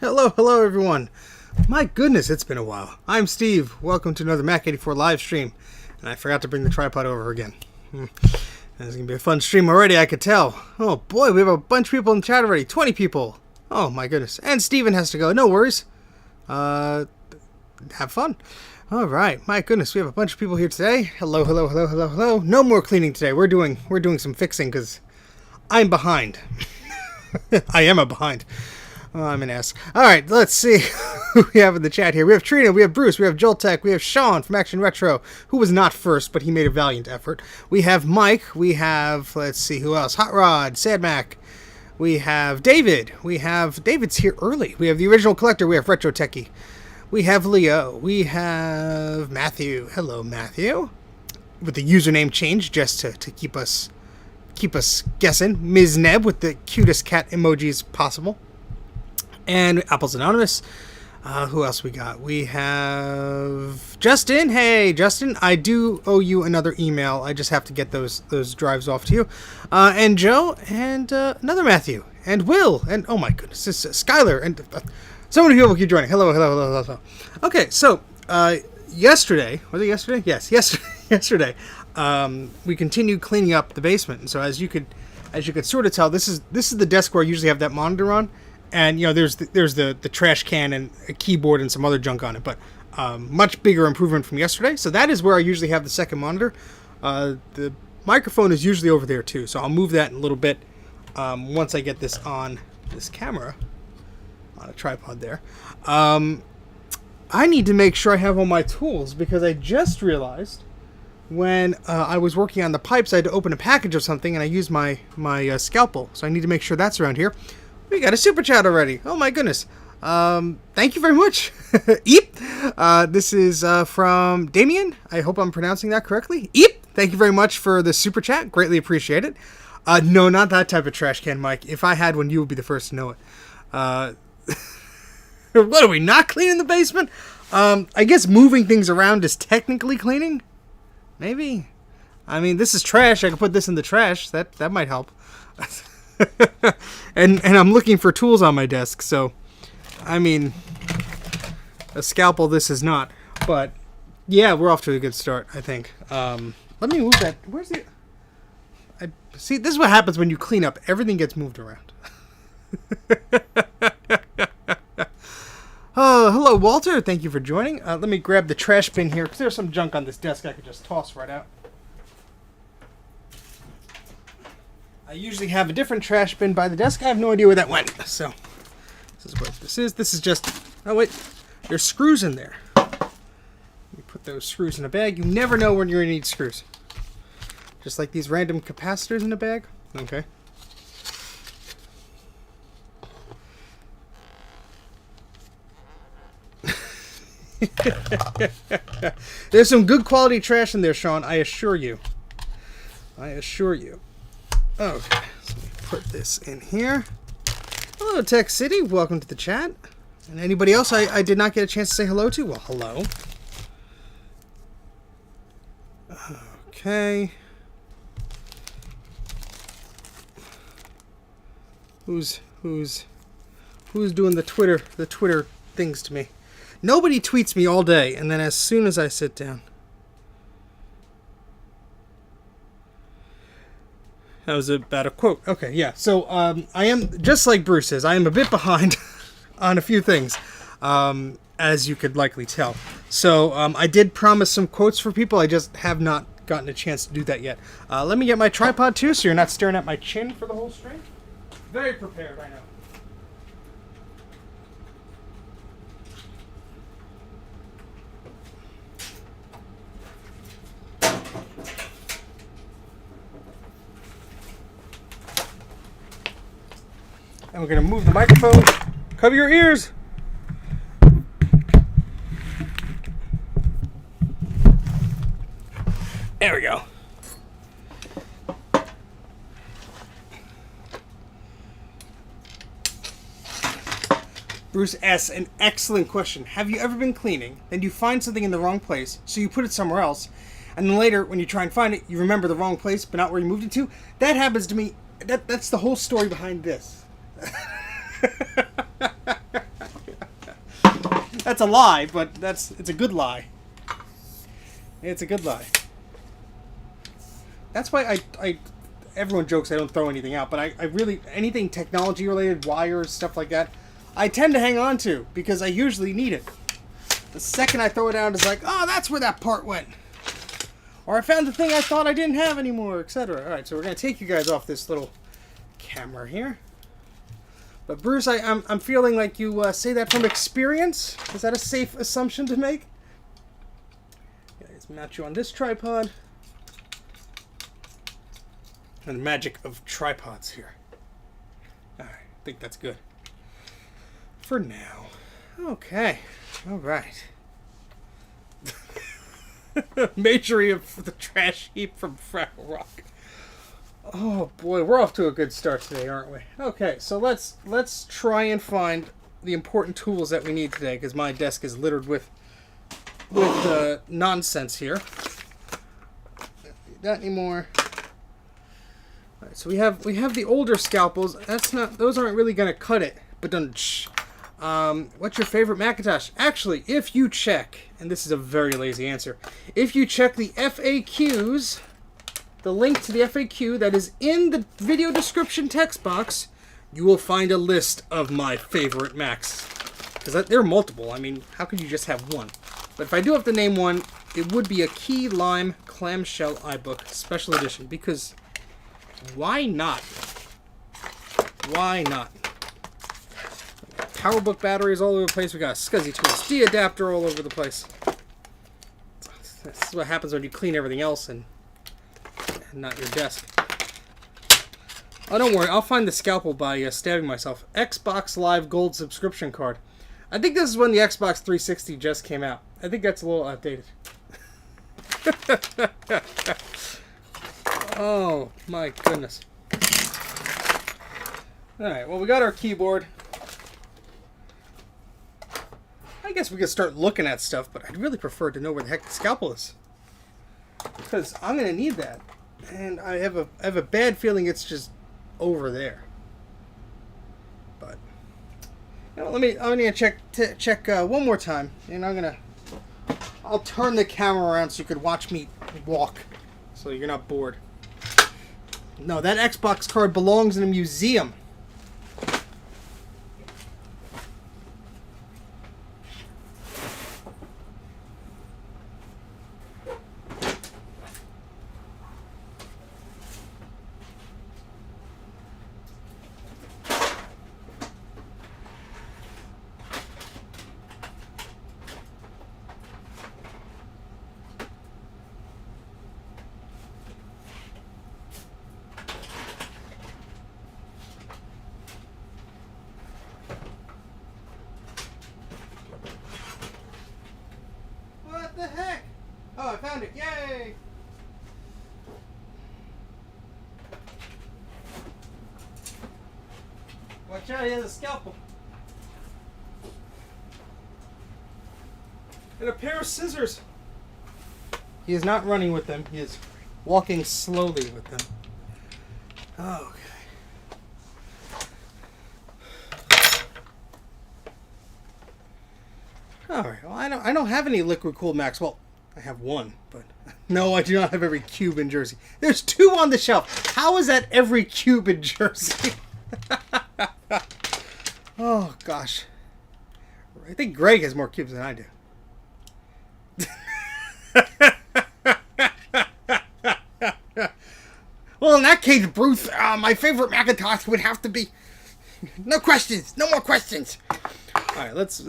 Hello everyone. My goodness, it's been a while. I'm Steve. Welcome to another Mac84 live stream. And I forgot to bring the tripod over again. This is going to be a fun stream already, I could tell. Oh boy, we have a bunch of people in the chat already. 20 people. Oh my goodness. And Steven has to go. No worries. Have fun. Alright, my goodness, we have a bunch of people here today. Hello. No more cleaning today. We're doing some fixing because I'm behind. I am behind. Oh, I'm an ass. Alright, let's see who we have in the chat here. We have Trina, we have Bruce, we have Joltek, we have Sean from Action Retro, who was not first, but he made a valiant effort. We have Mike, we have, let's see, who else? Hot Rod, Sad Mac. We have David. David's here early. We have the original collector, we have Retro Techie. We have Leo. We have Matthew. Hello, Matthew. With the username change, just to keep us guessing. Ms. Neb with the cutest cat emojis possible. And Apples Anonymous. Who else we got? We have Justin. Hey, Justin. I do owe you another email. I just have to get those drives off to you. And Joe. And another Matthew. And Will. And oh my goodness. This is Skylar. And so many people keep joining. Hello. Okay, so yesterday. Was it yesterday? Yes, yesterday. We continued cleaning up the basement. And so as you could sort of tell, this is the desk where I usually have that monitor on. And, you know, there's the trash can and a keyboard and some other junk on it. But much bigger improvement from yesterday. So that is where I usually have the second monitor. The microphone is usually over there, too. So I'll move that in a little bit once I get this on this camera. On a tripod there. I need to make sure I have all my tools. Because I just realized when I was working on the pipes, I had to open a package of something. And I used my scalpel. So I need to make sure that's around here. We got a super chat already. Oh my goodness. Thank you very much. Eep. This is from Damien. I hope I'm pronouncing that correctly. Eep. Thank you very much for the super chat. Greatly appreciate it. No, not that type of trash can, Mike. If I had one, you would be the first to know it. What are we not cleaning the basement? I guess moving things around is technically cleaning. Maybe. I mean, this is trash. I can put this in the trash. That might help. and I'm looking for tools on my desk, so I mean, a scalpel this is not, but yeah, we're off to a good start, I think. Let me move that. Where's the? See, this is what happens when you clean up. Everything gets moved around. Oh, hello, Walter. Thank you for joining. Let me grab the trash bin here because there's some junk on this desk I could just toss right out. I usually have a different trash bin by the desk. I have no idea where that went. So, this is what this is. This is just... Oh, wait. There's screws in there. You put those screws in a bag. You never know when you're going to need screws. Just like these random capacitors in a bag. Okay. There's some good quality trash in there, Sean. I assure you. Okay, so let me put this in here. Hello, Tech City. Welcome to the chat. And anybody else I did not get a chance to say hello to? Well, hello. Okay. Who's doing the Twitter things to me? Nobody tweets me all day, and then as soon as I sit down. That was about a quote. Okay, yeah. So I am, just like Bruce is, I am a bit behind on a few things, as you could likely tell. So I did promise some quotes for people. I just have not gotten a chance to do that yet. Let me get my tripod too, so you're not staring at my chin for the whole stream. Very prepared, I know. And we're going to move the microphone. Cover your ears. There we go. Bruce S., an excellent question. Have you ever been cleaning, then you find something in the wrong place, so you put it somewhere else, and then later, when you try and find it, you remember the wrong place, but not where you moved it to? That happens to me. That's the whole story behind this. That's a lie, but it's a good lie. It's a good lie. That's why everyone jokes I don't throw anything out, but I really, anything technology related, wires, stuff like that, I tend to hang on to because I usually need it. The second I throw it out, it's like, oh, that's where that part went. Or I found the thing I thought I didn't have anymore, etc. Alright, so we're going to take you guys off this little camera here. But Bruce, I'm feeling like you say that from experience. Is that a safe assumption to make? Yeah, let's mount you on this tripod. And the magic of tripods here. Alright, I think that's good. For now. Okay. Alright. Majoring of the trash heap from Fraggle Rock. Oh boy, we're off to a good start today, aren't we? Okay, so let's try and find the important tools that we need today, because my desk is littered with nonsense here. Don't need that anymore. All right, so we have the older scalpels. Those aren't really gonna cut it. But don't. What's your favorite Macintosh? Actually, if you check, and this is a very lazy answer, if you check the FAQs, the link to the FAQ that is in the video description text box, you will find a list of my favorite Macs. Because there are multiple. I mean, how could you just have one? But if I do have to name one, it would be a Key Lime Clamshell iBook Special Edition. Because why not? Why not? PowerBook batteries all over the place. We got a SCSI to SD adapter all over the place. This is what happens when you clean everything else and not your desk. Oh, don't worry. I'll find the scalpel by stabbing myself. Xbox Live Gold subscription card. I think this is when the Xbox 360 just came out. I think that's a little outdated. Oh, my goodness. Alright, well, we got our keyboard. I guess we could start looking at stuff, but I'd really prefer to know where the heck the scalpel is. Because I'm going to need that. And I have a bad feeling it's just over there. But you know, I'm gonna check one more time, and I'll turn the camera around so you could watch me walk, so you're not bored. No, that Xbox card belongs in a museum. What the heck? Oh, I found it. Yay! Watch out, he has a scalpel. And a pair of scissors. He is not running with them. He is walking slowly with them. Oh, okay. Alright, well, I don't have any liquid cooled Macs. Well, I have one, but no, I do not have every cube in Jersey. There's two on the shelf. How is that every cube in Jersey? Oh, gosh. I think Greg has more cubes than I do. Well, in that case, Bruce, my favorite Macintosh would have to be... No questions. No more questions. Alright, let's...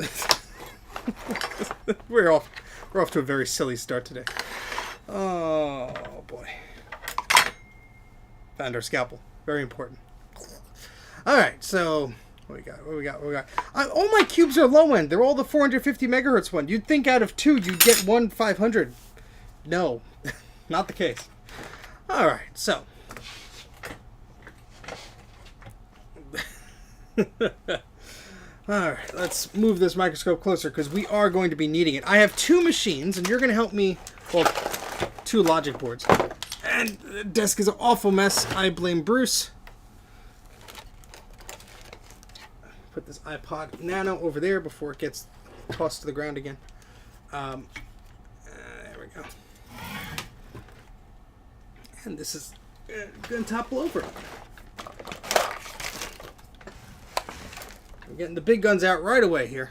We're off to a very silly start today. Oh boy. Found our scalpel. Very important. Alright, so what we got? All my cubes are low end. They're all the 450 megahertz one. You'd think out of two you'd get one 500. No. Not the case. Alright, so alright, let's move this microscope closer because we are going to be needing it. I have two machines, and you're going to help me, well, two logic boards. And the desk is an awful mess. I blame Bruce. Put this iPod Nano over there before it gets tossed to the ground again. There we go. And this is going to topple over. I'm getting the big guns out right away here.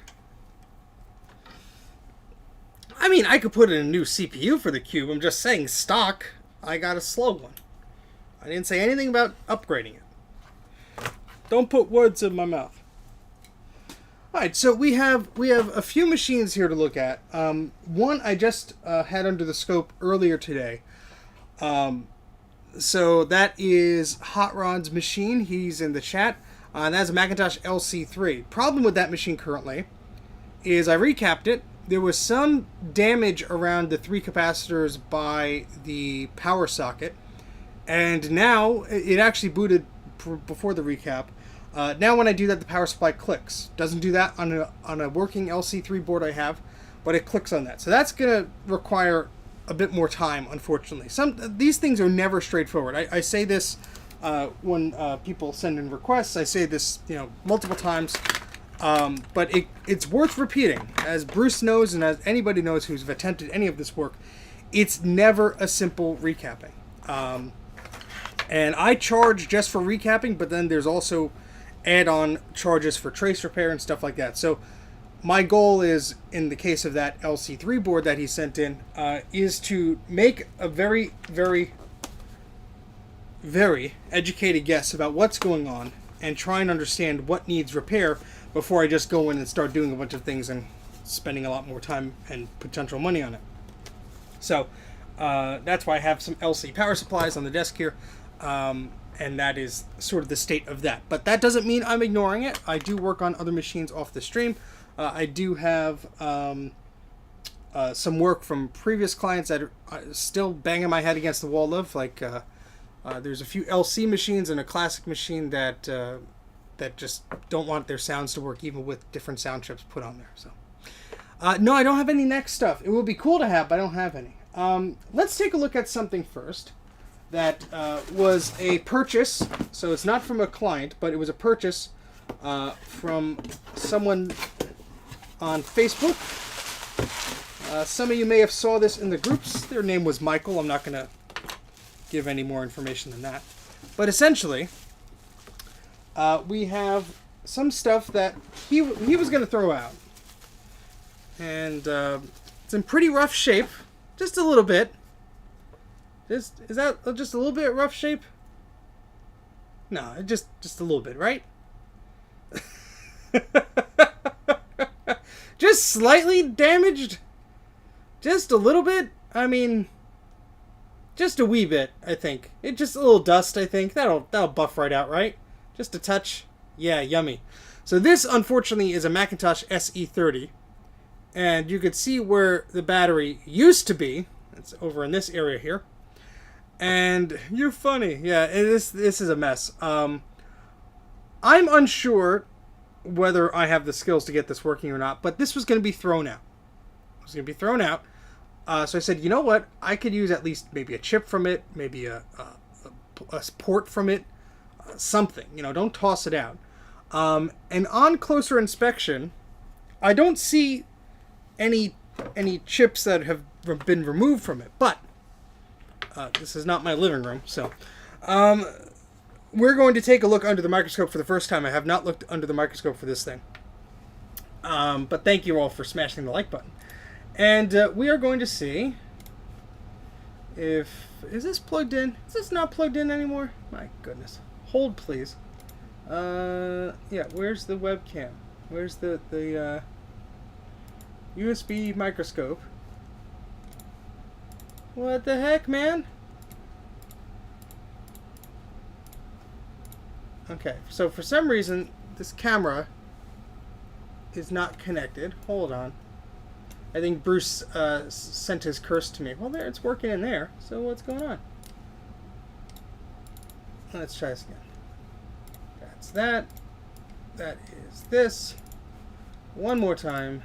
I mean, I could put in a new CPU for the Cube. I'm just saying, stock, I got a slow one. I didn't say anything about upgrading it. Don't put words in my mouth. Alright, so we have a few machines here to look at. One I just had under the scope earlier today. So that is Hot Rod's machine. He's in the chat. That's a Macintosh LC3. Problem with that machine currently is I recapped it. There was some damage around the 3 capacitors by the power socket. And now it actually booted before the recap. Now when I do that, the power supply clicks. Doesn't do that on a working LC3 board I have, but it clicks on that. So that's going to require a bit more time, unfortunately. These things are never straightforward. I say this when people send in requests. I say this, multiple times. But it's worth repeating. As Bruce knows, and as anybody knows who's attempted any of this work, it's never a simple recapping. And I charge just for recapping, but then there's also add-on charges for trace repair and stuff like that. So my goal is, in the case of that LC3 board that he sent in, is to make a very, very, very educated guess about what's going on and try and understand what needs repair before I just go in and start doing a bunch of things and spending a lot more time and potential money on it. So that's why I have some LC power supplies on the desk here. And that is sort of the state of that. But that doesn't mean I'm ignoring it. I do work on other machines off the stream. I do have some work from previous clients that are still banging my head against the wall of. Like there's a few LC machines and a classic machine that just don't want their sounds to work, even with different sound chips put on there. So no, I don't have any next stuff. It would be cool to have, but I don't have any. Let's take a look at something first. That was a purchase, so it's not from a client, but it was a purchase from someone on Facebook. Some of you may have saw this in the groups. Their name was Michael. I'm not going to give any more information than that. But essentially, we have some stuff that he was going to throw out. And it's in pretty rough shape, just a little bit. Is that just a little bit rough shape? No, just a little bit, right? Just slightly damaged? Just a little bit? I mean, just a wee bit, I think. It just a little dust, I think. That'll buff right out, right? Just a touch. Yeah, yummy. So this, unfortunately, is a Macintosh SE30. And you could see where the battery used to be. It's over in this area here. And you're funny. Yeah, this is a mess. I'm unsure whether I have the skills to get this working or not, but this was going to be thrown out. It was going to be thrown out. So I said, you know what? I could use at least maybe a chip from it, maybe a port from it, something. Don't toss it out. And on closer inspection, I don't see any chips that have been removed from it, but this is not my living room, so we're going to take a look under the microscope for the first time. I have not looked under the microscope for this thing. But thank you all for smashing the like button. And we are going to see if... Is this plugged in? Is this not plugged in anymore? My goodness. Hold, please. Yeah, where's the webcam? Where's the USB microscope? What the heck, man? Okay, so for some reason, this camera is not connected. Hold on. I think Bruce sent his curse to me. Well, there, it's working in there. So what's going on? Let's try this again. That's that. That is this. One more time.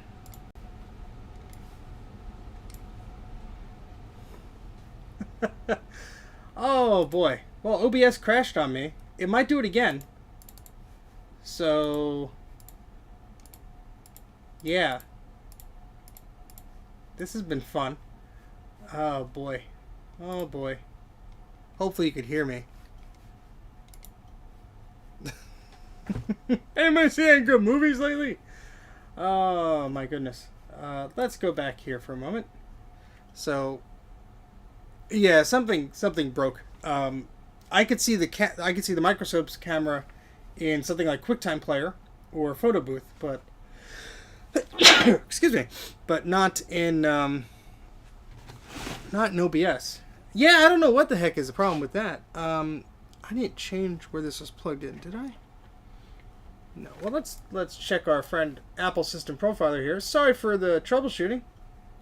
Oh boy. Well, OBS crashed on me. It might do it again. So yeah. This has been fun. Oh boy. Oh boy. Hopefully you could hear me. Anybody see any good movies lately? Oh my goodness. Let's go back here for a moment. So, yeah, something broke. I could see the microscope's camera in something like QuickTime Player or Photo Booth, but excuse me, but not in OBS. Yeah, I don't know what the heck is the problem with that. I didn't change where this was plugged in, did I? No. Well, let's check our friend Apple System Profiler here. Sorry for the troubleshooting.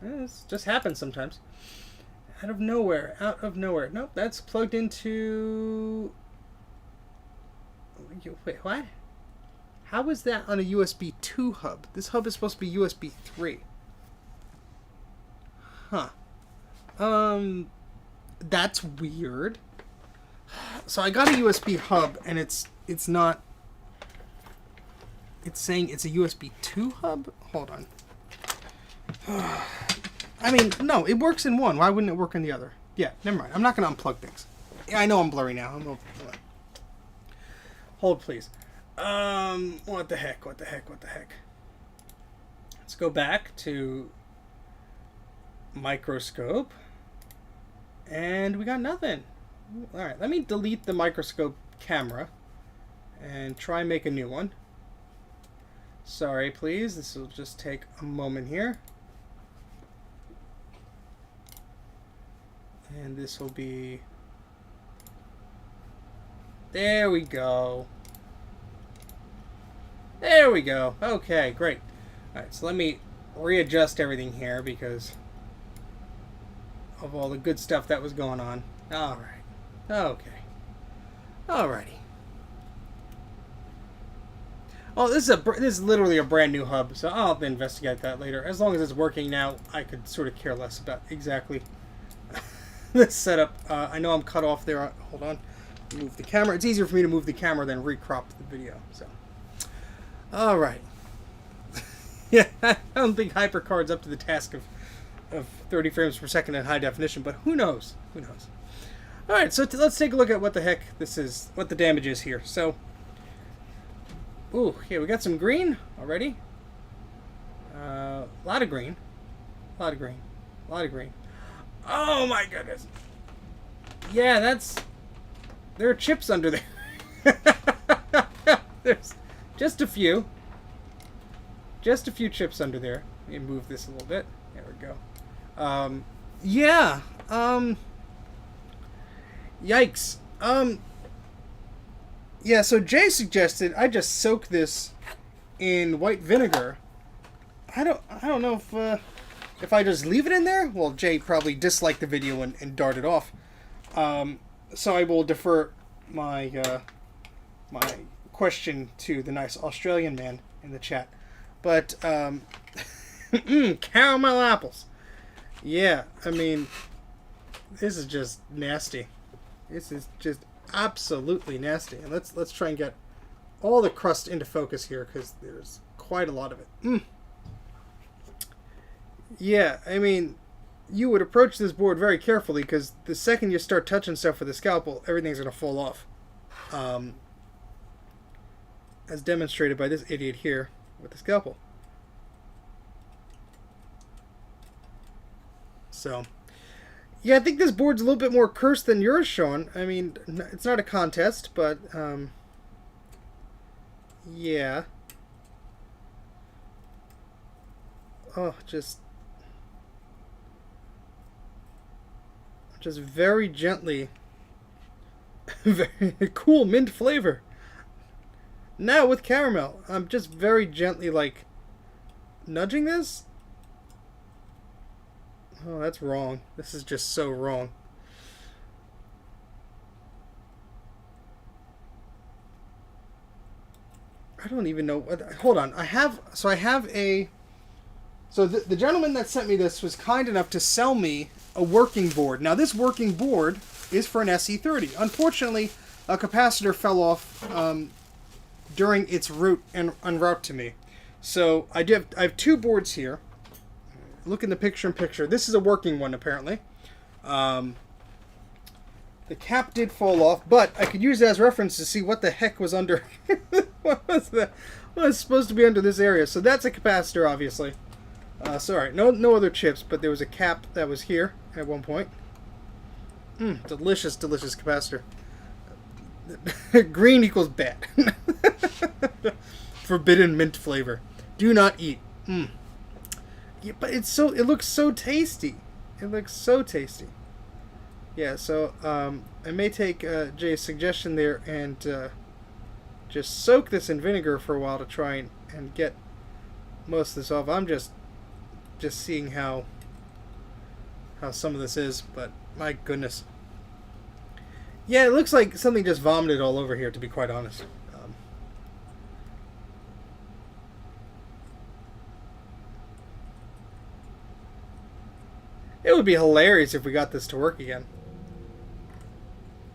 This just happens sometimes. Out of nowhere. Nope, that's plugged into... Wait, what? How is that on a USB 2 hub? This hub is supposed to be USB 3. Huh. That's weird. So I got a USB hub, and it's not... It's saying it's a USB 2 hub? Hold on. I mean, no, it works in one. Why wouldn't it work in the other? Yeah, never mind. I'm not going to unplug things. Yeah, I know I'm blurry now. Hold, please. What the heck? Let's go back to microscope. And we got nothing. Alright, let me delete the microscope camera and try and make a new one. Sorry, please. This will just take a moment here. And this will be... There we go. There we go. Okay, great. Alright, so let me readjust everything here because of all the good stuff that was going on. Alright. Okay. Alrighty. Oh, this is literally a brand new hub, so I'll have to investigate that later. As long as it's working now, I could sort of care less about exactly this setup. I know I'm cut off there. Hold on. Move the camera. It's easier for me to move the camera than recrop the video. So, all right. Yeah, I don't think HyperCard's up to the task of 30 frames per second in high definition, but who knows? Who knows? All right, so let's take a look at what the heck this is, what the damage is here. So, ooh, yeah, we got some green already. A lot of green. A lot of green. A lot of green. Oh my goodness. Yeah, there are chips under there. There's just a few. Just a few chips under there. Let me move this a little bit. There we go. Yeah. Yikes. Yeah, so Jay suggested I just soak this in white vinegar. I don't know if I just leave it in there. Well, Jay probably disliked the video and darted off. So I will defer my my question to the nice Australian man in the chat. But caramel apples. Yeah, I mean, this is just nasty. This is just absolutely nasty. And let's try and get all the crust into focus here because there's quite a lot of it. Yeah, I mean, you would approach this board very carefully because the second you start touching stuff with a scalpel, everything's going to fall off. As demonstrated by this idiot here with the scalpel. So, yeah, I think this board's a little bit more cursed than yours, Sean. I mean, it's not a contest, but, yeah. Oh, just very gently. Very cool mint flavor. Now with caramel, I'm just very gently, like, nudging this. Oh, that's wrong. This is just so wrong. I don't even know what... Hold on. So the gentleman that sent me this was kind enough to sell me a working board. Now, this working board is for an SE30. Unfortunately, a capacitor fell off during its route en route to me. So I have two boards here. look in the picture-in-picture. This is a working one, apparently. The cap did fall off, but I could use it as reference to see what the heck was under. What was that? What was supposed to be under this area? So that's a capacitor, obviously. Sorry, no other chips, but there was a cap that was here at one point. Delicious, delicious capacitor. Green equals bad. Forbidden mint flavor. Do not eat. Yeah, but it looks so tasty. It looks so tasty. Yeah, so I may take Jay's suggestion there and just soak this in vinegar for a while to try and get most of this off. I'm just seeing how some of this is, but my goodness. Yeah, it looks like something just vomited all over here, to be quite honest. It would be hilarious if we got this to work again.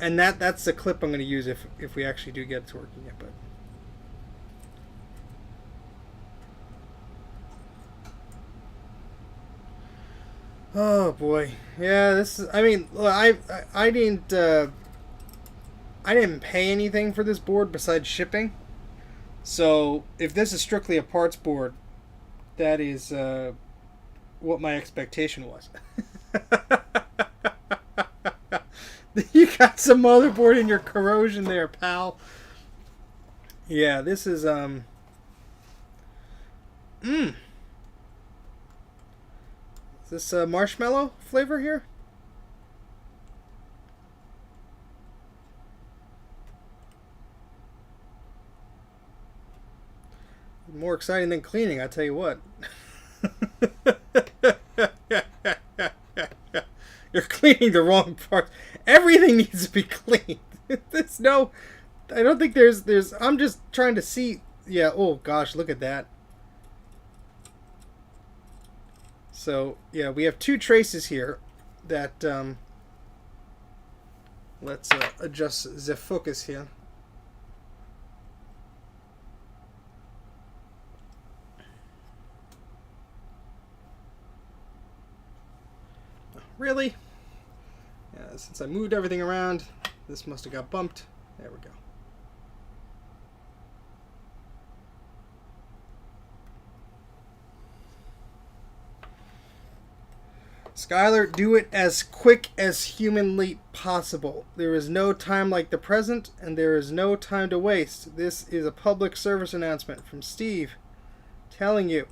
And that's the clip I'm going to use if we actually do get it to working yet. But oh boy, yeah. This is. I mean, I didn't pay anything for this board besides shipping. So if this is strictly a parts board, that is what my expectation was. You got some motherboard in your corrosion there, pal. Yeah, this is Is this marshmallow flavor here? More exciting than cleaning, I tell you what. You're cleaning the wrong part. Everything needs to be cleaned. There's no... I don't think there's... I'm just trying to see... Yeah, oh gosh, look at that. So, yeah, we have two traces here that... let's adjust the focus here. Really? Yeah, since I moved everything around, this must have got bumped. There we go. Skylar, do it as quick as humanly possible. There is no time like the present, and there is no time to waste. This is a public service announcement from Steve telling you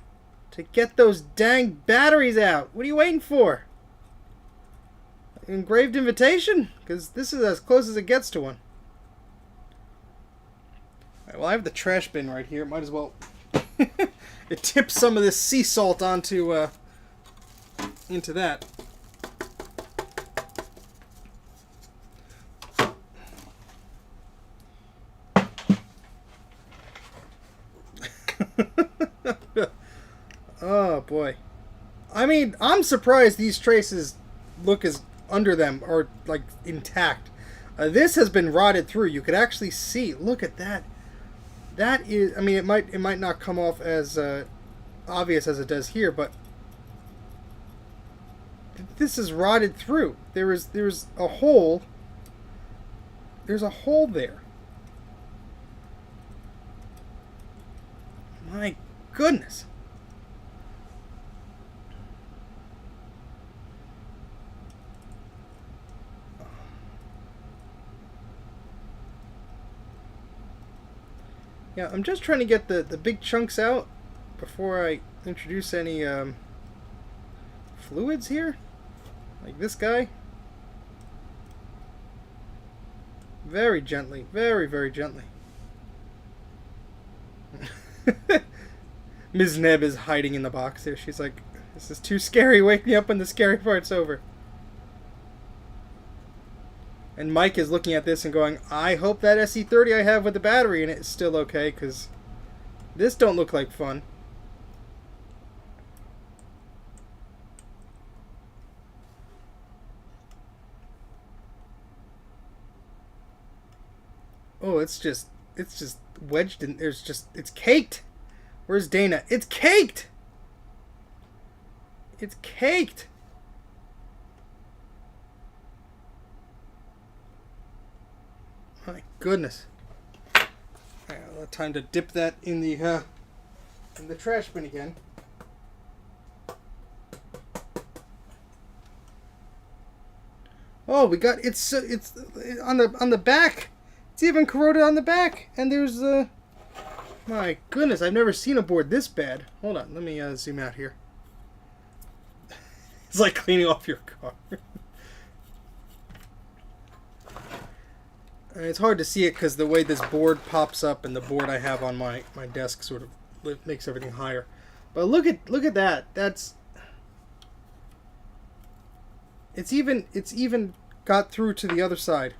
to get those dang batteries out. What are you waiting for? Engraved invitation? Because this is as close as it gets to one. Alright, well, I have the trash bin right here. Might as well... It tips some of this sea salt onto into that. Oh boy. I mean, I'm surprised these traces look as under them are like intact. This has been rotted through. You could actually see. Look at that. That is. I mean, it might not come off as obvious as it does here, but this is rotted through. There's a hole. There's a hole there. My goodness. Yeah, I'm just trying to get the big chunks out before I introduce any fluids here. Like this guy. Very gently. Very, very gently. Ms. Neb is hiding in the box there. She's like, this is too scary. Wake me up when the scary part's over. And Mike is looking at this and going, I hope that SE30 I have with the battery in it is still okay, because this don't look like fun. Oh, it's just wedged in. It's caked. Where's Dana? It's caked! It's caked. My goodness. Alright, time to dip that in the trash bin again. Oh, we got it's on the back. It's even corroded on the back, and there's my goodness, I've never seen a board this bad. Hold on, let me zoom out here. It's like cleaning off your car. It's hard to see it because the way this board pops up and the board I have on my desk sort of makes everything higher. But look at that. That's it's even got through to the other side.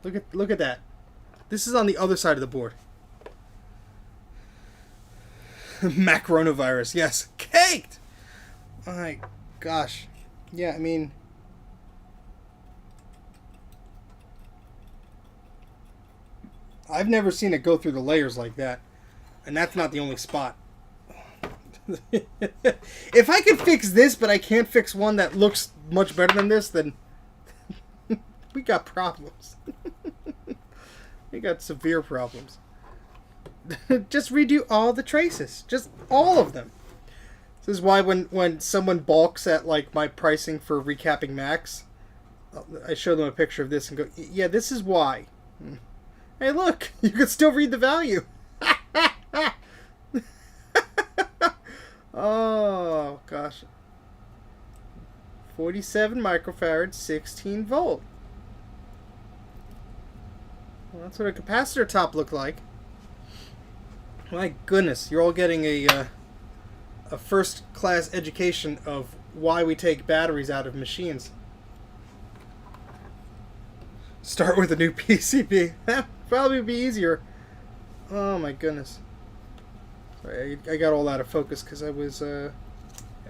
Look at that. This is on the other side of the board. Macronavirus, yes, caked. My gosh, yeah. I mean, I've never seen it go through the layers like that, and that's not the only spot. If I could fix this, but I can't fix one that looks much better than this, then we got problems. We got severe problems. Just redo all the traces. Just all of them. This is why when someone balks at like my pricing for recapping Macs, I show them a picture of this and go, yeah, this is why. Hey, look, you can still read the value. Oh, gosh. 47 microfarad, 16 volt. Well, that's what a capacitor top looked like. My goodness, you're all getting a first-class education of why we take batteries out of machines. Start with a new PCB. That would probably be easier. Oh my goodness. Sorry, I got all out of focus because I was... There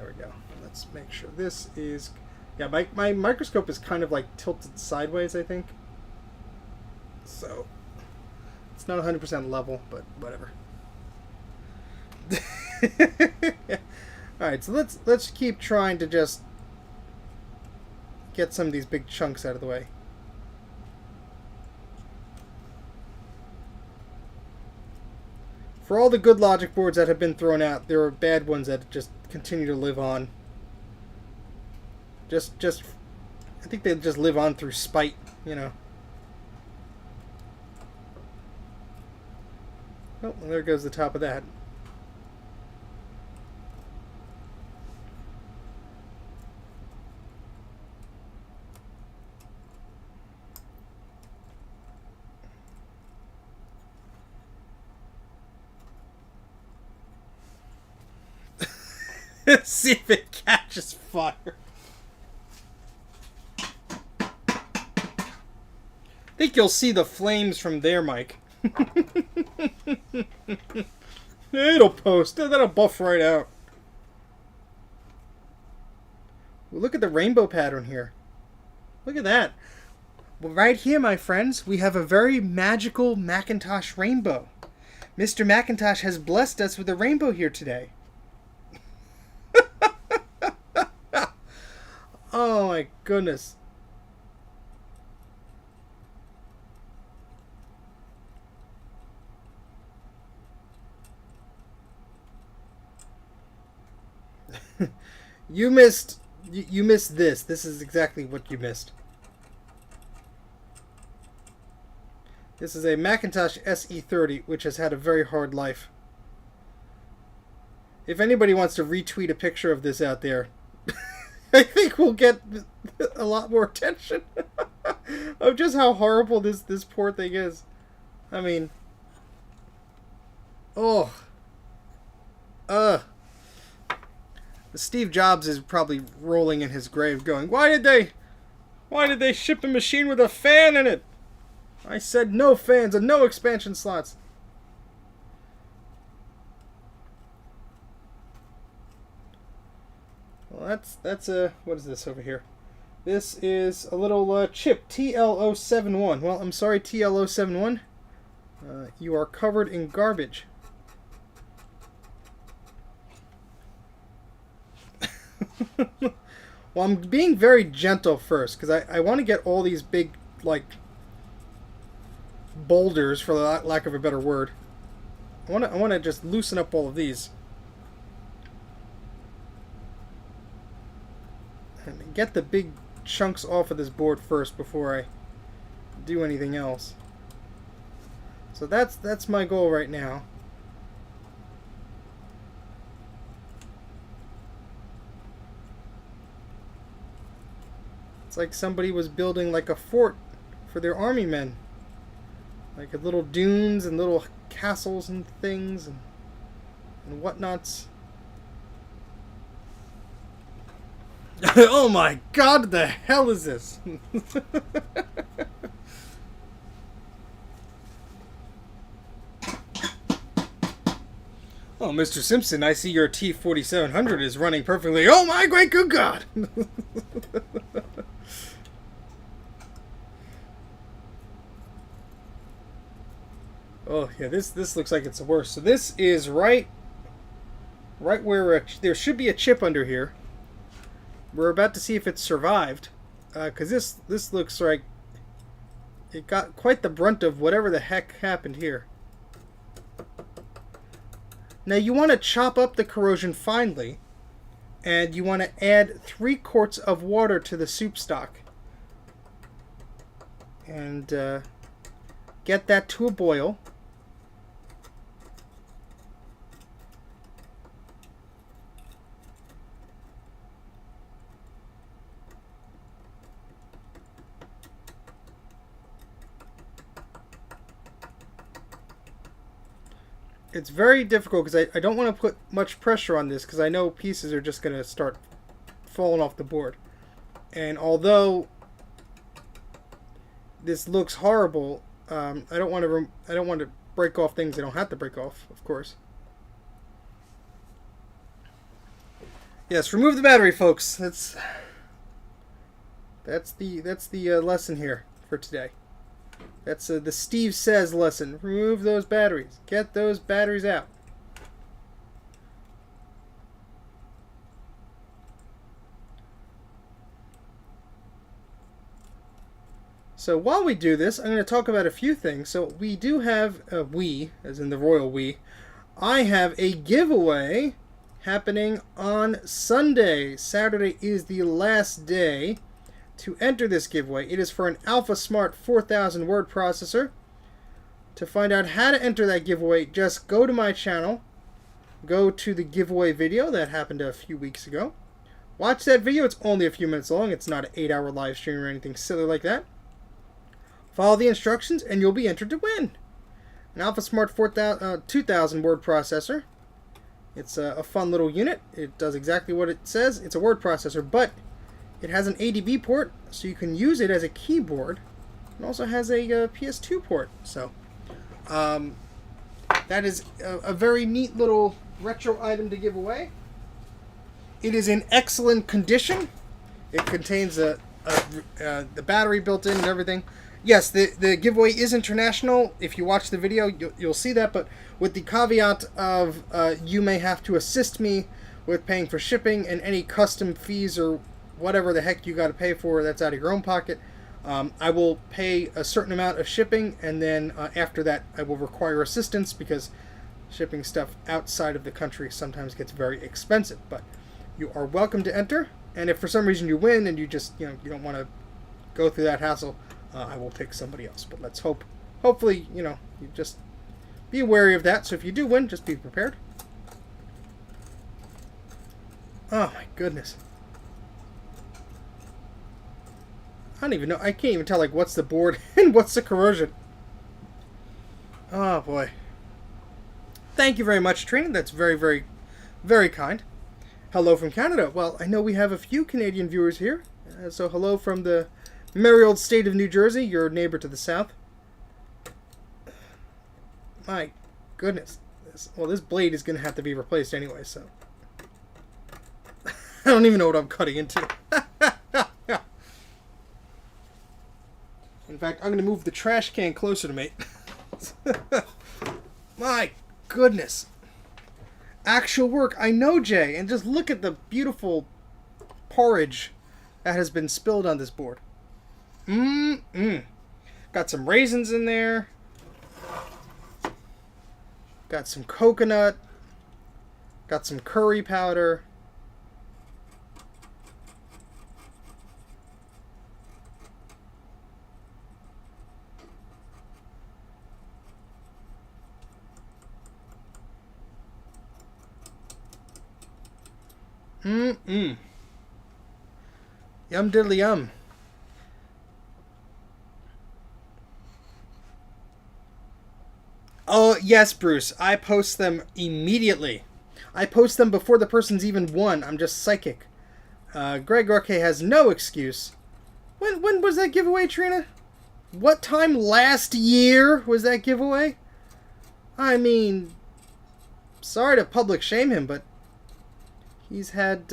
we go. Let's make sure this is... Yeah, my microscope is kind of like tilted sideways, I think. So, it's not 100% level, but whatever. Alright, so let's keep trying to just get some of these big chunks out of the way. For all the good logic boards that have been thrown out, there are bad ones that just continue to live on. I think they just live on through spite, you know. Oh, well, there goes the top of that. See if it catches fire. I think you'll see the flames from there, Mike. It'll post. That'll buff right out. Well, look at the rainbow pattern here. Look at that. Well, right here, my friends, we have a very magical Macintosh rainbow. Mr. Macintosh has blessed us with a rainbow here today. Oh my goodness. You missed this. This is exactly what you missed. This is a Macintosh SE30, which has had a very hard life. If anybody wants to retweet a picture of this out there, I think we'll get a lot more attention of just how horrible this poor thing is. I mean, Steve Jobs is probably rolling in his grave going, why did they ship a machine with a fan in it? I said no fans and no expansion slots. Well, that's what is this over here? This is a little chip, TL071. Well, I'm sorry, TL071. You are covered in garbage. Well, I'm being very gentle first, because I want to get all these big, like, boulders, for the lack of a better word. I want to just loosen up all of these. And get the big chunks off of this board first before I do anything else. So that's my goal right now. It's like somebody was building like a fort for their army men. Like little dunes and little castles and things and whatnots. Oh my god, the hell is this? Oh, Mr. Simpson, I see your T4700 is running perfectly. Oh my great good god! Oh yeah, this looks like it's the worst. So this is right where there should be a chip under here. We're about to see if it survived, because this looks like it got quite the brunt of whatever the heck happened here. Now you want to chop up the corrosion finely, and you want to add 3 quarts of water to the soup stock, and get that to a boil. It's very difficult because I don't want to put much pressure on this, because I know pieces are just going to start falling off the board. And although this looks horrible, I don't want to break off things I don't have to break off, of course. Yes, remove the battery, folks. That's the lesson here for today. That's the Steve Says lesson. Remove those batteries. Get those batteries out. So while we do this, I'm going to talk about a few things. So we do have we, as in the royal we. I have a giveaway happening on Sunday. Saturday is the last day to enter this giveaway. It is for an Alpha Smart 4000 word processor. To find out how to enter that giveaway, just go to my channel, go to the giveaway video that happened a few weeks ago. Watch that video. It's only a few minutes long. It's not an 8-hour live stream or anything silly like that. Follow the instructions and you'll be entered to win an Alpha Smart 2000 word processor. It's a fun little unit. It does exactly what it says. It's a word processor, but it has an ADB port, so you can use it as a keyboard. It also has a PS2 port. So that is a very neat little retro item to give away. It is in excellent condition. It contains the battery built in and everything. Yes, the giveaway is international. If you watch the video, you'll see that, but with the caveat of you may have to assist me with paying for shipping and any custom fees or whatever the heck you got to pay for, that's out of your own pocket. I will pay a certain amount of shipping, and then after that I will require assistance, because shipping stuff outside of the country sometimes gets very expensive. But you are welcome to enter, and if for some reason you win and you just you don't want to go through that hassle, I will pick somebody else. But let's hopefully you just be wary of that. So if you do win, just be prepared. Oh my goodness. I don't even know. I can't even tell, like, what's the board and what's the corrosion. Oh, boy. Thank you very much, Trina. That's very, very, very kind. Hello from Canada. Well, I know we have a few Canadian viewers here. So hello from the merry old state of New Jersey, your neighbor to the south. My goodness. This blade is going to have to be replaced anyway, so. I don't even know what I'm cutting into. In fact, I'm going to move the trash can closer to me. My goodness. Actual work. I know, Jay. And just look at the beautiful porridge that has been spilled on this board. Got some raisins in there. Got some coconut. Got some curry powder. Yum diddly yum. Oh, yes, Bruce. I post them immediately. I post them before the person's even won. I'm just psychic. Greg Roque has no excuse. When was that giveaway, Trina? What time last year was that giveaway? I mean, sorry to public shame him, but he's had.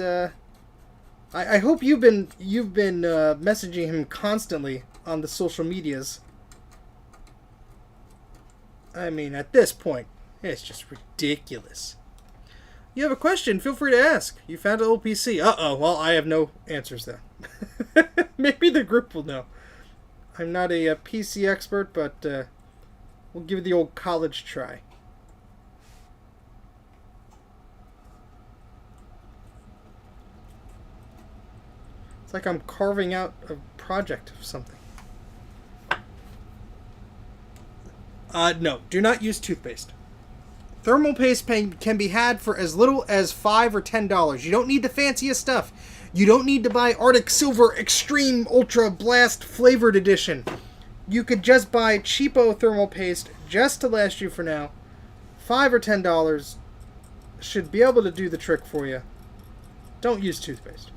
I hope you've been messaging him constantly on the social medias. I mean, at this point, it's just ridiculous. You have a question, feel free to ask. You found an old PC. Uh-oh, well, I have no answers there. Maybe the group will know. I'm not a PC expert, but we'll give it the old college try. It's like I'm carving out a project of something. No, do not use toothpaste. Thermal paste can be had for as little as $5 or $10. You don't need the fanciest stuff. You don't need to buy Arctic Silver Extreme Ultra Blast Flavored Edition. You could just buy cheapo thermal paste just to last you for now. $5 or $10 should be able to do the trick for you. Don't use toothpaste.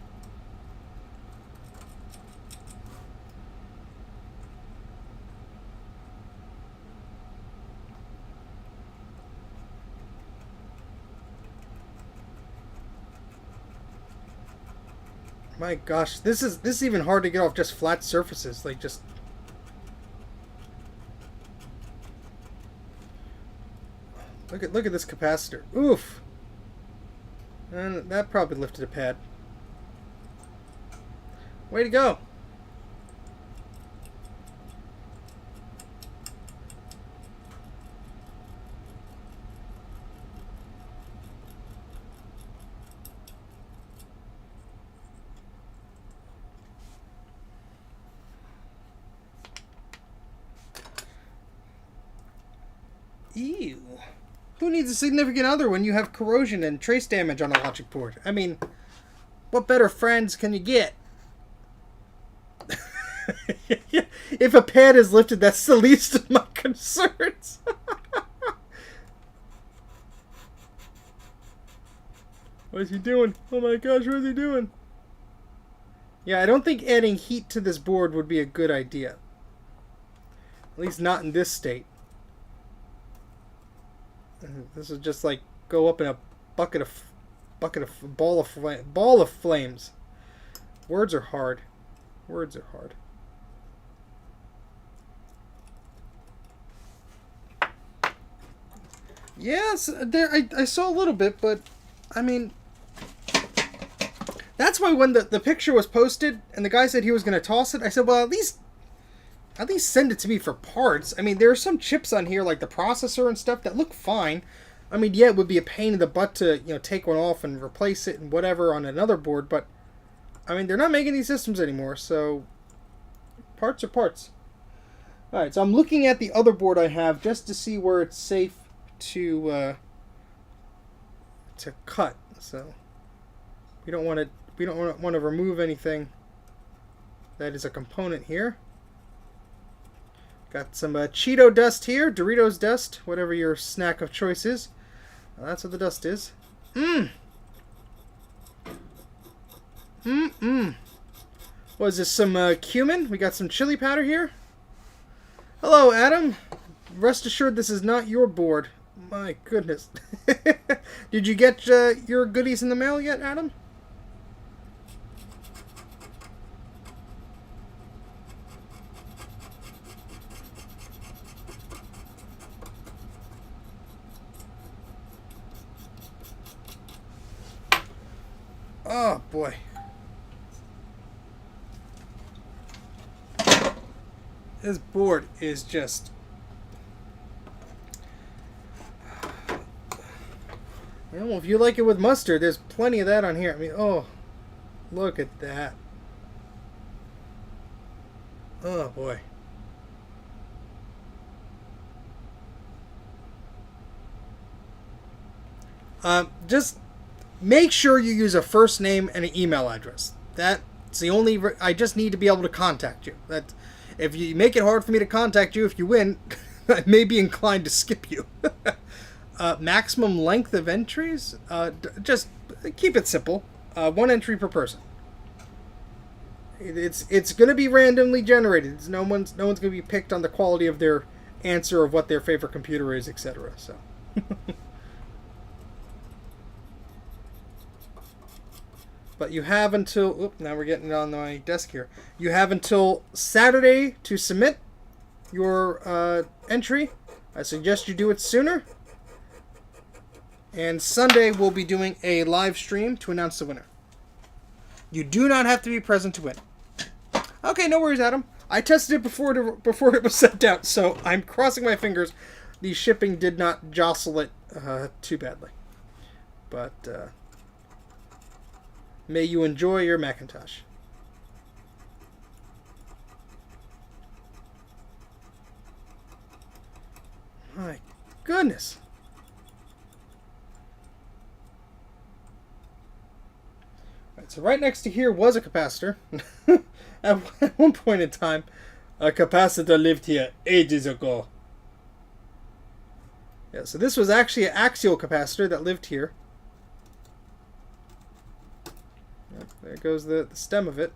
My gosh, this is even hard to get off just flat surfaces. Like, just look at this capacitor. Oof. And that probably lifted a pad. Way to go. Ew. Who needs a significant other when you have corrosion and trace damage on a logic board? I mean, what better friends can you get? If a pad is lifted, that's the least of my concerns. What is he doing? Oh my gosh, what is he doing? Yeah, I don't think adding heat to this board would be a good idea. At least not in this state. This is just like go up in a ball of flames. Words are hard. Words are hard. Yes, there I saw a little bit, but I mean, that's why when the picture was posted and the guy said he was going to toss it, I said, well, at least send it to me for parts. I mean, there are some chips on here, like the processor and stuff, that look fine. I mean, yeah, it would be a pain in the butt to, take one off and replace it and whatever on another board, but, I mean, they're not making these systems anymore, so parts are parts. Alright, so I'm looking at the other board I have just to see where it's safe to cut. So we don't want to remove anything that is a component here. Got some Cheeto dust here, Doritos dust, whatever your snack of choice is. Well, that's what the dust is. What is this, some cumin? We got some chili powder here. Hello, Adam. Rest assured this is not your board. My goodness. Did you get your goodies in the mail yet, Adam? Oh, boy. This board is just... Well, if you like it with mustard, there's plenty of that on here. I mean, oh, look at that. Oh, boy. Just make sure you use a first name and an email address. That's the only... I just need to be able to contact you. That, if you make it hard for me to contact you if you win, I may be inclined to skip you. Maximum length of entries? Just keep it simple. 1 entry per person. It's going to be randomly generated. No one's going to be picked on the quality of their answer of what their favorite computer is, etc. So. But you have until... Oop, now we're getting it on my desk here. You have until Saturday to submit your entry. I suggest you do it sooner. And Sunday we'll be doing a live stream to announce the winner. You do not have to be present to win. Okay, no worries, Adam. I tested it before it was sent out, so I'm crossing my fingers the shipping did not jostle it too badly. But may you enjoy your Macintosh. My goodness. Right, so right next to here was a capacitor. At one point in time, a capacitor lived here ages ago. Yeah, so this was actually an axial capacitor that lived here. Yep, there goes the stem of it.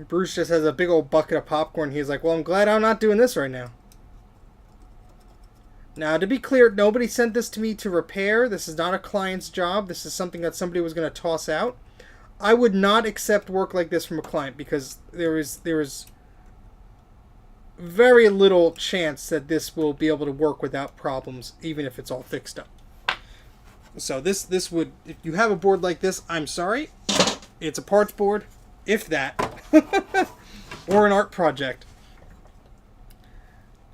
Bruce just has a big old bucket of popcorn. He's like, well, I'm glad I'm not doing this right now. Now, to be clear, nobody sent this to me to repair. This is not a client's job. This is something that somebody was going to toss out. I would not accept work like this from a client because there is very little chance that this will be able to work without problems, even if it's all fixed up. So this would, if you have a board like this, I'm sorry. It's a parts board, if that, or an art project.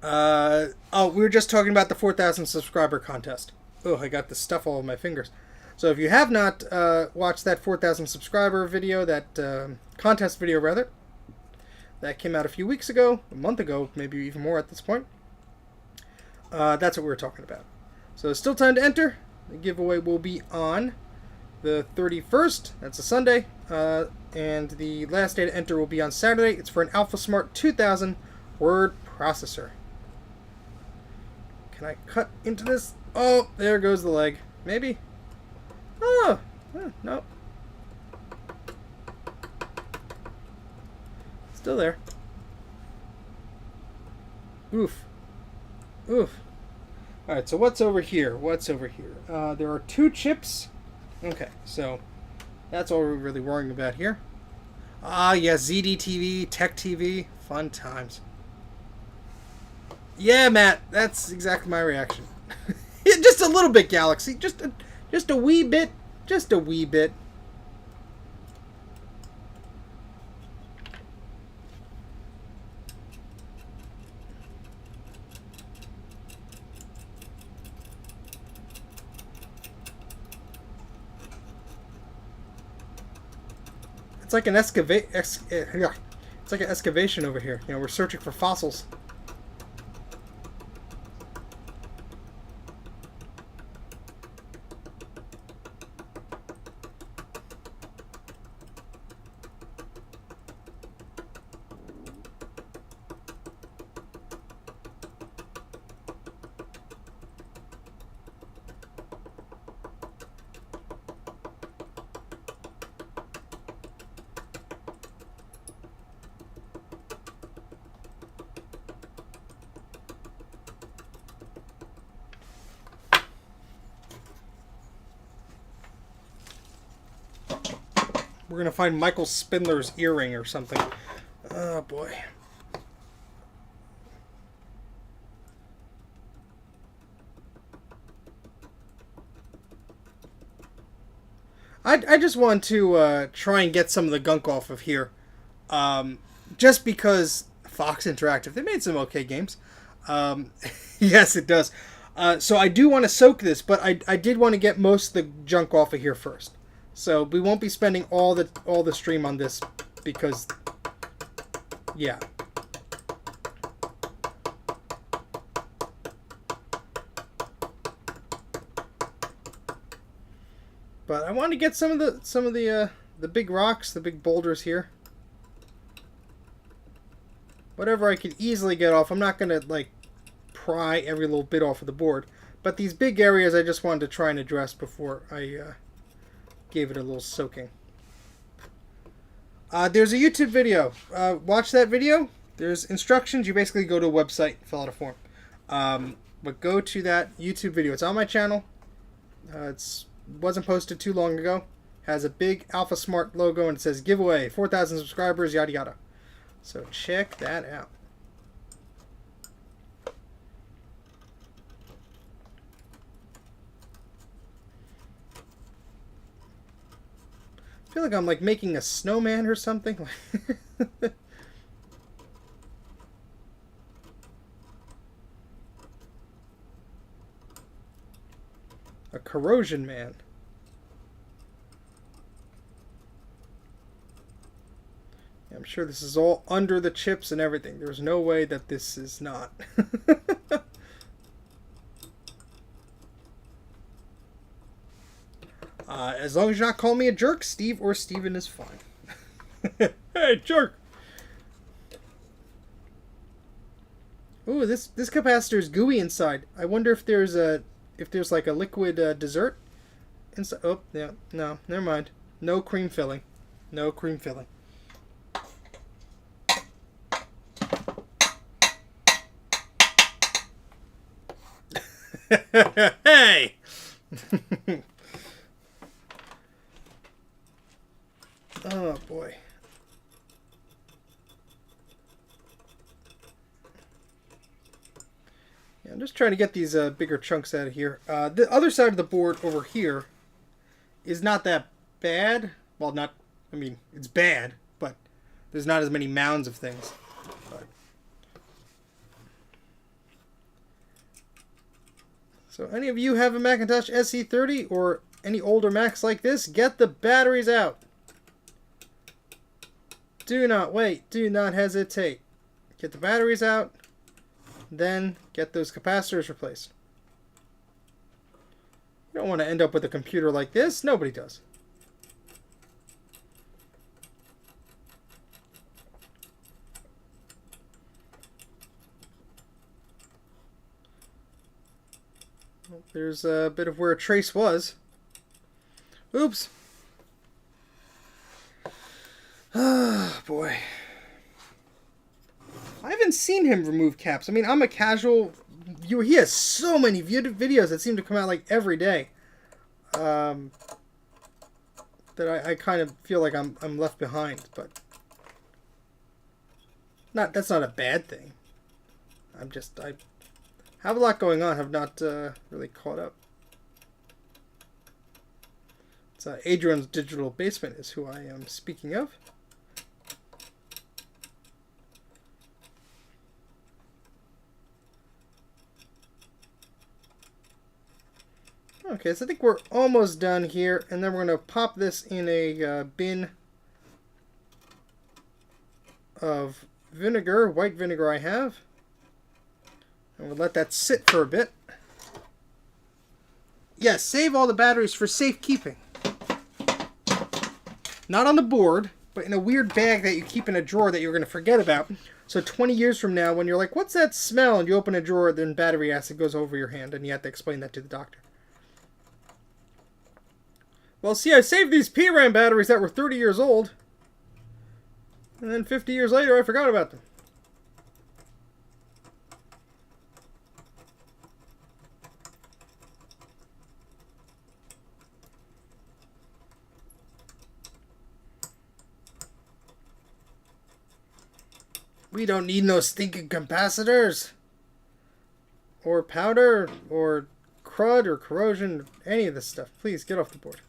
Oh, we were just talking about the 4,000 subscriber contest. Oh, I got the stuff all over my fingers. So if you have not watched that 4,000 subscriber video, that contest video rather, that came out a few weeks ago, a month ago, maybe even more at this point. That's what we were talking about. So there's still time to enter. The giveaway will be on the 31st. That's a Sunday. And the last day to enter will be on Saturday. It's for an AlphaSmart 2000 word processor. Can I cut into this? Oh, there goes the leg. Maybe. Oh, no. Still there. Oof. Oof. Alright, so what's over here? What's over here? There are 2 chips. Okay, so that's all we're really worrying about here. Ah, yes, ZDTV, Tech TV. Fun times. Yeah, Matt, that's exactly my reaction. Yeah, just a little bit, Galaxy. Just a wee bit. Just a wee bit. It's like an it's like an excavation over here. You know, we're searching for fossils. We're going to find Michael Spindler's earring or something. Oh, boy. I just want to try and get some of the gunk off of here. Just because Fox Interactive, they made some okay games. Yes, it does. So I do want to soak this, but I did want to get most of the junk off of here first. So we won't be spending all the stream on this because, yeah. But I want to get some of the big rocks, the big boulders here. Whatever I could easily get off. I'm not gonna like pry every little bit off of the board, but these big areas I just wanted to try and address before I gave it a little soaking. There's a YouTube video. Watch that video. There's instructions. You basically go to a website, fill out a form. But go to that YouTube video. It's on my channel. It's wasn't posted too long ago. Has a big Alpha Smart logo and it says giveaway 4,000 subscribers, yada yada. So check that out. I feel like I'm like making a snowman or something. A corrosion man. I'm sure this is all under the chips and everything. There's no way that this is not. As long as you're not calling me a jerk, Steve or Steven is fine. Hey, jerk! Ooh, this capacitor is gooey inside. I wonder if there's like a liquid dessert inside. Oh, yeah, no, never mind. No cream filling. No cream filling. Hey! Oh boy. Yeah, I'm just trying to get these bigger chunks out of here. The other side of the board over here is not that bad. Well, not, I mean, it's bad, but there's not as many mounds of things. But. So any of you have a Macintosh SE30 or any older Macs like this, get the batteries out. Do not wait. Do not hesitate. Get the batteries out. Then get those capacitors replaced. You don't want to end up with a computer like this. Nobody does. There's a bit of where a trace was. Oops. Oh, boy. I haven't seen him remove caps. I mean, I'm a casual viewer. He has so many videos that seem to come out like every day. That I kind of feel like I'm left behind, but that's not a bad thing. I have a lot going on. Have not really caught up. It's Adrian's Digital Basement is who I am speaking of. Okay, so I think we're almost done here, and then we're going to pop this in a bin of vinegar, white vinegar I have. And we'll let that sit for a bit. Yes, save all the batteries for safekeeping. Not on the board, but in a weird bag that you keep in a drawer that you're going to forget about. So 20 years from now, when you're like, what's that smell? And you open a drawer, then battery acid goes over your hand, and you have to explain that to the doctor. Well, see, I saved these PRAM batteries that were 30 years old. And then 50 years later, I forgot about them. We don't need no stinking capacitors. Or powder, or crud, or corrosion, any of this stuff. Please, get off the board.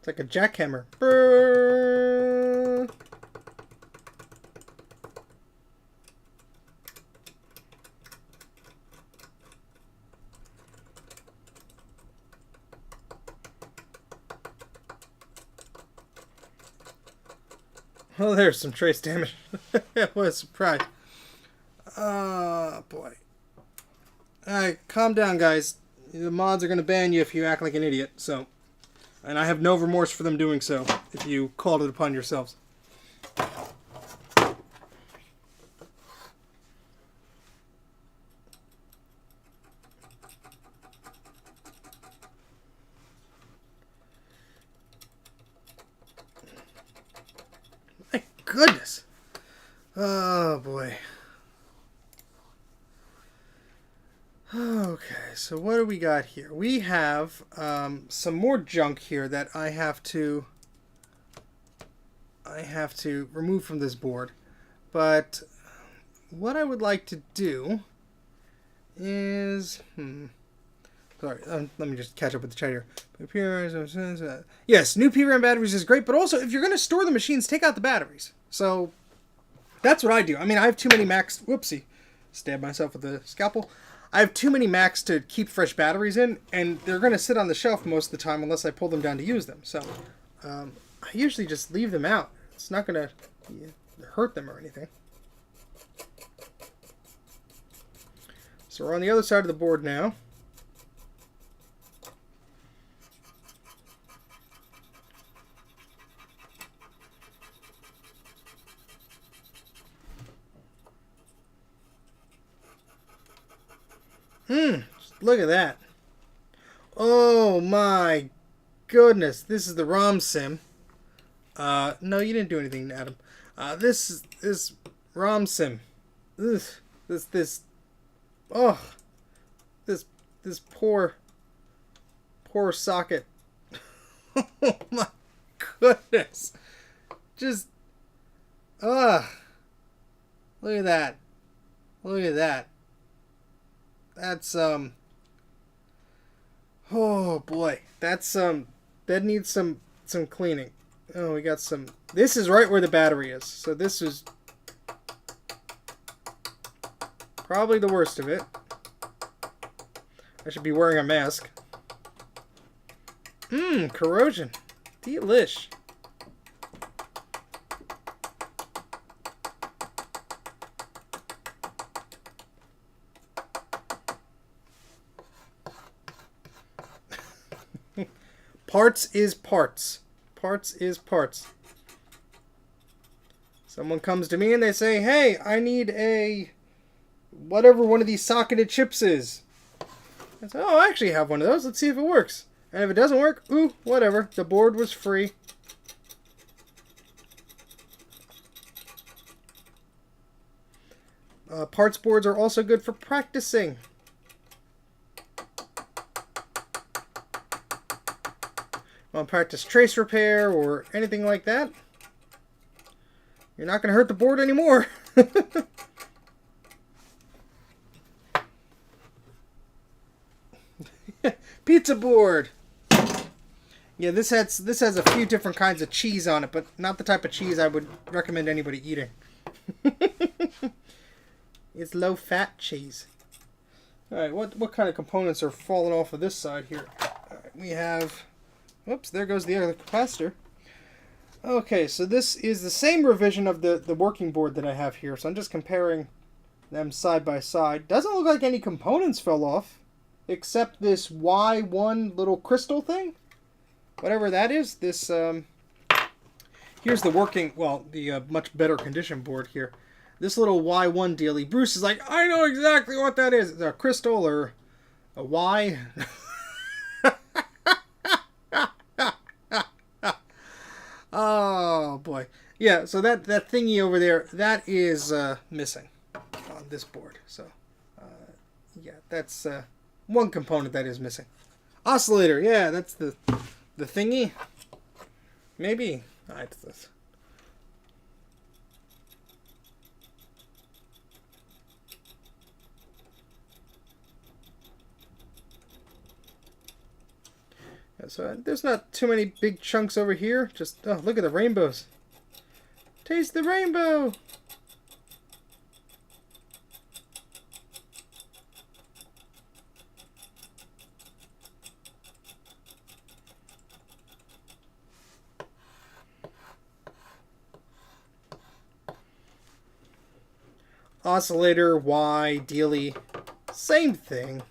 It's like a jackhammer. Brrr. Oh, there's some trace damage. What a surprise. Oh, boy. Alright, calm down, guys. The mods are going to ban you if you act like an idiot, so... And I have no remorse for them doing so, if you called it upon yourselves. My goodness. Oh, boy. Okay, so what do we got here? We have some more junk here that I have to remove from this board. But what I would like to do is sorry, let me just catch up with the chat here. Yes, new PRAM batteries is great, but also if you're going to store the machines, take out the batteries. So that's what I do. I mean, I have too many Macs. Whoopsie, stabbed myself with the scalpel. I have too many Macs to keep fresh batteries in, and they're going to sit on the shelf most of the time unless I pull them down to use them. So I usually just leave them out. It's not going to hurt them or anything. So we're on the other side of the board now. Look at that. Oh my goodness. This is the ROM sim. No, you didn't do anything, Adam. This ROM sim. Ugh. This poor socket. Oh my goodness. Just, look at that. Look at that. That's, oh boy. That's, that needs some cleaning. Oh, we got some, this is right where the battery is. So this is probably the worst of it. I should be wearing a mask. Corrosion. Delish. Parts is parts. Parts is parts. Someone comes to me and they say, hey, I need a whatever one of these socketed chips is. I say, oh, I actually have one of those. Let's see if it works. And if it doesn't work, ooh, whatever. The board was free. Parts boards are also good for practicing. Want to practice trace repair or anything like that? You're not going to hurt the board anymore. Pizza board. Yeah, this has a few different kinds of cheese on it, but not the type of cheese I would recommend anybody eating. It's low-fat cheese. All right, what kind of components are falling off of this side here? All right, we have. Whoops, there goes the other capacitor. Okay, so this is the same revision of the working board that I have here. So I'm just comparing them side by side. Doesn't look like any components fell off, except this Y1 little crystal thing. Whatever that is. This, here's the working, well, the much better condition board here. This little Y1 dealie. Bruce is like, I know exactly what that is. It's a crystal or a Y. Oh boy, yeah. So that thingy over there, that is missing on this board. So yeah, that's one component that is missing. Oscillator, yeah, that's the thingy. Maybe it's this. So there's not too many big chunks over here. Just, oh, look at the rainbows. Taste the rainbow! Oscillator, Y, dealy, same thing.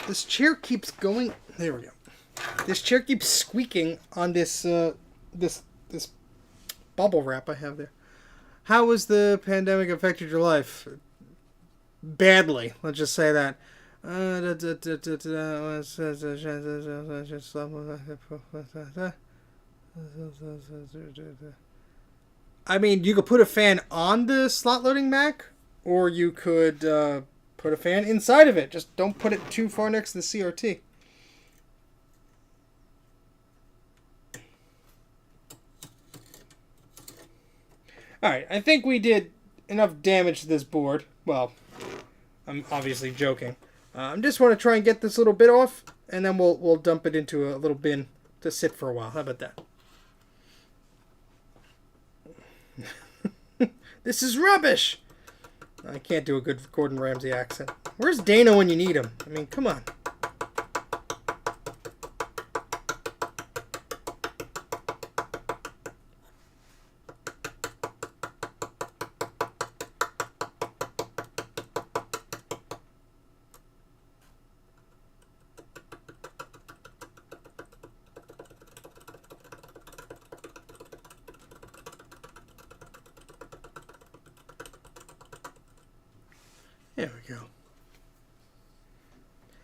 This chair keeps going. There we go. This chair keeps squeaking on this this bubble wrap I have there. How has the pandemic affected your life? Badly. Let's just say that. I mean, you could put a fan on the slot loading Mac, or you could put a fan inside of it. Just don't put it too far next to the CRT. Alright, I think we did enough damage to this board. Well, I'm obviously joking. I just want to try and get this little bit off, and then we'll dump it into a little bin to sit for a while. How about that? This is rubbish! I can't do a good Gordon Ramsay accent. Where's Dana when you need him? I mean, come on. There we go.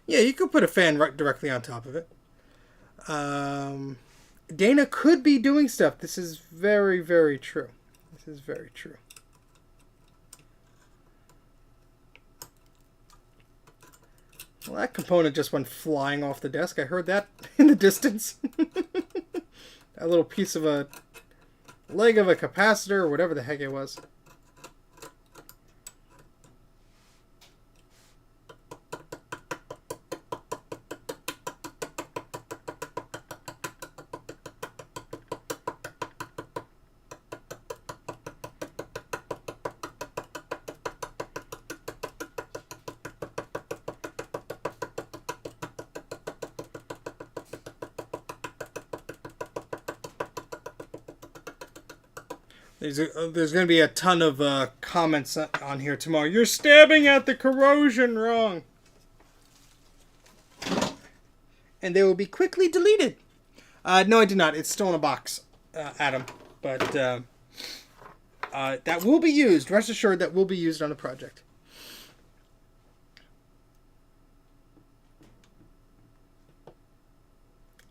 Yeah, you could put a fan right directly on top of it. Dana could be doing stuff. This is very, very true. This is very true. Well, that component just went flying off the desk. I heard that in the distance. That little piece of a leg of a capacitor or whatever the heck it was. There's going to be a ton of comments on here tomorrow. You're stabbing at the corrosion wrong. And they will be quickly deleted. No, I did not. It's still in a box, Adam. But that will be used. Rest assured that will be used on the project.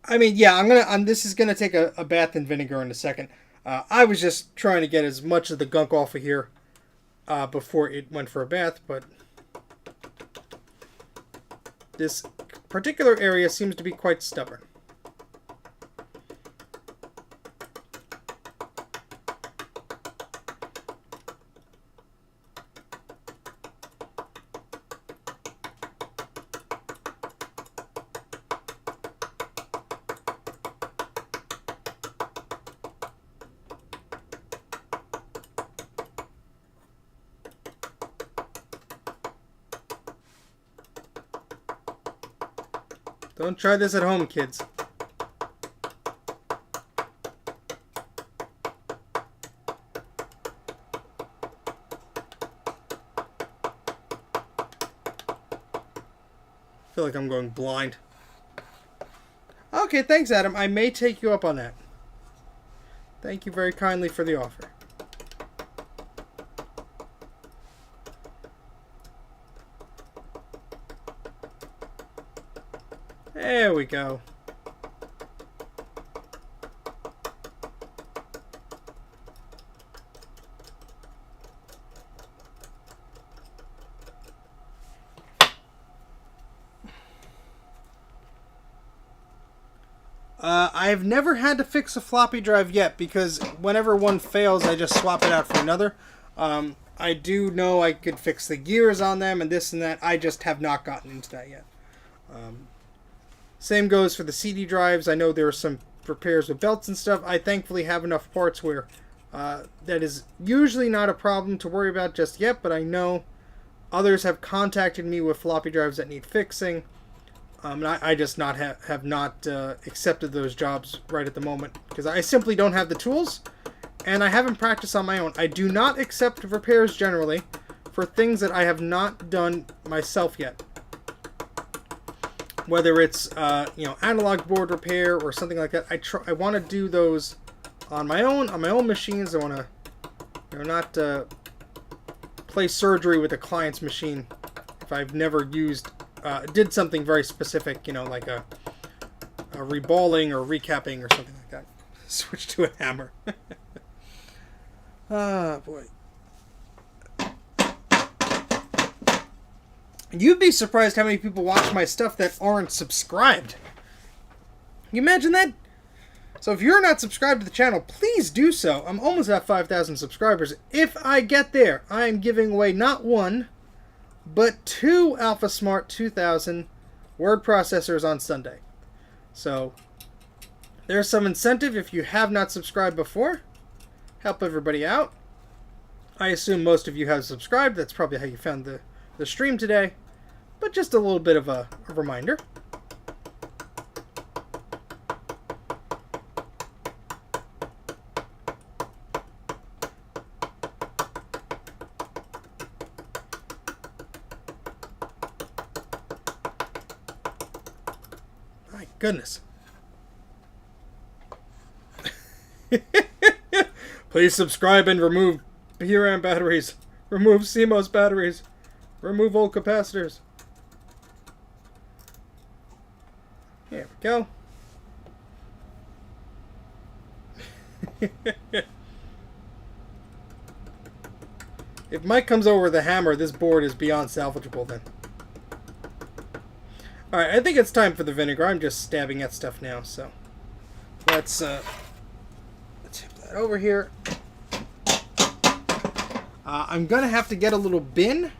I mean, yeah, this is gonna take a bath in vinegar in a second. I was just trying to get as much of the gunk off of here before it went for a bath, but this particular area seems to be quite stubborn. Don't try this at home, kids. I feel like I'm going blind. Okay, thanks, Adam. I may take you up on that. Thank you very kindly for the offer. There we go. I've never had to fix a floppy drive yet because whenever one fails, I just swap it out for another. I do know I could fix the gears on them and this and that. I just have not gotten into that yet. Same goes for the CD drives. I know there are some repairs with belts and stuff. I thankfully have enough parts where that is usually not a problem to worry about just yet, but I know others have contacted me with floppy drives that need fixing. And I just have not accepted those jobs right at the moment because I simply don't have the tools and I haven't practiced on my own. I do not accept repairs generally for things that I have not done myself yet. Whether it's analog board repair or something like that, I want to do those on my own machines. I want to not play surgery with a client's machine if I've never did something very specific, like a reballing or recapping or something like that. Switch to a hammer. Ah, boy. You'd be surprised how many people watch my stuff that aren't subscribed. Can you imagine that? So if you're not subscribed to the channel, please do so. I'm almost at 5,000 subscribers. If I get there, I am giving away not one, but 2 AlphaSmart 2000 word processors on Sunday. So there's some incentive if you have not subscribed before. Help everybody out. I assume most of you have subscribed. That's probably how you found the stream today. But just a little bit of a reminder. My goodness. Please subscribe and remove PRAM batteries. Remove CMOS batteries. Remove old capacitors. There we go. If Mike comes over with a hammer, this board is beyond salvageable then. Alright, I think it's time for the vinegar. I'm just stabbing at stuff now, so let's tip that over here. I'm gonna have to get a little bin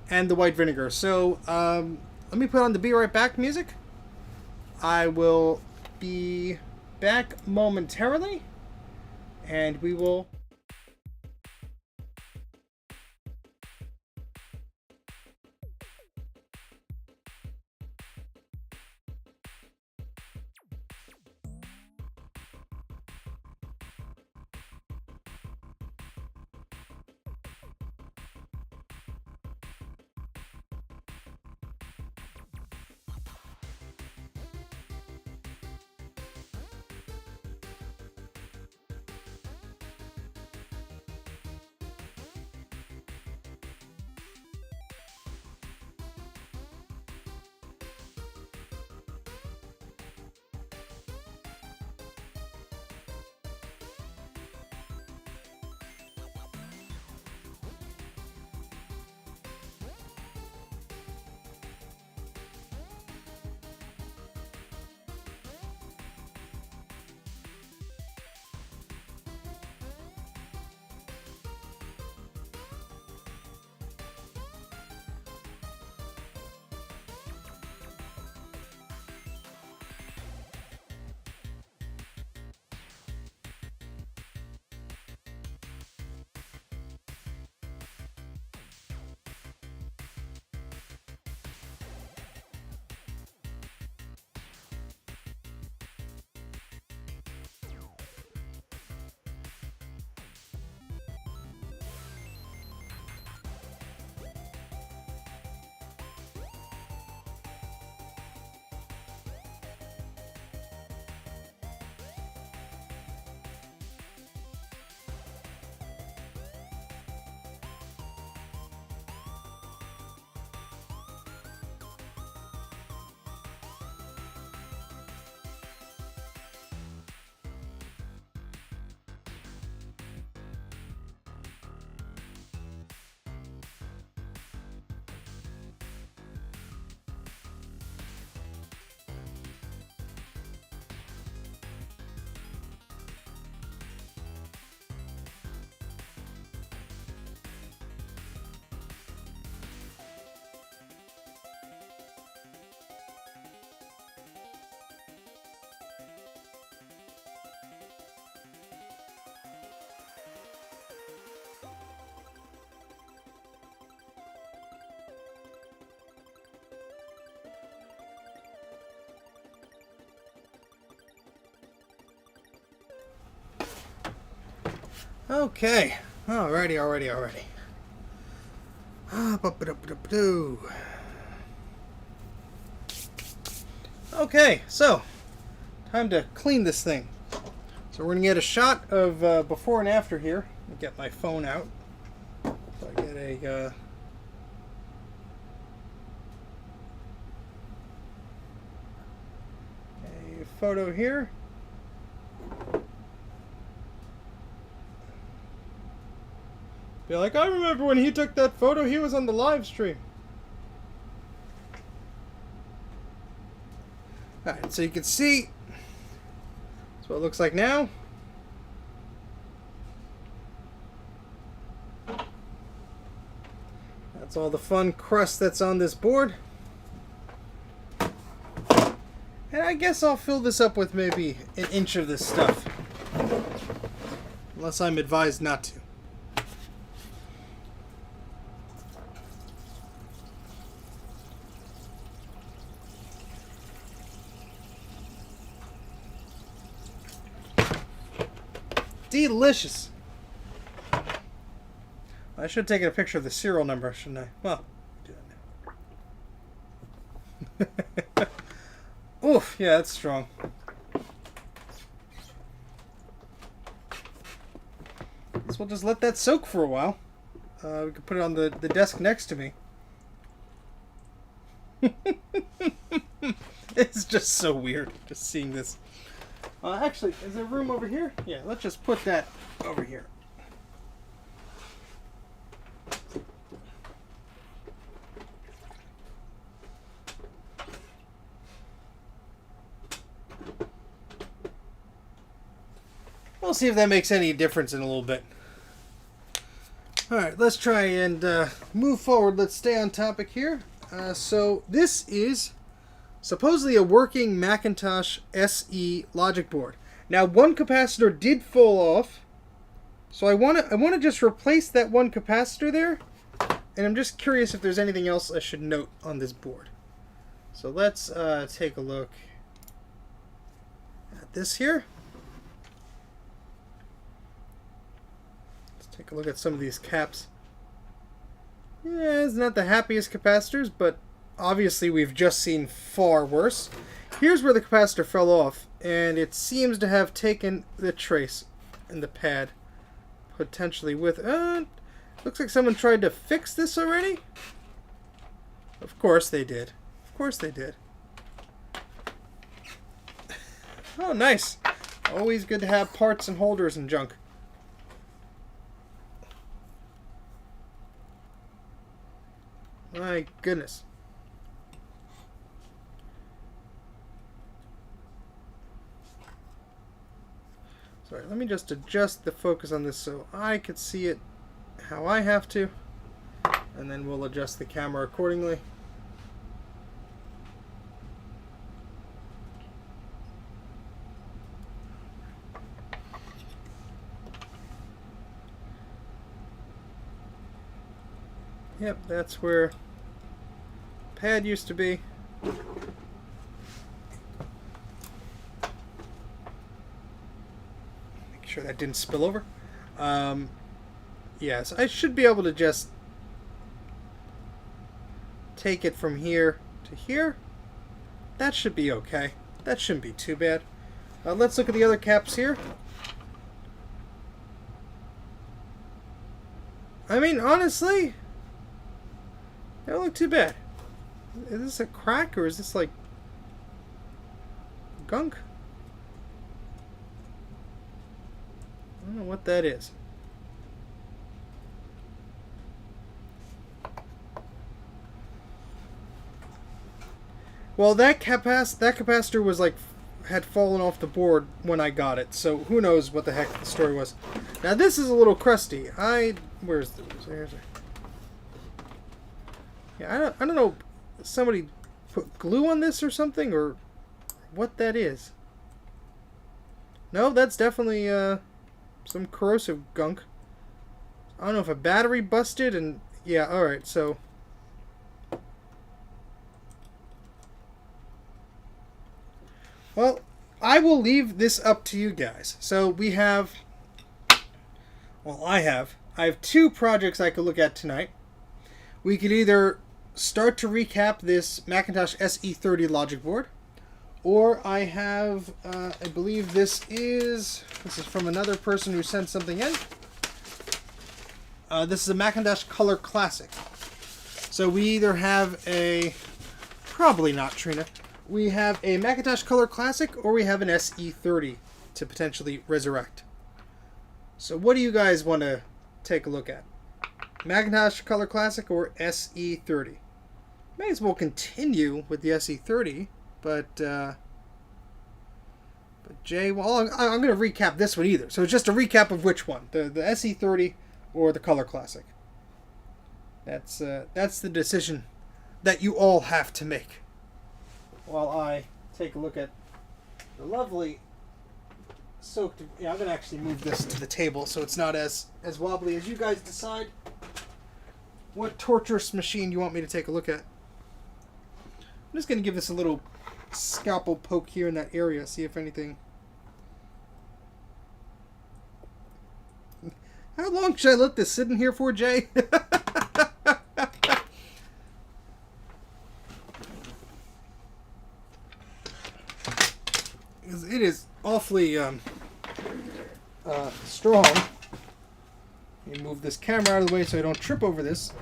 and the white vinegar. So let me put on the Be Right Back music. I will be back momentarily, and we will... Okay. Alrighty. Okay, so time to clean this thing. So we're gonna get a shot of before and after here. Let me get my phone out. So I get a photo here. Be like, I remember when he took that photo, he was on the live stream. Alright, so you can see that's what it looks like now. That's all the fun crust that's on this board. And I guess I'll fill this up with maybe an inch of this stuff. Unless I'm advised not to. Delicious. I should have taken a picture of the serial number, shouldn't I? Well, do that now. Oof, yeah, that's strong. So we'll just let that soak for a while. We can put it on the desk next to me. It's just so weird, just seeing this. Actually, is there room over here? Yeah, let's just put that over here. We'll see if that makes any difference in a little bit. Alright, let's try and move forward. Let's stay on topic here. So this is supposedly a working Macintosh SE logic board. Now, one capacitor did fall off, so I want to just replace that one capacitor there, and I'm just curious if there's anything else I should note on this board. So let's take a look at this here. Let's take a look at some of these caps. Yeah, it's not the happiest capacitors, but obviously we've just seen far worse. Here's where the capacitor fell off, and it seems to have taken the trace in the pad, potentially with... looks like someone tried to fix this already. Of course they did. Of course they did. Oh, nice. Always good to have parts and holders and junk. My goodness. Sorry, let me just adjust the focus on this so I could see it how I have to, and then we'll adjust the camera accordingly. Yep, that's where pad used to be. Sure that didn't spill over. Yes, I should be able to just take it from here to here. That should be okay. That shouldn't be too bad. Let's look at the other caps here. I mean, honestly, they don't look too bad. Is this a crack or is this like gunk? I don't know what that is. Well, that capacitor was like had fallen off the board when I got it, so who knows what the heck the story was. Now this is a little crusty. Where's the? Yeah, I don't know. Somebody put glue on this or something, or what that is. No, that's definitely some corrosive gunk. I don't know if a battery busted, and yeah, alright, so well, I will leave this up to you guys. So we have Well, I have two projects I could look at tonight. We could either start to recap this Macintosh SE30 logic board, or I have, I believe this is from another person who sent something in. This is a Macintosh Color Classic. So we either have a, probably not Trina, we have a Macintosh Color Classic or we have an SE30 to potentially resurrect. So what do you guys want to take a look at? Macintosh Color Classic or SE30? May as well continue with the SE30, but Jay, well, I'm going to recap this one either. So it's just a recap of which one, the SE30 or the Color Classic. That's the decision that you all have to make. While I take a look at the lovely soaked. Yeah, I'm going to actually move this to the table so it's not as wobbly as you guys decide what torturous machine you want me to take a look at. I'm just going to give this a little scalpel poke here in that area, see if anything. How long should I let this sit in here for, Jay? It is awfully strong. Let me move this camera out of the way so I don't trip over this.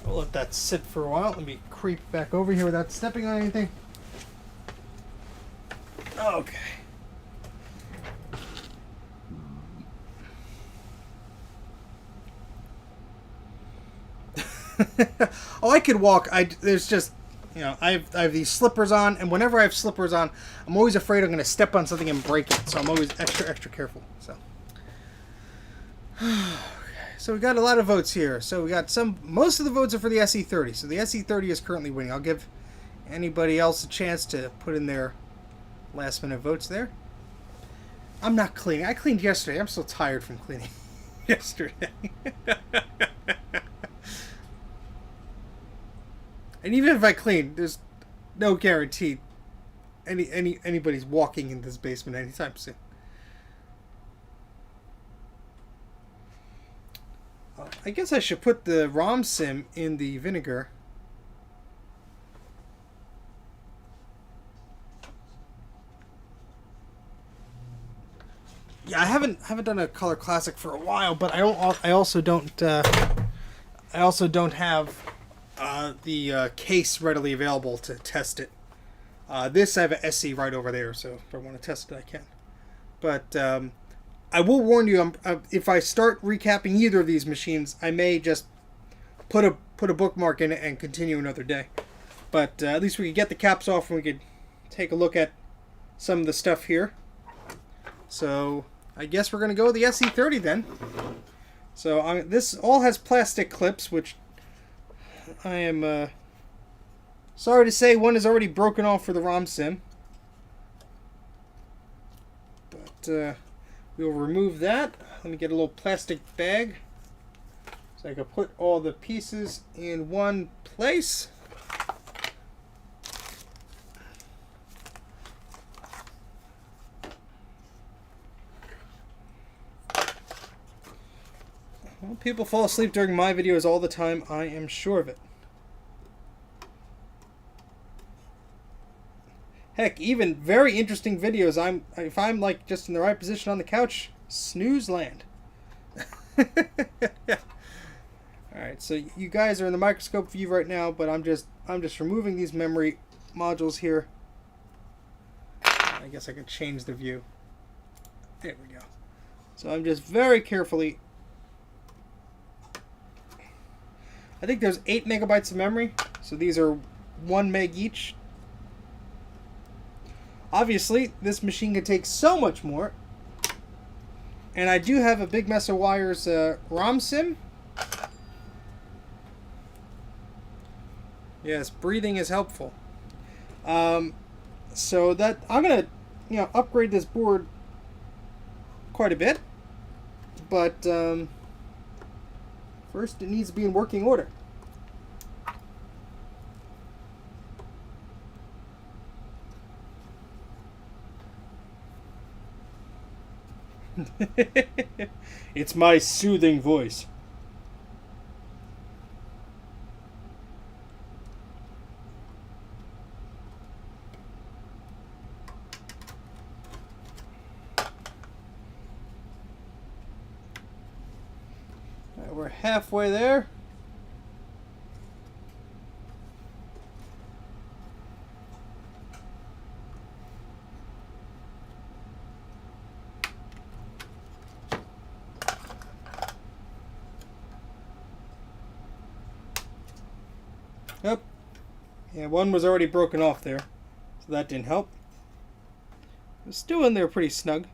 I'll let that sit for a while. Let me creep back over here without stepping on anything. Okay. Oh, I could walk. There's just, you know, I have these slippers on, and whenever I have slippers on, I'm always afraid I'm going to step on something and break it. So I'm always extra careful. So. So we got a lot of votes here. So we got most of the votes are for the SE30. So the SE30 is currently winning. I'll give anybody else a chance to put in their last minute votes there. I'm not cleaning. I cleaned yesterday. I'm so tired from cleaning yesterday. And even if I clean, there's no guarantee anybody's walking in this basement anytime soon. I guess I should put the ROM sim in the Vinegar. Yeah, I haven't done a Color Classic for a while, but I also don't have the case readily available to test it. This I have an SE right over there, so if I want to test it, I can. But I will warn you, if I start recapping either of these machines, I may just put a bookmark in it and continue another day. But at least we could get the caps off and we could take a look at some of the stuff here. So I guess we're going to go with the SE30 then. So this all has plastic clips, which I am sorry to say one is already broken off for the ROM sim. But we'll remove that. Let me get a little plastic bag so I can put all the pieces in one place. Well, people fall asleep during my videos all the time, I am sure of it. Heck, even very interesting videos, if I'm like just in the right position on the couch, snooze land. Alright, so you guys are in the microscope view right now, but I'm just removing these memory modules here. I guess I can change the view. There we go. So I'm just very carefully. I think there's 8 megabytes of memory, so these are 1 meg each. Obviously, this machine can take so much more. And I do have a big mess of wires ROM sim. Yes, breathing is helpful. So that I'm gonna, upgrade this board quite a bit, but first it needs to be in working order. It's my soothing voice. Right, we're halfway there. Yep. Yeah, one was already broken off there, so that didn't help. It's still in there pretty snug.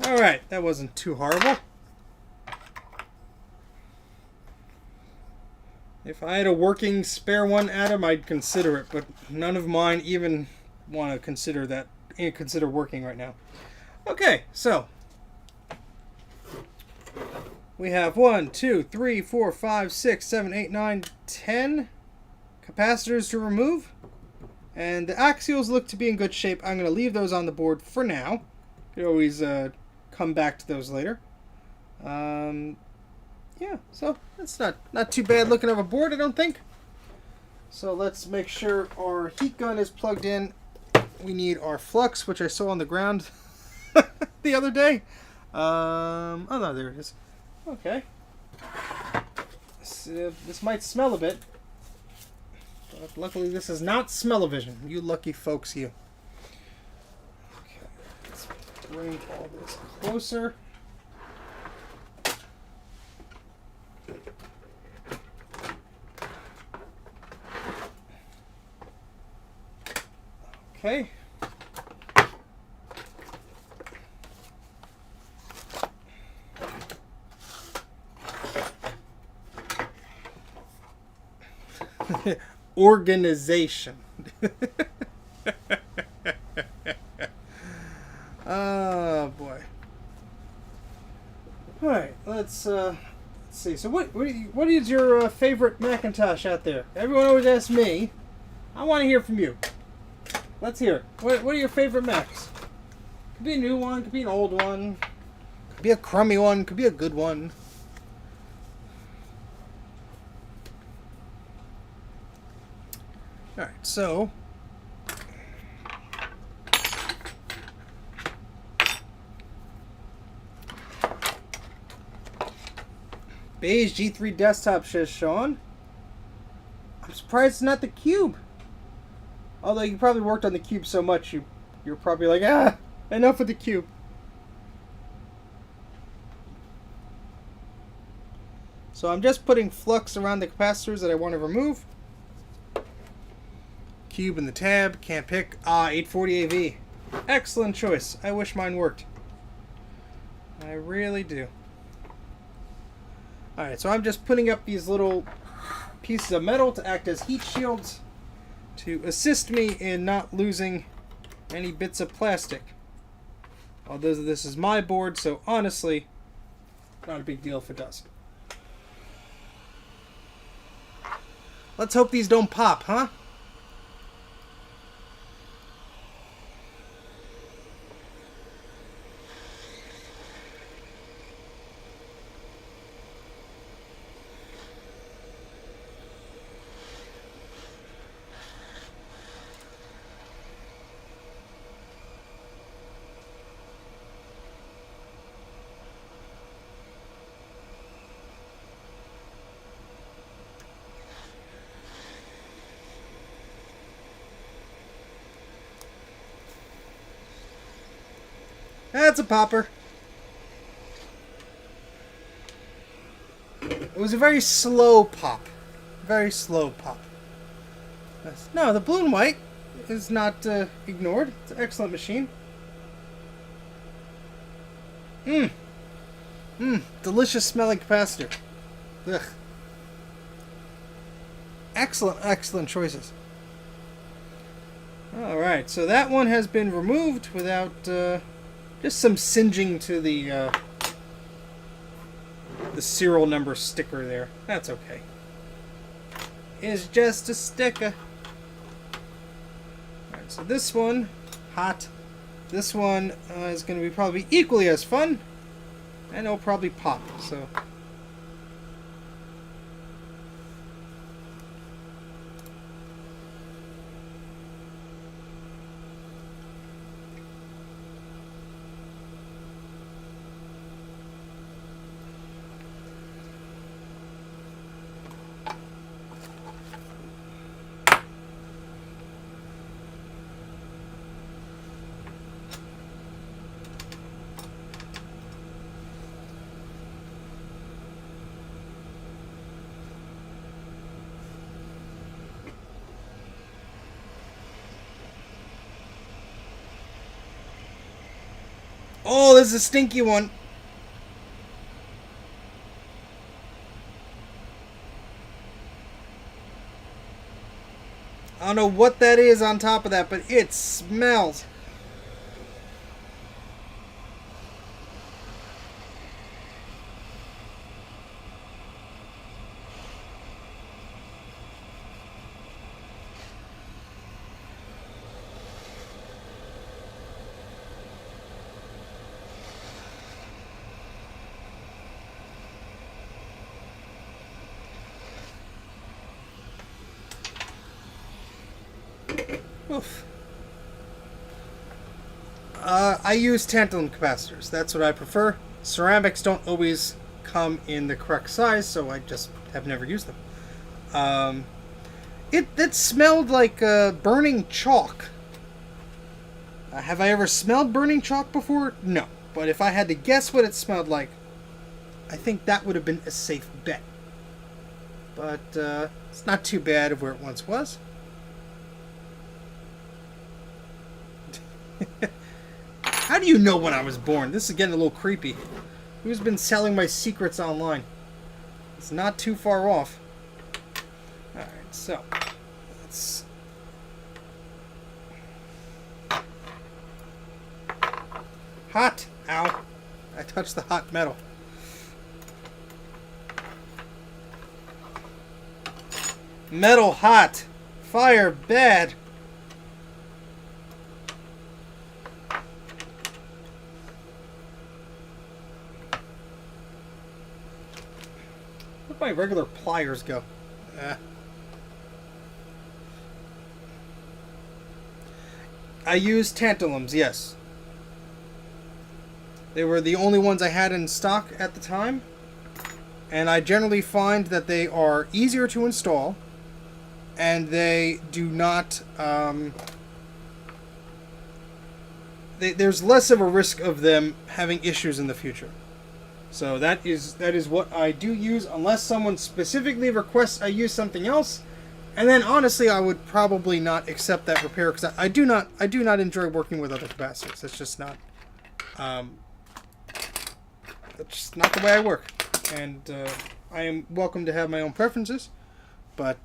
Alright, that wasn't too horrible. If I had a working spare one, Adam, I'd consider it, but none of mine even want to consider working right now. Okay, so we have 1, 2, 3, 4, 5, 6, 7, 8, 9, 10 capacitors to remove, and the axials look to be in good shape. I'm going to leave those on the board for now. You can always come back to those later. Yeah, so it's not too bad looking of a board, I don't think. So let's make sure our heat gun is plugged in. We need our flux, which I saw on the ground the other day. Oh no, there it is. Okay. This might smell a bit, but luckily this is not smell-o-vision. You lucky folks, you. Okay, let's bring all this closer. Okay. Organization. Oh boy. All right, let's see. So what is your favorite Macintosh out there? Everyone always asks me. I want to hear from you. Let's hear it. What are your favorite Macs? Could be a new one, could be an old one, could be a crummy one, could be a good one. Alright, so beige G3 desktop, says Sean. I'm surprised it's not the Cube. Although you probably worked on the Cube so much, you're probably like, enough with the Cube. So I'm just putting flux around the capacitors that I want to remove. Cube and the tab, can't pick. 840 AV. Excellent choice. I wish mine worked. I really do. Alright, so I'm just putting up these little pieces of metal to act as heat shields to assist me in not losing any bits of plastic. Although this is my board, so honestly, not a big deal if it does. Let's hope these don't pop, huh? That's a popper. It was a very slow pop. Very slow pop. No, the blue and white is not ignored. It's an excellent machine. Delicious smelling capacitor. Ugh. Excellent, excellent choices. Alright, so that one has been removed without just some singeing to the serial number sticker there. That's okay. It's just a sticker. Alright, so this one, hot. This one is going to be probably equally as fun. And it'll probably pop, so... Oh, this is a stinky one. I don't know what that is on top of that, but it smells. Oof. I use tantalum capacitors. That's what I prefer. Ceramics don't always come in the correct size, so I just have never used them. It smelled like burning chalk. Have I ever smelled burning chalk before? No. But if I had to guess what it smelled like, I think that would have been a safe bet. But it's not too bad of where it once was. How do you know when I was born? This is getting a little creepy. Who's been selling my secrets online? It's not too far off. Alright, so let's... Hot! Ow! I touched the hot metal. Metal hot! Fire bad! Where'd my regular pliers go? I used tantalums, yes. They were the only ones I had in stock at the time. And I generally find that they are easier to install. And they do not... there's less of a risk of them having issues in the future. So that is what I do use, unless someone specifically requests I use something else. And then honestly, I would probably not accept that repair because I do not enjoy working with other capacitors. It's just not that's just not the way I work. And I am welcome to have my own preferences, but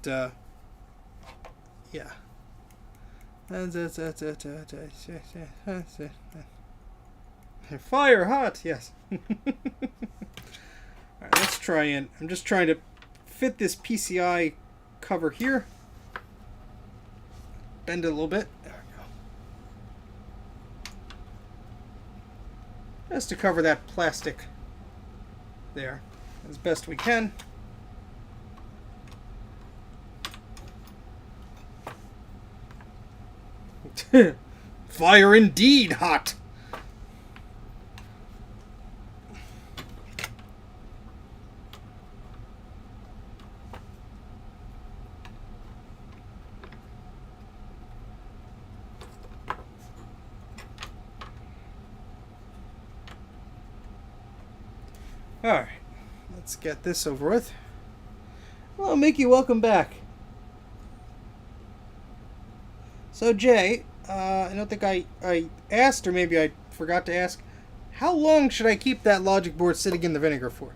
yeah. Fire hot, yes. Alright, let's try in. I'm just trying to fit this PCI cover here. Bend it a little bit. There we go. Just to cover that plastic there as best we can. Fire indeed hot. Alright, let's get this over with. Well, Mickey, welcome back. So, Jay, I don't think I asked, or maybe I forgot to ask, how long should I keep that logic board sitting in the vinegar for?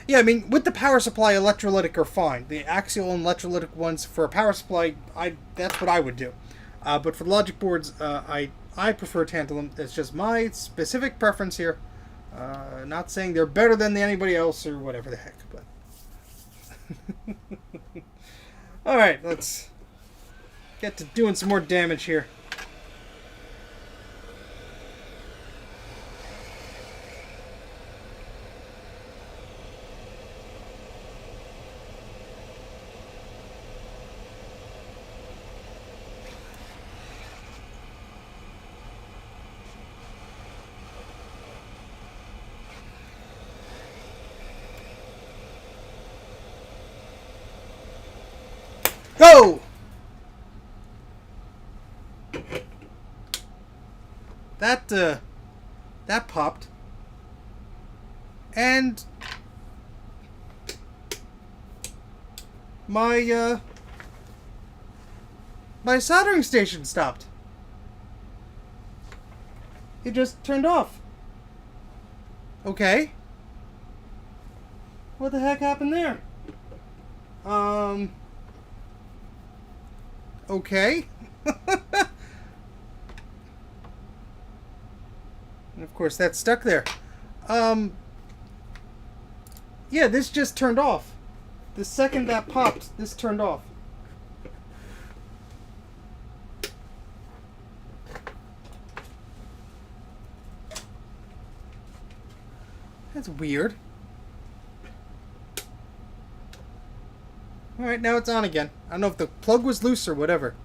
Yeah, I mean, with the power supply, electrolytic are fine. The axial and electrolytic ones, for a power supply, that's what I would do. But for the logic boards, I prefer tantalum. It's just my specific preference here. Not saying they're better than anybody else or whatever the heck, but... Alright, let's get to doing some more damage here. Go! That popped. And my soldering station stopped. It just turned off. Okay. What the heck happened there? Okay. And of course that's stuck there. Yeah, this just turned off. The second that popped, this turned off. That's weird. Alright, now it's on again. I don't know if the plug was loose or whatever.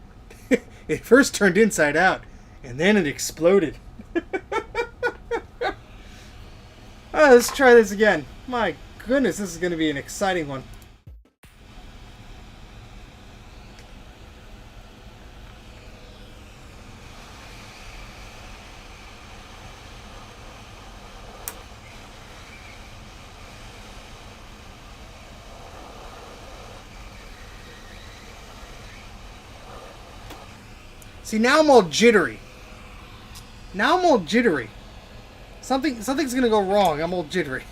It first turned inside out, and then it exploded. Alright, let's try this again. My goodness, this is going to be an exciting one. See, now I'm all jittery. Something's gonna go wrong. I'm all jittery.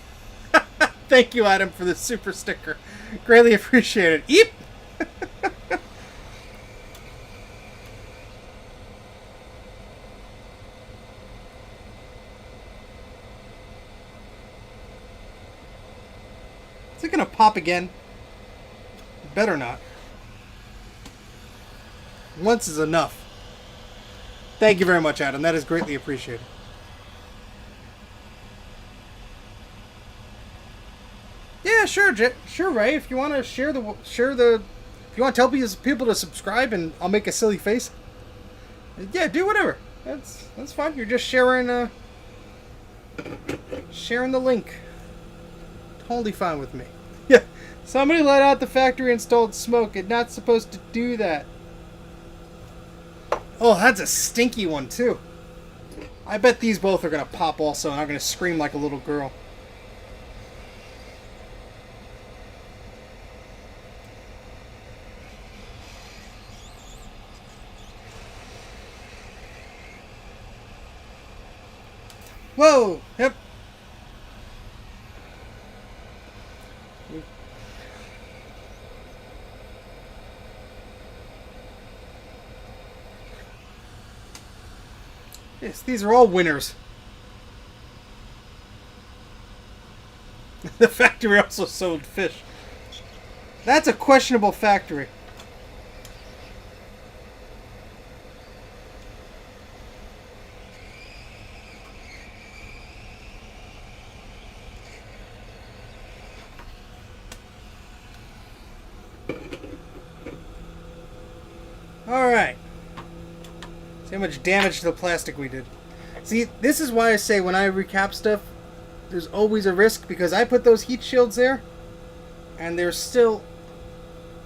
Thank you, Adam, for the super sticker. Greatly appreciated. Eep! Is it gonna pop again? Better not. Once is enough. Thank you very much, Adam. That is greatly appreciated. Yeah, sure, sure, Ray. If you want to share the, if you want to tell people to subscribe, and I'll make a silly face. Yeah, do whatever. That's fine. You're just sharing, sharing the link. Totally fine with me. Yeah. Somebody let out the factory installed smoke. It's not supposed to do that. Oh, that's a stinky one, too. I bet these both are going to pop also, and I'm going to scream like a little girl. Whoa! Yep. Yes, these are all winners. The factory also sold fish. That's a questionable factory. Alright. See how much damage to the plastic we did. See, this is why I say when I recap stuff, there's always a risk, because I put those heat shields there, and there's still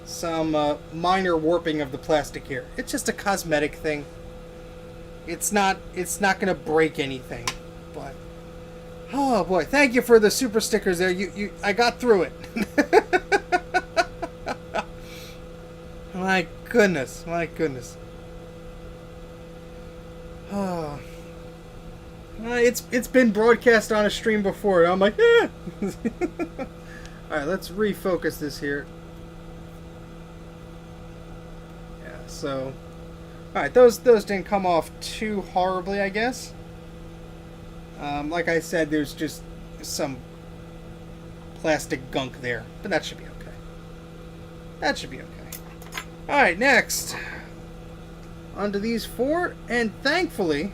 some minor warping of the plastic here. It's just a cosmetic thing. It's not gonna break anything. But oh boy, thank you for the super stickers there. I got through it. My goodness, my goodness. Oh. It's been broadcast on a stream before. I'm like, eh. Alright, let's refocus this here. Yeah, so alright, those didn't come off too horribly, I guess. Like I said, there's just some plastic gunk there, but that should be okay. That should be okay. Alright, next. Onto these 4, and thankfully...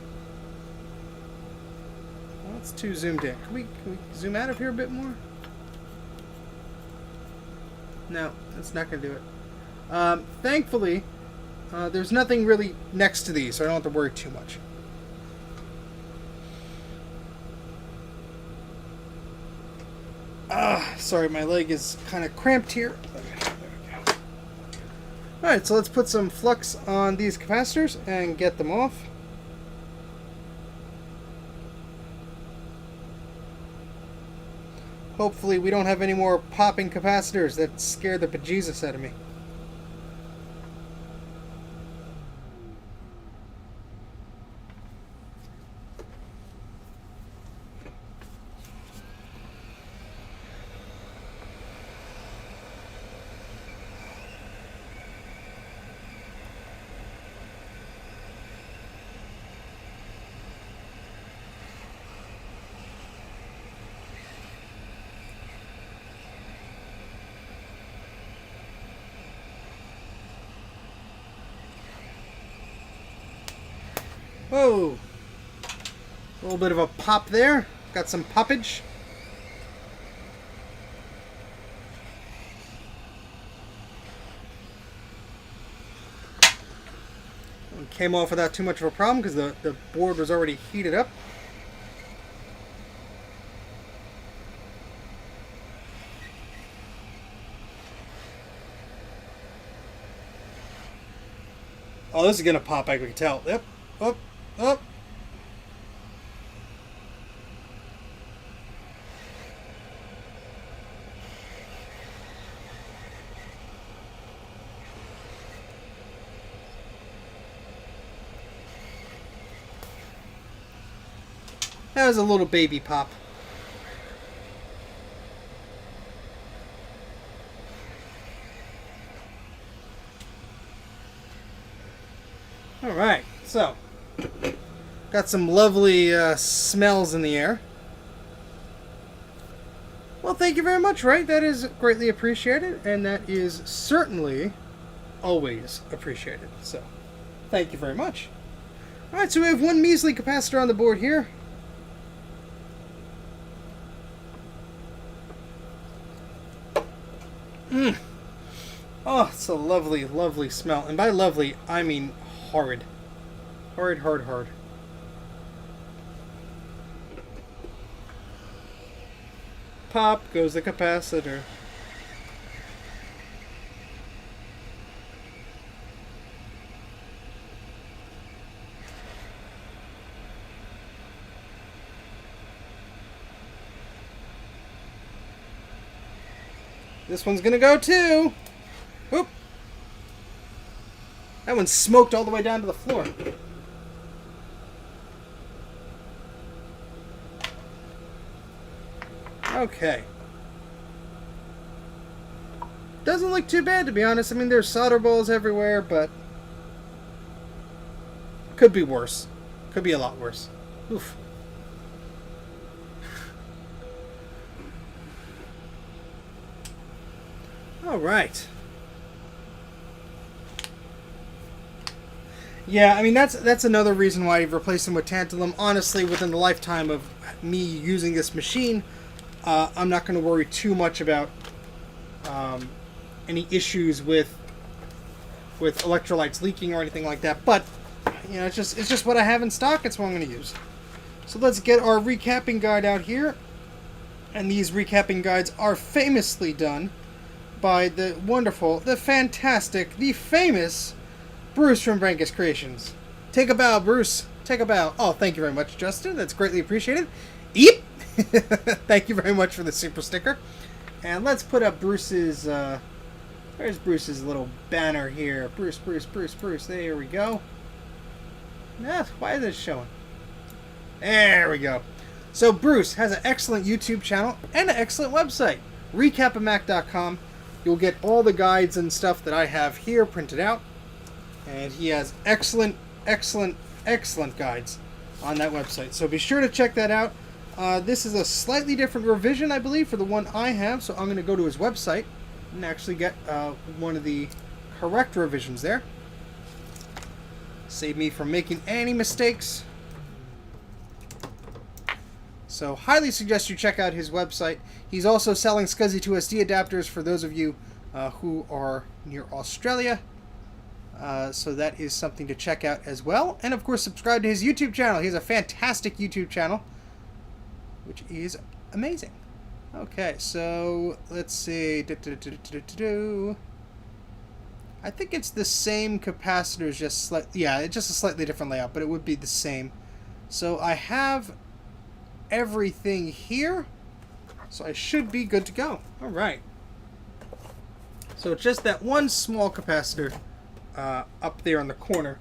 Well, it's too zoomed in. Can we zoom out of here a bit more? No, that's not going to do it. Thankfully, there's nothing really next to these, so I don't have to worry too much. Sorry, my leg is kind of cramped here. Alright, so let's put some flux on these capacitors and get them off. Hopefully we don't have any more popping capacitors that scare the bejesus out of me. Whoa! A little bit of a pop there. Got some poppage. It came off without too much of a problem because the board was already heated up. Oh, this is gonna pop, I can tell. Yep. Up. Up. That was a little baby pop. All right, so got some lovely smells in the air. Well, thank you very much, right? That is greatly appreciated, and that is certainly always appreciated. So, thank you very much. All right, so we have one measly capacitor on the board here. Oh, it's a lovely, lovely smell. And by lovely, I mean horrid. Horrid, horrid, horrid. Pop goes the capacitor. This one's gonna go too. Oop. That one smoked all the way down to the floor. Okay. Doesn't look too bad, to be honest. I mean, there's solder balls everywhere, but could be worse. Could be a lot worse. Oof. All right. Yeah, I mean, that's another reason why I've replaced them with tantalum. Honestly, within the lifetime of me using this machine, I'm not going to worry too much about any issues with electrolytes leaking or anything like that. But you know, it's just what I have in stock. It's what I'm going to use. So let's get our recapping guide out here, and these recapping guides are famously done by the wonderful, the fantastic, the famous Bruce from Brankus Creations. Take a bow, Bruce. take a bow. Oh, thank you very much, Justin. That's greatly appreciated. Eep! Thank you very much for the super sticker. And let's put up Bruce's, there's Bruce's little banner here. Bruce, Bruce, Bruce, Bruce. There we go. Why is this showing? There we go. So Bruce has an excellent YouTube channel and an excellent website, recapamac.com. You'll get all the guides and stuff that I have here printed out. And he has excellent, excellent, excellent guides on that website. So be sure to check that out. This is a slightly different revision, I believe, for the one I have. So I'm going to go to his website and actually get one of the correct revisions there. Save me from making any mistakes. So highly suggest you check out his website. He's also selling SCSI2SD adapters for those of you who are near Australia. So that is something to check out as well. And of course, subscribe to his YouTube channel. He has a fantastic YouTube channel, which is amazing. Okay, so let's see. I think it's the same capacitors, just it's just a slightly different layout, but it would be the same. So I have everything here, so I should be good to go. All right. So it's just that one small capacitor up there in the corner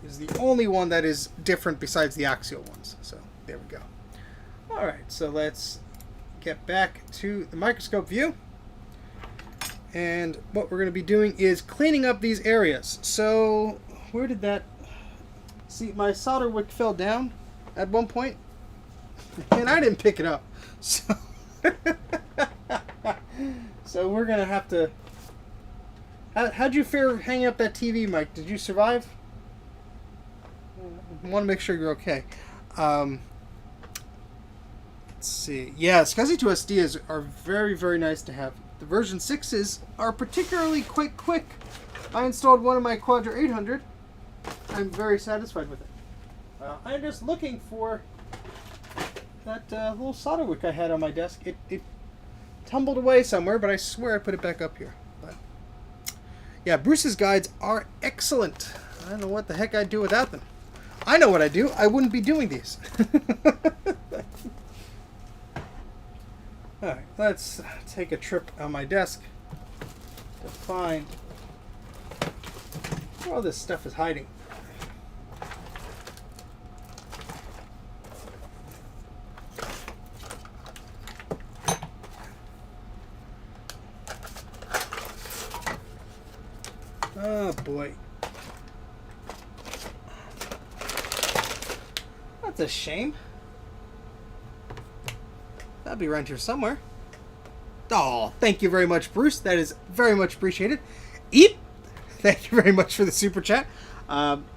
is the only one that is different besides the axial ones. So there we go. All right, so let's get back to the microscope view. And what we're going to be doing is cleaning up these areas. So where did that... See, my solder wick fell down at one point, and I didn't pick it up. So, so we're going to have to... How'd you fare hanging up that TV, Mike? Did you survive? I want to make sure you're okay. Let's see. Yeah, SCSI2SD are very, very nice to have. The version 6s are particularly quite quick. I installed one in my Quadra 800. I'm very satisfied with it. I'm just looking for that little solder wick I had on my desk. It tumbled away somewhere, but I swear I put it back up here. But yeah, Bruce's guides are excellent. I don't know what the heck I'd do without them. I know what I'd do. I wouldn't be doing these. Alright, let's take a trip on my desk to find where all this stuff is hiding. Oh boy. That's a shame. That'll be around here somewhere. Oh, thank you very much, Bruce. That is very much appreciated. Eep! Thank you very much for the super chat.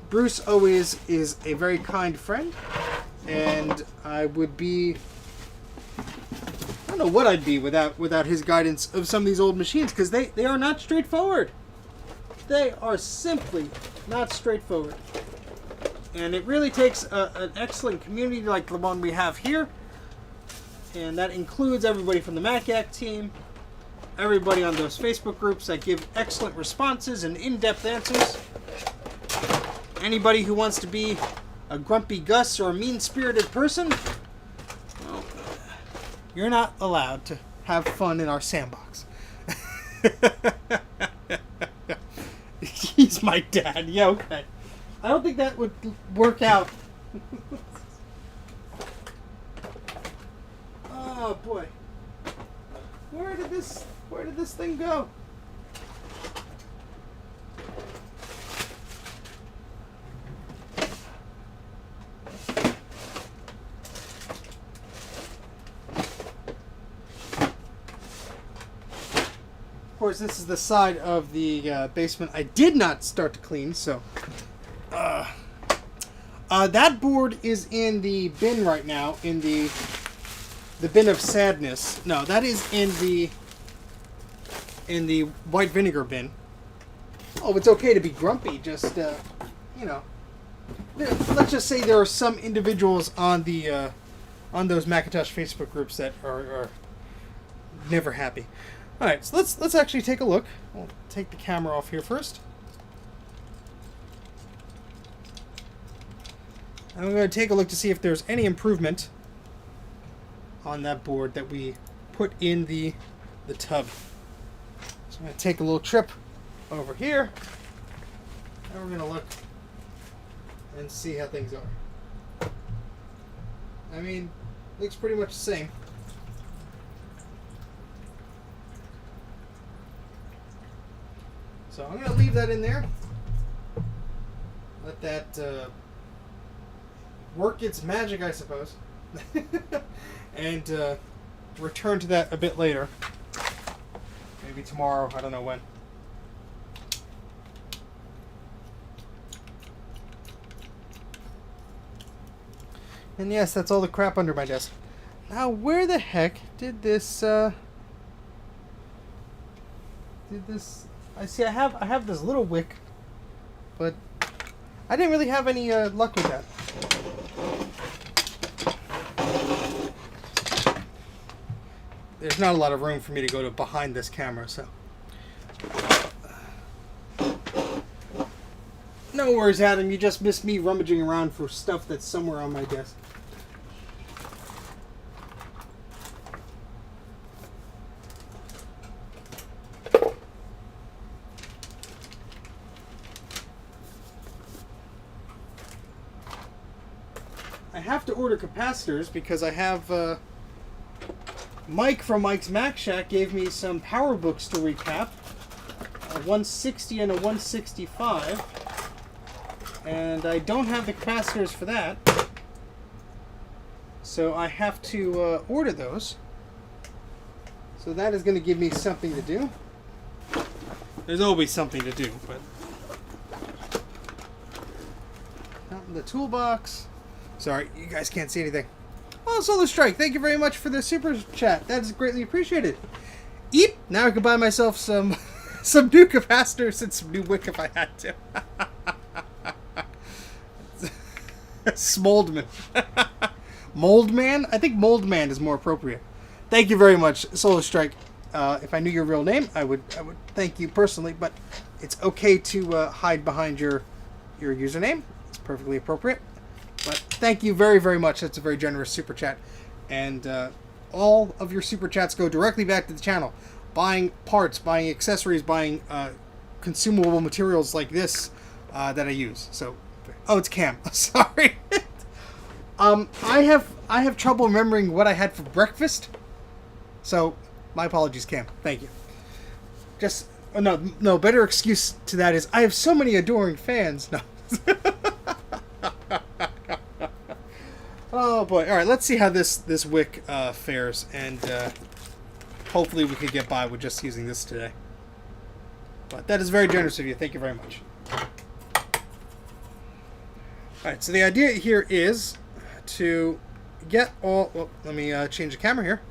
Bruce always is a very kind friend, and I would be... I don't know what I'd be without his guidance of some of these old machines, because they are not straightforward. They are simply not straightforward. And it really takes an excellent community like the one we have here. And that includes everybody from the Mac84 team, everybody on those Facebook groups that give excellent responses and in-depth answers. Anybody who wants to be a grumpy Gus or a mean-spirited person, well, you're not allowed to have fun in our sandbox. He's my dad. Yeah, okay. I don't think that would work out. Oh boy. Where did this thing go? Of course, this is the side of the basement I did not start to clean, so that board is in the bin right now, in the bin of sadness. No, that is in the white vinegar bin. Oh, it's okay to be grumpy. Just you know, let's just say there are some individuals on the on those Macintosh Facebook groups that are never happy. All right, so let's actually take a look. I'll take the camera off here first. I'm going to take a look to see if there's any improvement on that board that we put in the tub. So I'm going to take a little trip over here, and we're going to look and see how things are. I mean, looks pretty much the same. So I'm going to leave that in there. Let that work its magic, I suppose. And return to that a bit later. Maybe tomorrow, I don't know when. And yes, that's all the crap under my desk. Now, where the heck did this I see I have this little wick, but I didn't really have any luck with that. There's not a lot of room for me to go to behind this camera, so no worries, Adam. You just missed me rummaging around for stuff that's somewhere on my desk. I have to order capacitors because I have Mike from Mike's Mac Shack gave me some power books to recap, a 160 and a 165, and I don't have the capacitors for that, so I have to order those. So that is going to give me something to do. There's always something to do, but not in the toolbox. Sorry, you guys can't see anything. Oh, Solar Strike, thank you very much for the super chat. That is greatly appreciated. Eep! Now I can buy myself some some new capacitors and some new wick if I had to. Smoldman. Moldman? I think Moldman is more appropriate. Thank you very much, Solar Strike. If I knew your real name, I would thank you personally, but it's okay to hide behind your username. It's perfectly appropriate. But thank you very, very much. That's a very generous super chat. And all of your super chats go directly back to the channel. Buying parts, buying accessories, buying consumable materials like this that I use. So, oh, it's Cam. Sorry. I have trouble remembering what I had for breakfast. So, my apologies, Cam. Thank you. Just, no, better excuse to that is I have so many adoring fans. No. Oh boy! All right, let's see how this wick fares, and hopefully we could get by with just using this today. But that is very generous of you. Thank you very much. All right, so the idea here is to get all. Well, let me change the camera here.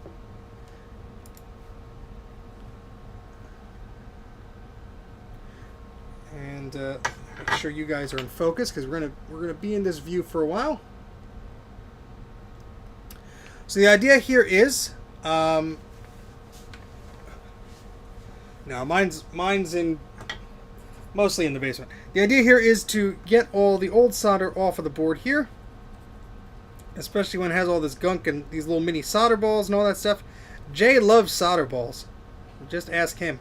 And make sure you guys are in focus because we're gonna be in this view for a while. So the idea here is, now mine's in mostly in the basement. The idea here is to get all the old solder off of the board here, especially when it has all this gunk and these little mini solder balls and all that stuff. Jay loves solder balls. Just ask him.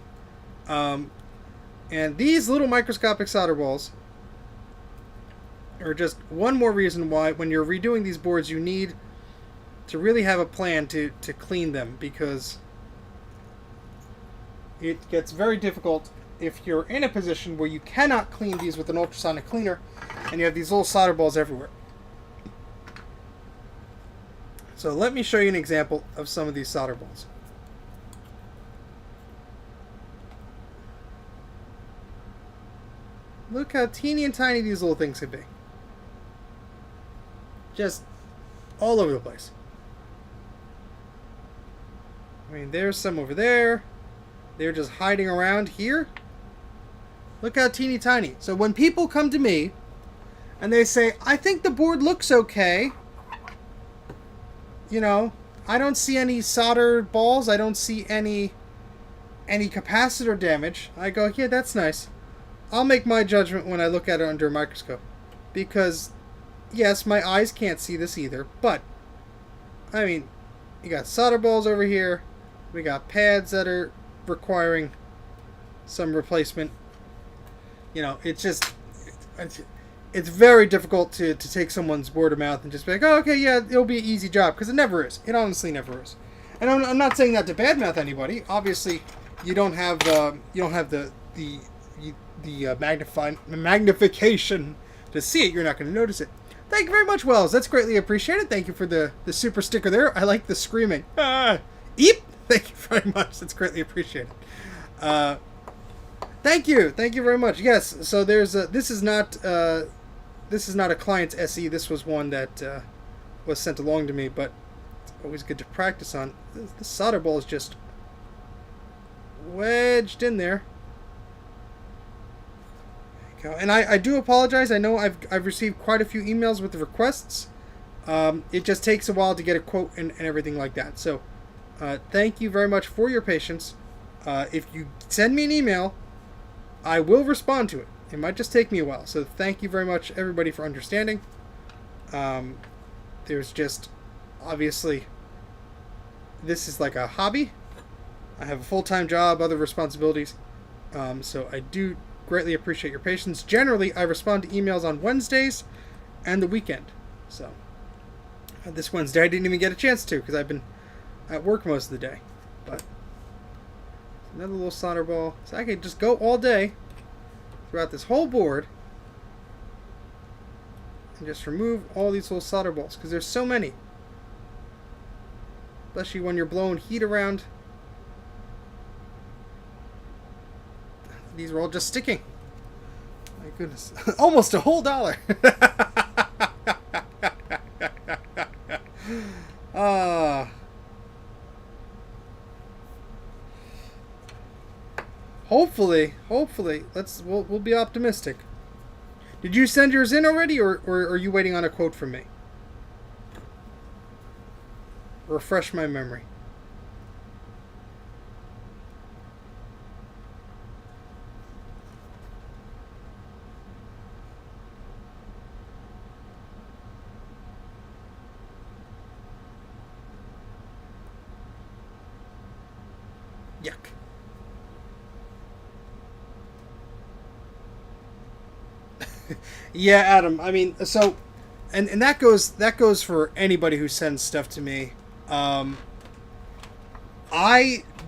And these little microscopic solder balls are just one more reason why when you're redoing these boards you need to really have a plan to clean them, because it gets very difficult if you're in a position where you cannot clean these with an ultrasonic cleaner and you have these little solder balls everywhere. So let me show you an example of some of these solder balls. Look how teeny and tiny these little things can be. Just all over the place. I mean, there's some over there. They're just hiding around here. Look how teeny tiny. So when people come to me and they say, I think the board looks okay. You know, I don't see any solder balls. I don't see any capacitor damage. I go, yeah, that's nice. I'll make my judgment when I look at it under a microscope. Because yes, my eyes can't see this either, but, I mean, you got solder balls over here. We got pads that are requiring some replacement. You know, it's just, it's very difficult to take someone's word of mouth and just be like, oh, okay, yeah, it'll be an easy job, because it never is. It honestly never is. And I'm not saying that to badmouth anybody. Obviously, you don't have the magnification to see it. You're not going to notice it. Thank you very much, Wells. That's greatly appreciated. Thank you for the super sticker there. I like the screaming. Eep! Thank you very much. That's greatly appreciated. Thank you very much. Yes. So there's this is not a client's SE. This was one that was sent along to me, but it's always good to practice on. The solder ball is just wedged in there. And I do apologize. I know I've received quite a few emails with the requests. It just takes a while to get a quote and everything like that. So thank you very much for your patience. If you send me an email, I will respond to it. It might just take me a while. So thank you very much, everybody, for understanding. There's just, obviously, this is like a hobby. I have a full-time job, other responsibilities. So I do greatly appreciate your patience. Generally, I respond to emails on Wednesdays and the weekend. So this Wednesday I didn't even get a chance to because I've been at work most of the day. But another little solder ball. So I could just go all day throughout this whole board and just remove all these little solder balls because there's so many. Especially when you're blowing heat around. These were all just sticking. My goodness. Almost a whole $1. Hopefully, we'll be optimistic. Did you send yours in already, or are you waiting on a quote from me? Refresh my memory. Yuck. Yeah, Adam. I mean, so, and that goes for anybody who sends stuff to me. I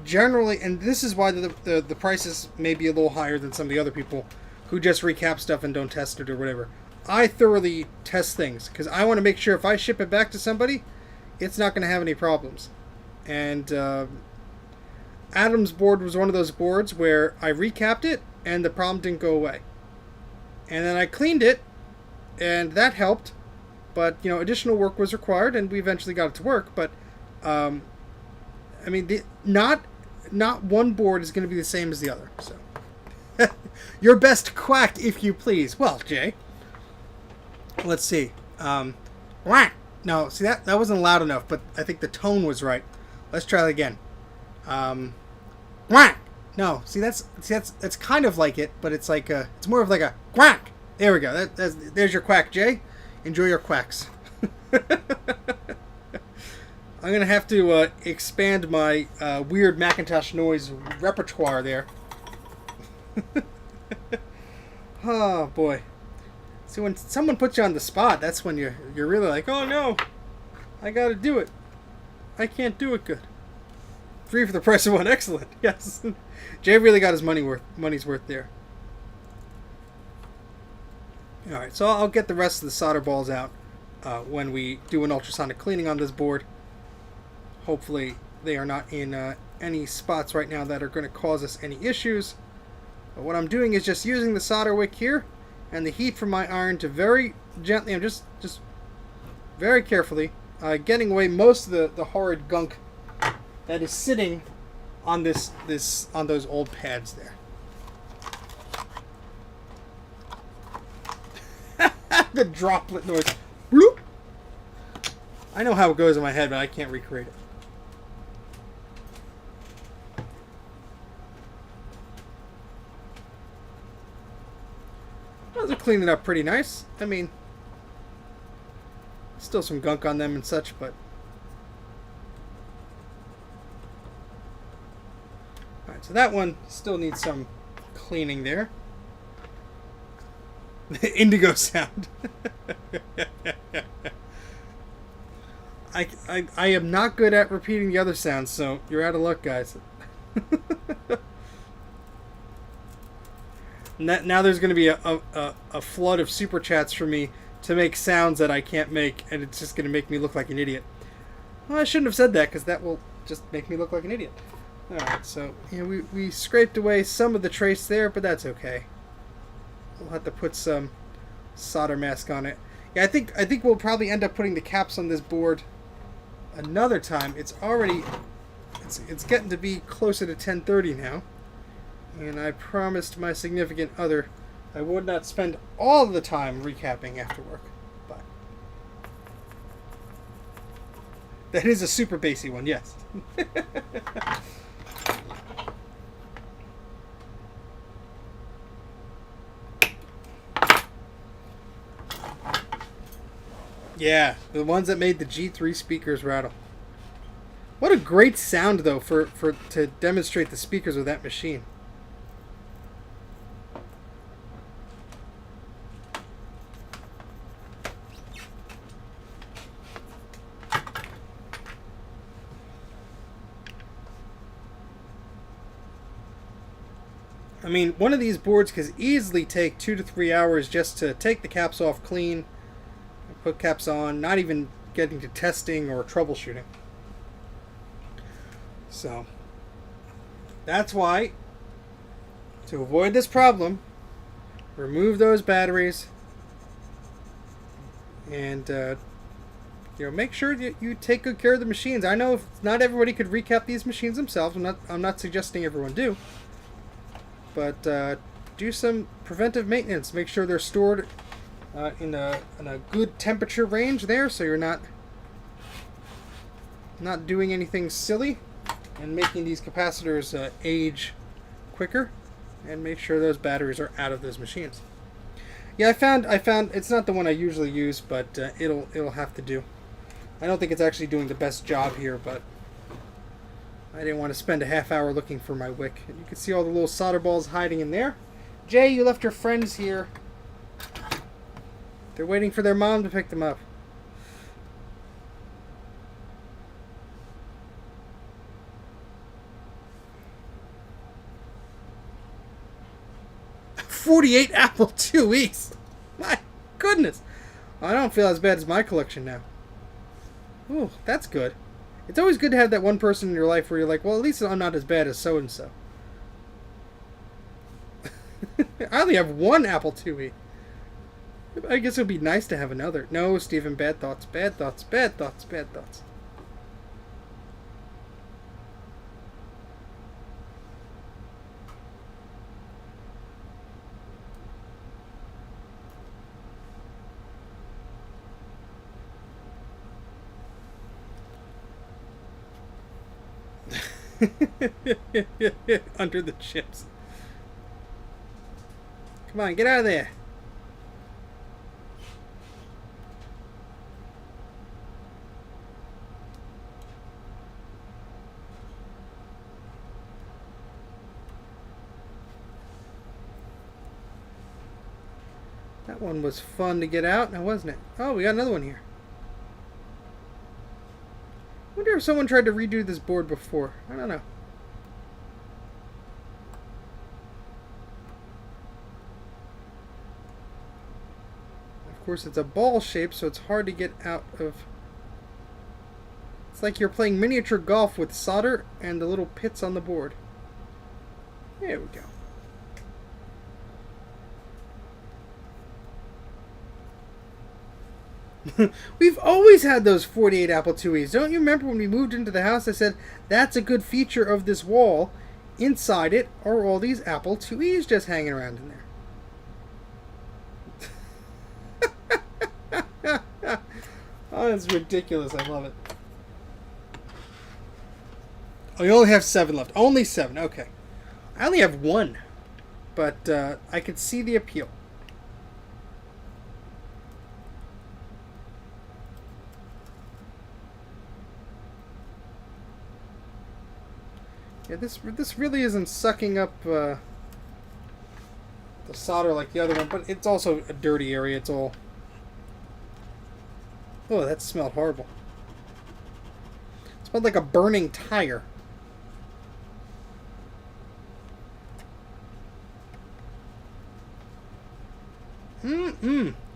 generally, and this is why the prices may be a little higher than some of the other people who just recap stuff and don't test it or whatever. I thoroughly test things because I want to make sure if I ship it back to somebody, it's not going to have any problems. And Adam's board was one of those boards where I recapped it and the problem didn't go away. And then I cleaned it, and that helped. But, you know, additional work was required, and we eventually got it to work. But, I mean, not one board is going to be the same as the other. So, your best quack, if you please. Well, Jay, let's see. Whack. No, see that wasn't loud enough, but I think the tone was right. Let's try that again. Whack. No, see that's kind of like it, but it's like it's more of like a quack. There we go. There's your quack, Jay. Enjoy your quacks. I'm gonna have to expand my weird Macintosh noise repertoire there. Oh boy. See, when someone puts you on the spot, that's when you're really like, oh no, I gotta do it. I can't do it good. 3 for the price of 1. Excellent. Yes. Jay really got his money's worth there. Alright, so I'll get the rest of the solder balls out when we do an ultrasonic cleaning on this board. Hopefully they are not in any spots right now that are going to cause us any issues. But what I'm doing is just using the solder wick here and the heat from my iron to very gently, I'm just very carefully getting away most of the horrid gunk that is sitting on on those old pads there. The droplet noise. Bloop. I know how it goes in my head, but I can't recreate it. Those are cleaning up pretty nice. I mean, Still some gunk on them and such, but... Alright, so that one still needs some cleaning there. The indigo sound. I am not good at repeating the other sounds, so you're out of luck, guys. Now there's going to be a flood of super chats for me to make sounds that I can't make, and it's just going to make me look like an idiot. Well, I shouldn't have said that, because that will just make me look like an idiot. Alright, so we scraped away some of the trace there, but that's okay. We'll have to put some solder mask on it. Yeah, I think we'll probably end up putting the caps on this board another time. It's getting to be closer to 10:30 now. And I promised my significant other I would not spend all the time recapping after work. But that is a super bassy one, yes. Yeah, the ones that made the G3 speakers rattle. What a great sound, though, to demonstrate the speakers of that machine. I mean, one of these boards could easily take 2 to 3 hours just to take the caps off clean, put caps on, not even getting to testing or troubleshooting. So, that's why, to avoid this problem, remove those batteries and make sure that you take good care of the machines. I know not everybody could recap these machines themselves. I'm not suggesting everyone do. But do some preventive maintenance. Make sure they're stored in a good temperature range there, so you're not doing anything silly and making these capacitors age quicker. And make sure those batteries are out of those machines. Yeah, I found it's not the one I usually use, but it'll have to do. I don't think it's actually doing the best job here, but I didn't want to spend a half hour looking for my wick. And you can see all the little solder balls hiding in there. Jay, you left your friends here. They're waiting for their mom to pick them up. "48 Apple IIe's. My goodness. I don't feel as bad as my collection now. Ooh, that's good. It's always good to have that one person in your life where you're like, well, at least I'm not as bad as so-and-so. I only have one Apple IIe. I guess it would be nice to have another. No, Stephen, bad thoughts, bad thoughts, bad thoughts, bad thoughts. Under the chips. Come on, get out of there. That one was fun to get out, now wasn't it? Oh, we got another one here. I wonder if someone tried to redo this board before. I don't know. Of course, it's a ball shape, so it's hard to get out of. It's like you're playing miniature golf with solder and the little pits on the board. There we go. We've always had those 48 Apple IIe's. Don't you remember when we moved into the house, I said, that's a good feature of this wall. Inside it are all these Apple IIe's just hanging around in there. Oh, that's ridiculous. I love it. Oh, you only have 7 left. Only 7. Okay. I only have 1. But I could see the appeal. Yeah, this really isn't sucking up the solder like the other one, but it's also a dirty area. It's all... Oh, that smelled horrible. It smelled like a burning tire.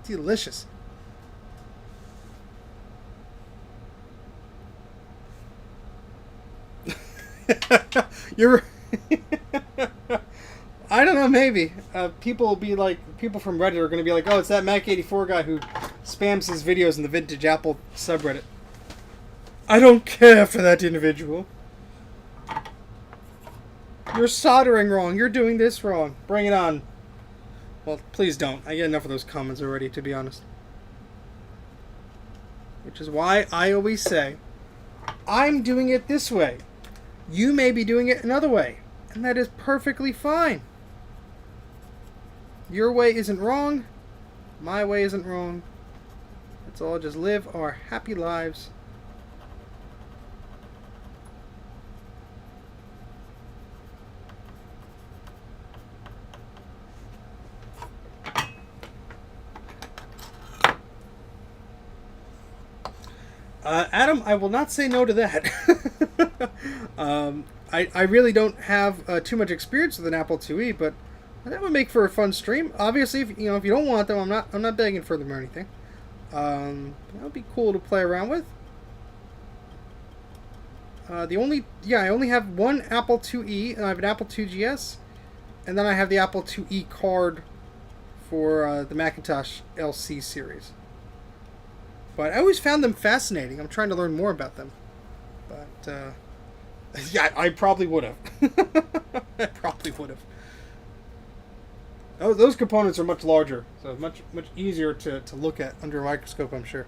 Delicious. You're... I don't know, maybe. People will be like... People from Reddit are going to be like, oh, it's that Mac84 guy who spams his videos in the Vintage Apple subreddit. I don't care for that individual. You're soldering wrong. You're doing this wrong. Bring it on. Well, please don't. I get enough of those comments already, to be honest. Which is why I always say, I'm doing it this way. You may be doing it another way. And that is perfectly fine. Your way isn't wrong. My way isn't wrong. Let's all just live our happy lives. Adam, I will not say no to that. I really don't have too much experience with an Apple IIe, but that would make for a fun stream. Obviously, if you don't want them, I'm not begging for them or anything. That would be cool to play around with. I only have one Apple IIe, and I have an Apple IIgs, and then I have the Apple IIe card for the Macintosh LC series. But I always found them fascinating. I'm trying to learn more about them. But, yeah, I probably would have. I probably would have. Those components are much larger, so much easier to look at under a microscope, I'm sure.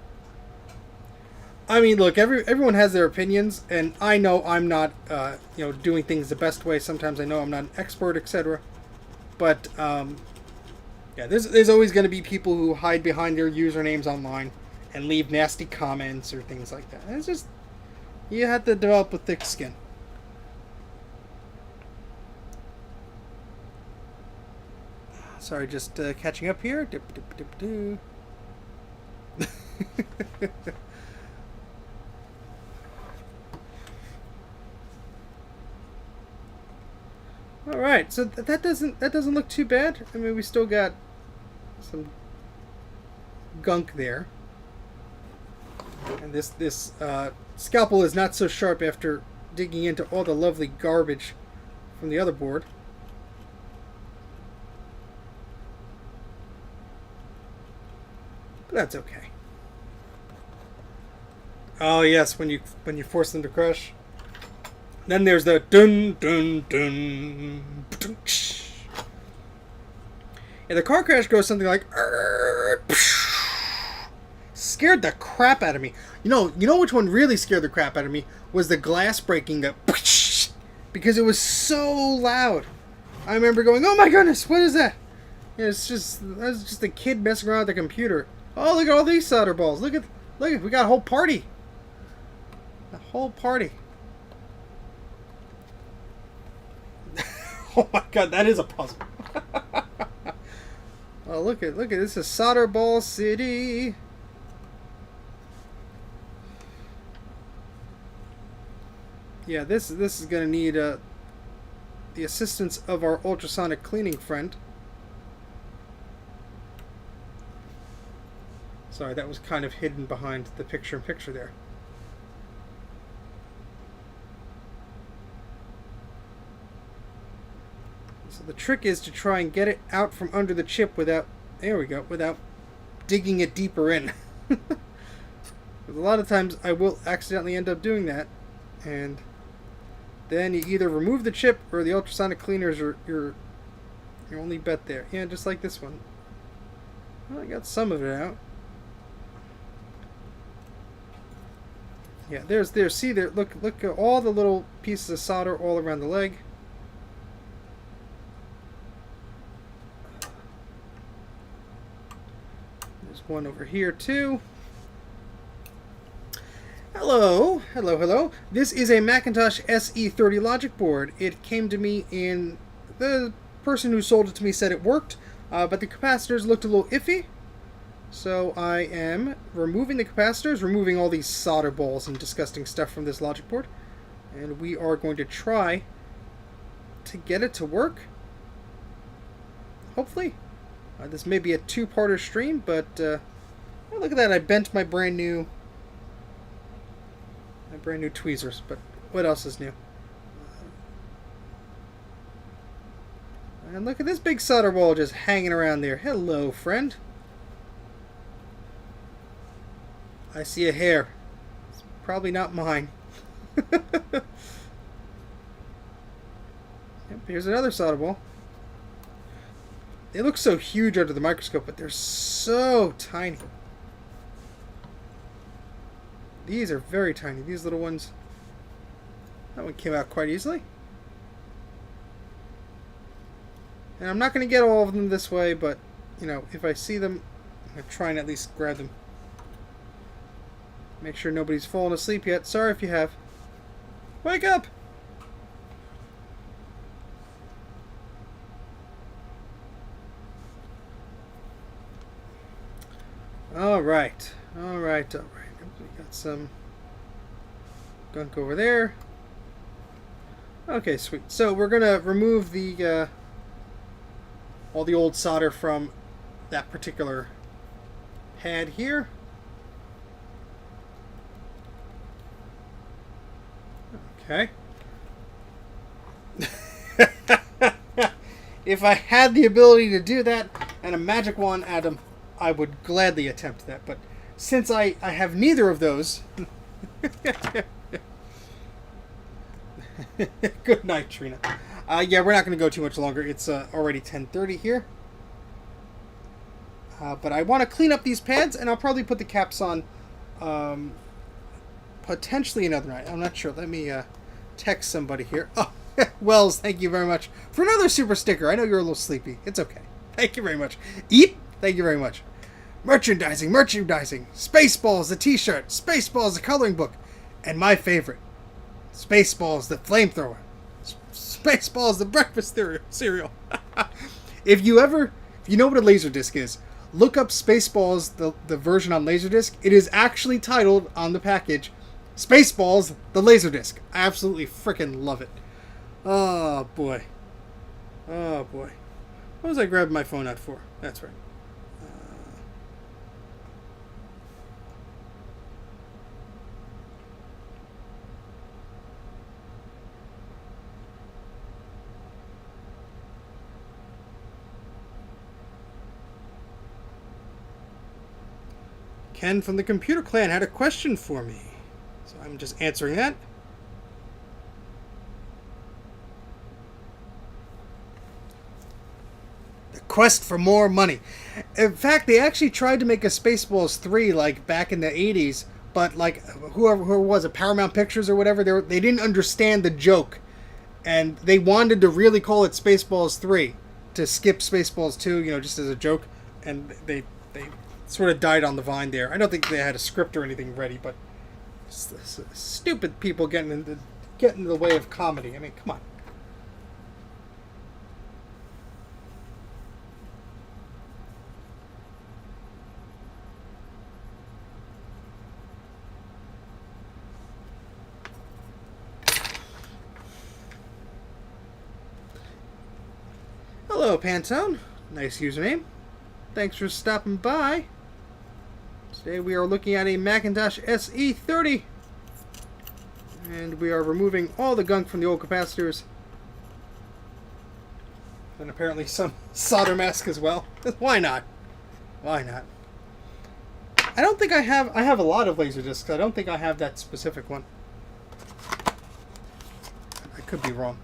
I mean, look, everyone has their opinions, and I know I'm not, doing things the best way. Sometimes I know I'm not an expert, etc. But, yeah, there's always going to be people who hide behind their usernames online and leave nasty comments or things like that. And it's just, you have to develop a thick skin. Sorry, just catching up here. Dip, dip, dip, doo. All right, so that doesn't look too bad. I mean, we still got some gunk there. And this scalpel is not so sharp after digging into all the lovely garbage from the other board. But that's okay. Oh yes, when you force them to crush. Then there's the dun dun dun. Yeah, the car crash goes something like. Scared the crap out of me. You know which one really scared the crap out of me was the glass breaking, because it was so loud. I remember going, "Oh my goodness, what is that?" Yeah, that was just a kid messing around with the computer. Oh, look at all these solder balls. Look at, we got a whole party. A whole party. Oh my god, that is a puzzle. Oh, look at this is Solder Ball City. Yeah, this is gonna need the assistance of our ultrasonic cleaning friend. Sorry, that was kind of hidden behind the picture-in-picture there. So the trick is to try and get it out from under the chip without, there we go, without digging it deeper in. Because a lot of times I will accidentally end up doing that, and then you either remove the chip or the ultrasonic cleaners are your only bet there. Yeah, just like this one. Well, I got some of it out. Yeah, see there, look at all the little pieces of solder all around the leg. There's one over here too. Hello, hello, hello. This is a Macintosh SE30 logic board. It came to me in... The person who sold it to me said it worked, but the capacitors looked a little iffy. So I am removing the capacitors, removing all these solder balls and disgusting stuff from this logic board. And we are going to try to get it to work. Hopefully. This may be a two-parter stream, but oh, look at that. I bent my brand new tweezers, but what else is new? And look at this big solder ball just hanging around there. Hello, friend. I see a hair. It's probably not mine. Yep, here's another solder ball. They look so huge under the microscope, but they're so tiny. These are very tiny. These little ones. That one came out quite easily. And I'm not going to get all of them this way, but, you know, if I see them, I'm going to try and at least grab them. Make sure nobody's fallen asleep yet. Sorry if you have. Wake up! Alright. Alright, alright. We got some gunk over there. Okay, sweet. So we're gonna remove the all the old solder from that particular pad here. Okay. If I had the ability to do that and a magic wand, Adam, I would gladly attempt that. But since I have neither of those... Good night, Trina. Yeah, we're not going to go too much longer. It's already 10:30 here. But I want to clean up these pads, and I'll probably put the caps on potentially another night. I'm not sure. Let me text somebody here. Oh, Wells, thank you very much for another super sticker. I know you're a little sleepy. It's okay. Thank you very much. Eep, thank you very much. Merchandising, merchandising. Spaceballs, the t-shirt. Spaceballs, the coloring book. And my favorite, Spaceballs, the flamethrower. Spaceballs, the breakfast cereal. If you know what a Laserdisc is, look up Spaceballs, the version on Laserdisc. It is actually titled on the package, Spaceballs, the Laserdisc. I absolutely freaking love it. Oh, boy. Oh, boy. What was I grabbing my phone out for? That's right. Ken from the Computer Clan had a question for me, so I'm just answering that. The quest for more money. In fact, they actually tried to make a Spaceballs 3 like back in the 80s, but like whoever was it, Paramount Pictures or whatever, they didn't understand the joke, and they wanted to really call it Spaceballs 3 to skip Spaceballs 2, you know, just as a joke, and they sort of died on the vine there. I don't think they had a script or anything ready, but stupid people getting in the way of comedy. I mean, come on. Hello, Pantone. Nice username. Thanks for stopping by. Today we are looking at a Macintosh SE30. And we are removing all the gunk from the old capacitors. And apparently some solder mask as well. Why not? Why not? I don't think I have a lot of Laserdiscs. I don't think I have that specific one. I could be wrong.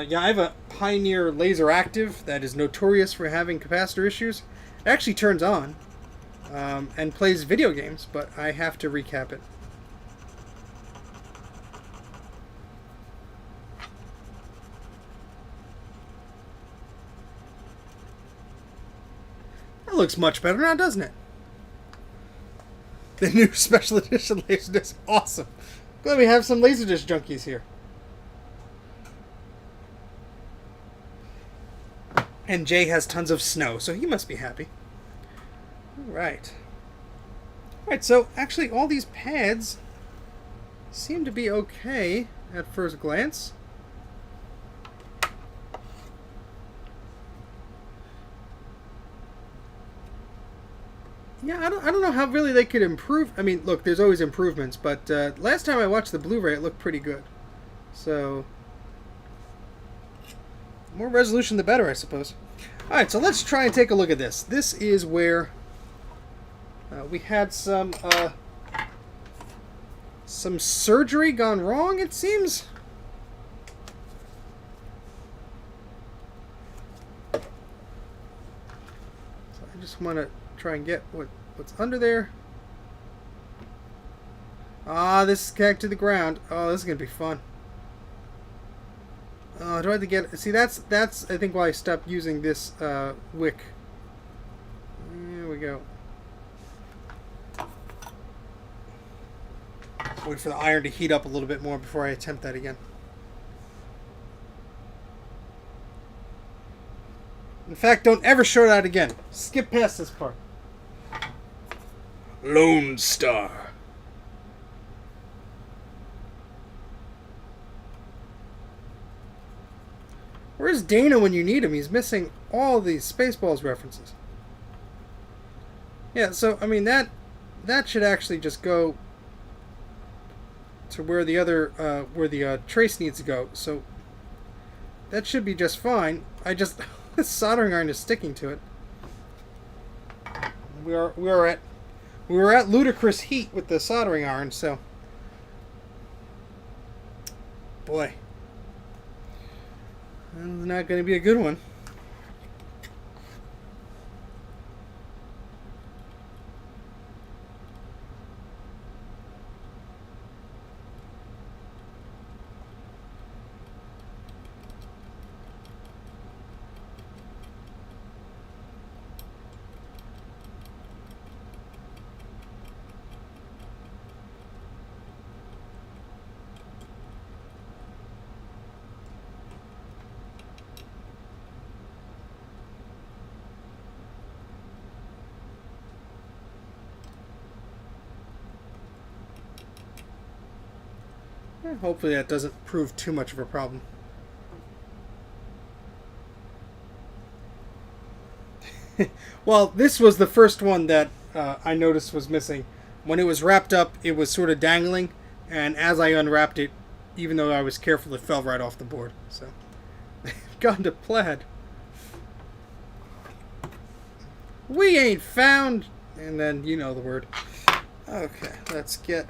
Yeah, I have a Pioneer Laser Active that is notorious for having capacitor issues. It actually turns on and plays video games, but I have to recap it. looks much better now, doesn't it? The new special edition Laserdisc. Awesome. Glad we have some Laserdisc junkies here. And Jay has tons of snow, so he must be happy. Alright. Alright, so actually all these pads seem to be okay at first glance. Yeah, I don't know how really they could improve. I mean, look, there's always improvements, but last time I watched the Blu-ray, it looked pretty good. So, more resolution the better, I suppose. Alright, so let's try and take a look at this. This is where we had some surgery gone wrong, it seems. So I just want to try and get what's under there. Ah, this is connected to the ground. Oh, this is gonna be fun. Do I have to get? See, that's I think why I stopped using this wick. There we go. Wait for the iron to heat up a little bit more before I attempt that again. In fact, don't ever show that again. Skip past this part. Lone Star. Where's Dana when you need him? He's missing all these Spaceballs references. Yeah, so I mean that should actually just go to where the other where the trace needs to go. So that should be just fine. I just this soldering iron is sticking to it. We were at ludicrous heat with the soldering iron, so boy, that's not going to be a good one. Hopefully that doesn't prove too much of a problem. Well, this was the first one that I noticed was missing. When it was wrapped up, it was sort of dangling, and as I unwrapped it, even though I was careful, it fell right off the board. So, gone to plaid. We ain't found, and then you know the word. Okay, let's get.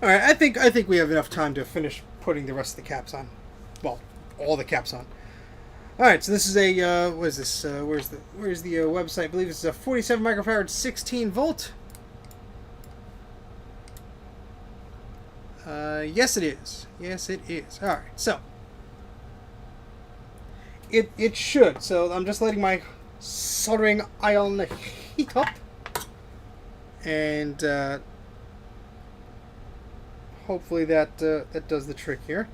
All right, I think we have enough time to finish putting the rest of the caps on. Well, all the caps on. All right, so this is a what is this? Where's the website? I believe this is a 47 microfarad, 16 volt. Yes, it is. Yes, it is. All right, so it should. So I'm just letting my soldering iron heat up, and hopefully that does the trick here.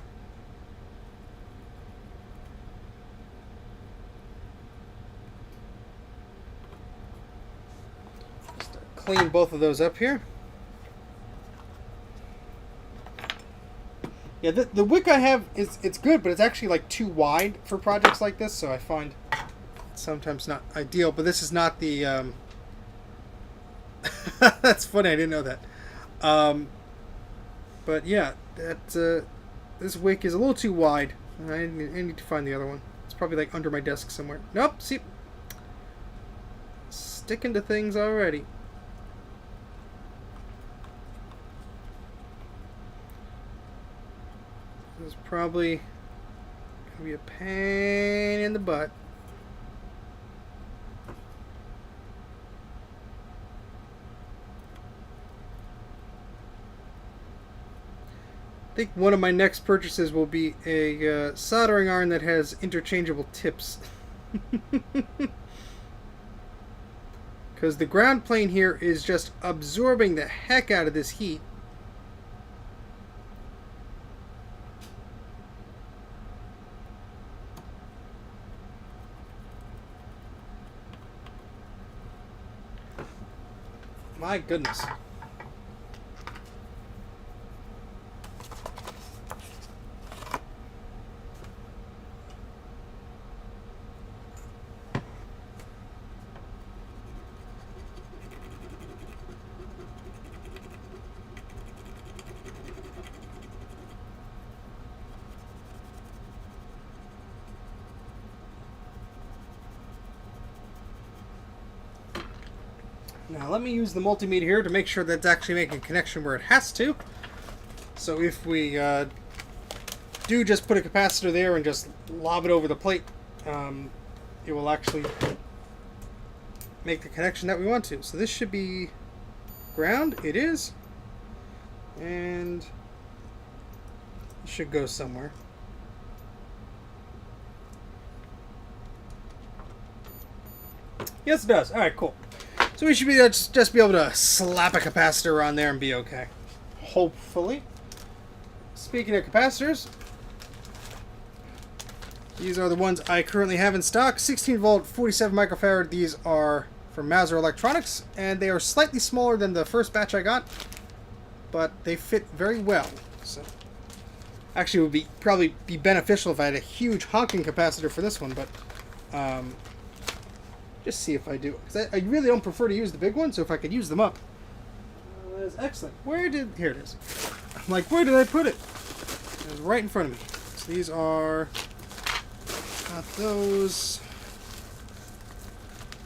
Just clean both of those up here. Yeah, the wick I have it's good, but it's actually like too wide for projects like this, so I find it's sometimes not ideal. But this is not the. That's funny. I didn't know that. But yeah, this wick is a little too wide. I need to find the other one. It's probably like under my desk somewhere. Nope, see. Sticking to things already. This is probably going to be a pain in the butt. think one of my next purchases will be a soldering iron that has interchangeable tips. Because the ground plane here is just absorbing the heck out of this heat. My goodness. Now let me use the multimeter here to make sure that's actually making a connection where it has to. So if we do just put a capacitor there and just lob it over the plate, it will actually make the connection that we want to. So this should be ground. It is. And it should go somewhere. Yes, it does. All right, cool. So we should be just be able to slap a capacitor on there and be okay. Hopefully. Speaking of capacitors, these are the ones I currently have in stock. 16 volt, 47 microfarad. These are from Mauser Electronics, and they are slightly smaller than the first batch I got, but they fit very well. So actually, it would probably be beneficial if I had a huge honking capacitor for this one, but just see if I do. Because I really don't prefer to use the big one, so if I could use them up. That's excellent. Here it is. I'm like, where did I put it? It was right in front of me. So these are not those.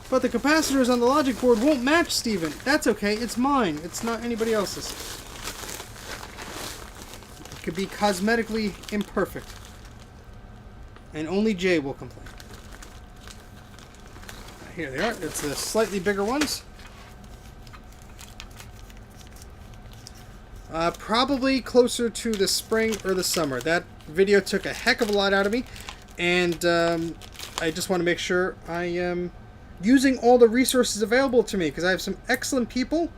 But the capacitors on the logic board won't match, Steven. That's okay. It's mine. It's not anybody else's. It could be cosmetically imperfect. And only Jay will complain. Here they are. It's the slightly bigger ones. Probably closer to the spring or the summer. That video took a heck of a lot out of me, and I just want to make sure I am using all the resources available to me, because I have some excellent people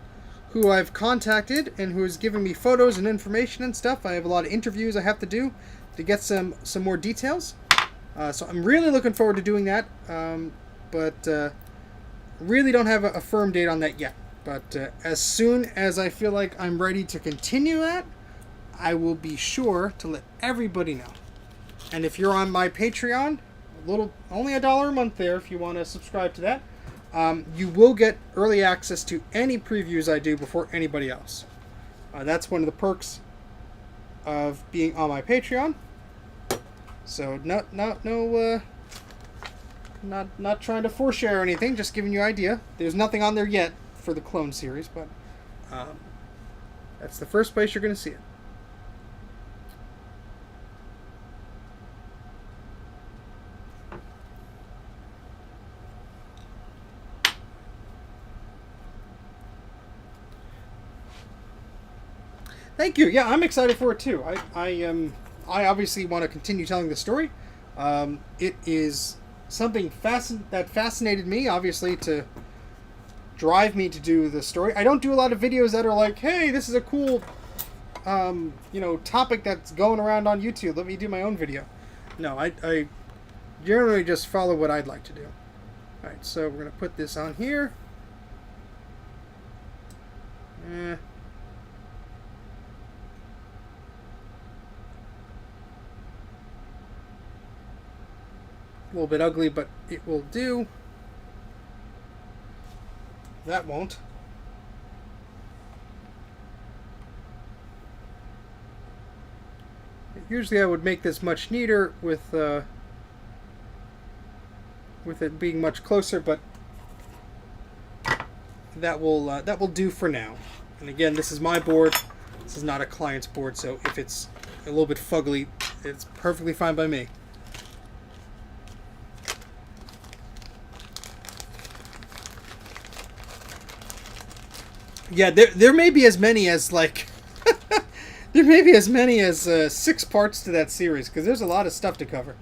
who I've contacted and who has given me photos and information and stuff. I have a lot of interviews I have to do to get some more details. So I'm really looking forward to doing that. But really don't have a firm date on that yet. But as soon as I feel like I'm ready to continue that, I will be sure to let everybody know. And if you're on my Patreon, only $1 a month there if you want to subscribe to that, you will get early access to any previews I do before anybody else. That's one of the perks of being on my Patreon. So not trying to force share or anything, just giving you an idea. There's nothing on there yet for the clone series, but that's the first place you're going to see it. Thank you. Yeah, I'm excited for it too. I obviously want to continue telling the story. It is something that fascinated me, obviously, to drive me to do the story. I don't do a lot of videos that are like, hey, this is a cool, topic that's going around on YouTube. Let me do my own video. No, I generally just follow what I'd like to do. All right, so we're going to put this on here. A little bit ugly, but it will do. That won't. Usually I would make this much neater with it being much closer, but that will do for now. And again, this is my board. This is not a client's board, so if it's a little bit fugly, it's perfectly fine by me. Yeah, there may be as many as like There may be as many as 6 parts to that series, because there's a lot of stuff to cover.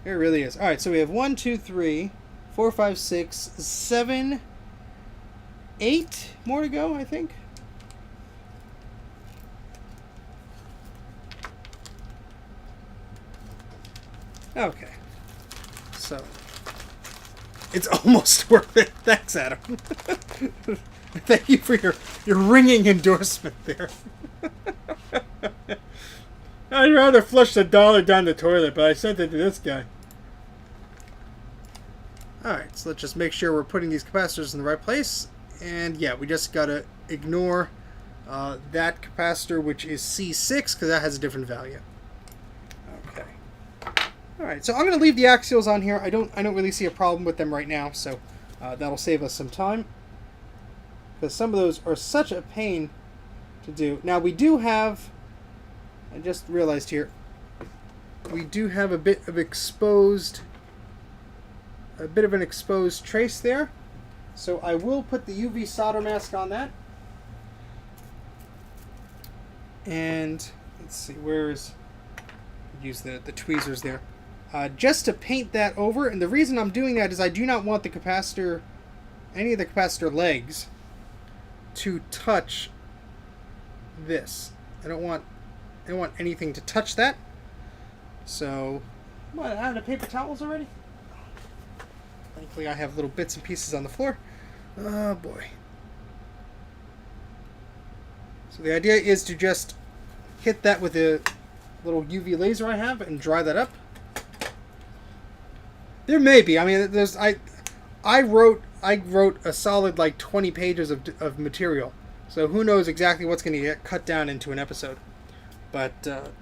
There really is. Alright, so we have 1, 2, 3, 4, 5, 6, 7, 8 more to go, I think. Okay. So, it's almost worth it. Thanks, Adam. Thank you for your ringing endorsement there. I'd rather flush the dollar down the toilet, but I sent it to this guy. Alright, so let's just make sure we're putting these capacitors in the right place. And yeah, we just gotta ignore that capacitor, which is C6, because that has a different value. Okay. Alright, so I'm gonna leave the axials on here. I don't really see a problem with them right now, so that'll save us some time. Because some of those are such a pain to do. Now we do have, I just realized here, we do have a bit of an exposed trace there. So I will put the UV solder mask on that. And let's see, use the tweezers there. Just to paint that over, and the reason I'm doing that is I do not want the capacitor, any of the capacitor legs, to touch this. I don't want anything to touch that. So, what, out of paper towels already? Thankfully I have little bits and pieces on the floor. Oh boy. So the idea is to just hit that with a little UV laser I have and dry that up. There may be, I mean, there's, I wrote a solid like 20 pages of material. So who knows exactly what's going to get cut down into an episode. But let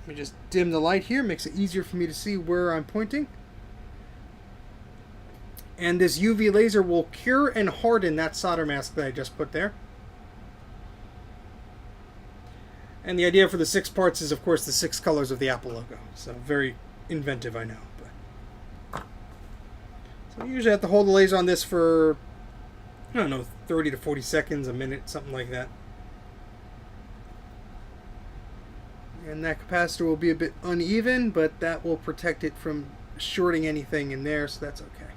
me just dim the light here. Makes it easier for me to see where I'm pointing. And this UV laser will cure and harden that solder mask that I just put there. And the idea for the 6 parts is, of course, the 6 colors of the Apple logo. So very inventive, I know. So you usually have to hold the laser on this for, I don't know, 30 to 40 seconds, a minute, something like that. And that capacitor will be a bit uneven, but that will protect it from shorting anything in there, so that's okay.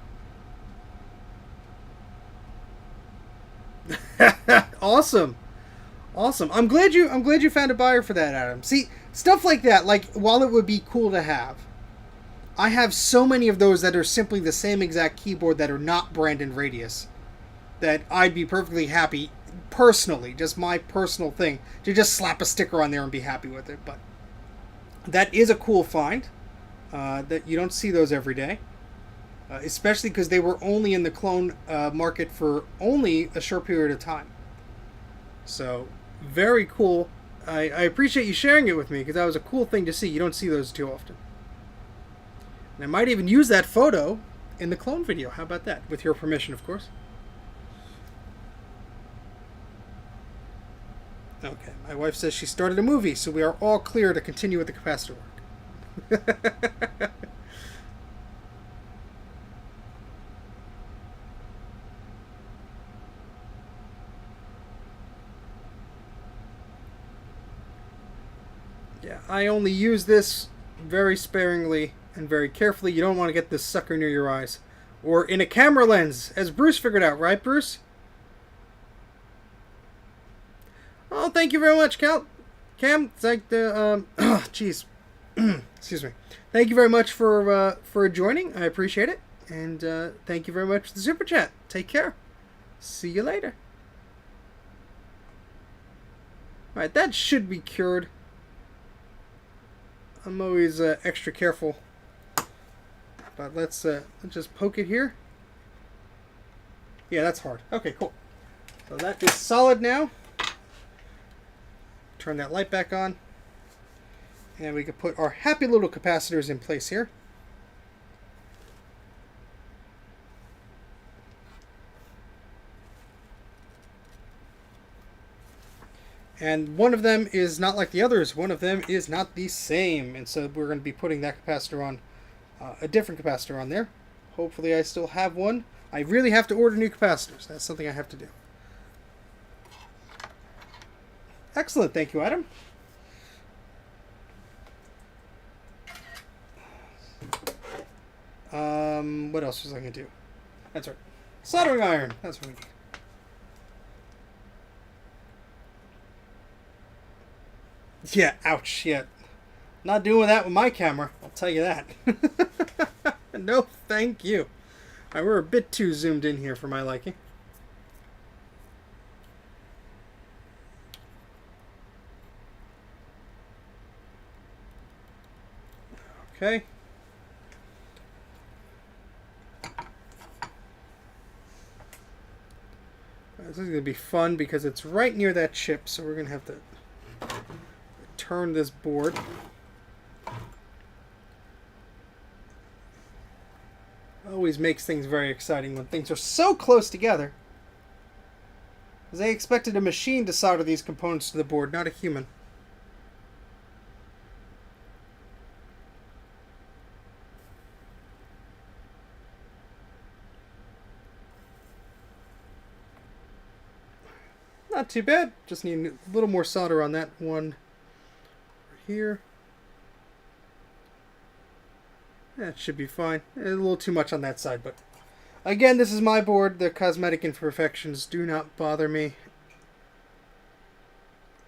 Awesome. Awesome. I'm glad you found a buyer for that, Adam. See, stuff like that, like, while it would be cool to have, I have so many of those that are simply the same exact keyboard that are not Brandon Radius that I'd be perfectly happy, personally, just my personal thing, to just slap a sticker on there and be happy with it. But that is a cool find. That you don't see those every day. Especially because they were only in the clone market for only a short period of time. So, very cool. I appreciate you sharing it with me, because that was a cool thing to see. You don't see those too often. And I might even use that photo in the clone video. How about that? With your permission, of course. Okay, my wife says she started a movie, so we are all clear to continue with the capacitor work. Yeah, I only use this very sparingly and very carefully. You don't want to get this sucker near your eyes. Or in a camera lens, as Bruce figured out, right, Bruce? Oh, thank you very much, Cam. It's like the, jeez. Excuse me. Thank you very much for joining. I appreciate it. And thank you very much for the super chat. Take care. See you later. Alright, that should be cured. I'm always extra careful. But let's just poke it here. Yeah, that's hard. Okay, cool. So that is solid now. Turn that light back on. And we can put our happy little capacitors in place here. And one of them is not like the others. One of them is not the same. And so we're going to be putting that capacitor on, a different capacitor on there. Hopefully I still have one. I really have to order new capacitors. That's something I have to do. Excellent, thank you, Adam. What else was I going to do? That's right. Soldering iron. That's what we need. Yeah, ouch, yeah. Not doing that with my camera, I'll tell you that. No, thank you. Alright, we're a bit too zoomed in here for my liking. Okay. This is going to be fun because it's right near that chip, so we're going to have to turn this board. Always makes things very exciting when things are so close together. Because they expected a machine to solder these components to the board, not a human. Not too bad. Just need a little more solder on that one here. That should be fine. A little too much on that side, but again, this is my board. The cosmetic imperfections do not bother me.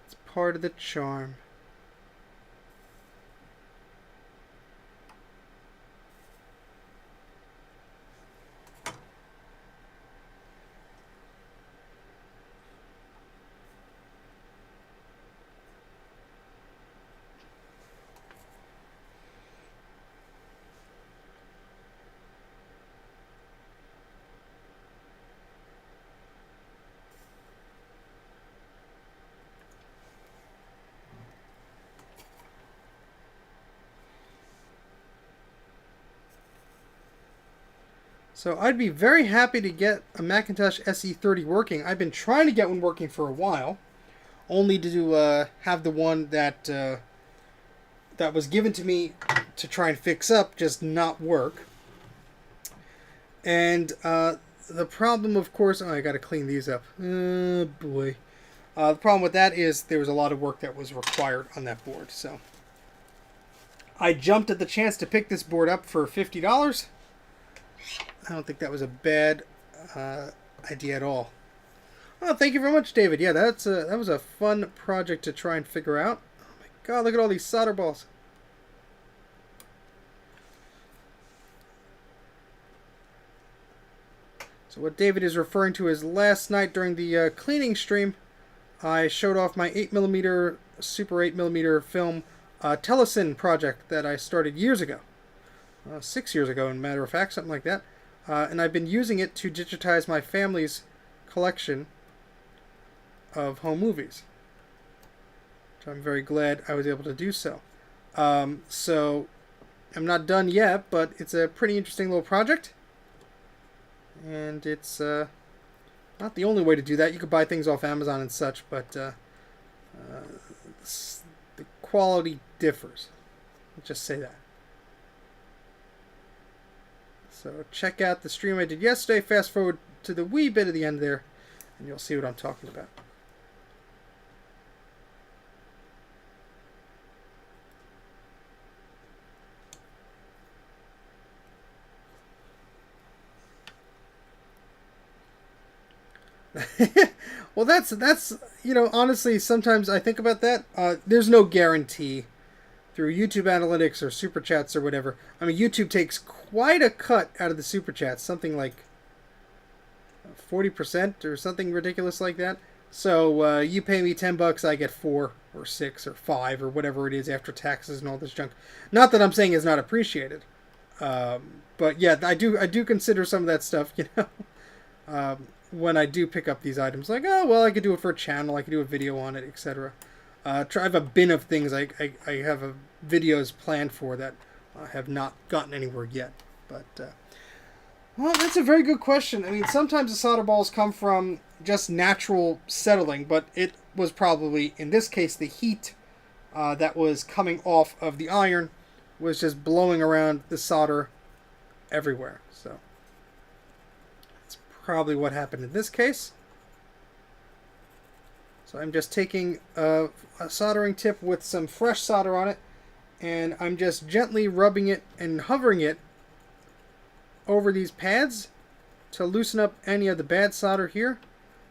It's part of the charm. So I'd be very happy to get a Macintosh SE30 working. I've been trying to get one working for a while, only to have the one that that was given to me to try and fix up just not work. And the problem, of course, I got to clean these up. Oh boy. The problem with that is there was a lot of work that was required on that board. So I jumped at the chance to pick this board up for $50. I don't think that was a bad idea at all. Oh, thank you very much, David. Yeah, that was a fun project to try and figure out. Oh my god, look at all these solder balls. So what David is referring to is last night during the cleaning stream, I showed off my 8mm, Super 8mm film Telesin project that I started years ago. 6 years ago, in matter of fact, something like that. And I've been using it to digitize my family's collection of home movies. Which I'm very glad I was able to do so. So, I'm not done yet, but it's a pretty interesting little project. And it's not the only way to do that. You could buy things off Amazon and such, but the quality differs. Let's just say that. So check out the stream I did yesterday. Fast forward to the wee bit of the end there, and you'll see what I'm talking about. Well, that's you know, honestly, sometimes I think about that. There's no guarantee through YouTube analytics or super chats or whatever. I mean, YouTube takes quite a cut out of the super chats, something like 40% or something ridiculous like that. So you pay me $10, I get 4 or 6 or 5 or whatever it is after taxes and all this junk. Not that I'm saying it's not appreciated, but yeah, I do consider some of that stuff, you know, when I do pick up these items. Like, oh well, I could do it for a channel, I could do a video on it, etc. I have a bin of things I have videos planned for that I have not gotten anywhere yet. But, well, that's a very good question. I mean, sometimes the solder balls come from just natural settling, but it was probably, in this case, the heat that was coming off of the iron was just blowing around the solder everywhere. So, that's probably what happened in this case. So I'm just taking a soldering tip with some fresh solder on it, and I'm just gently rubbing it and hovering it over these pads to loosen up any of the bad solder here.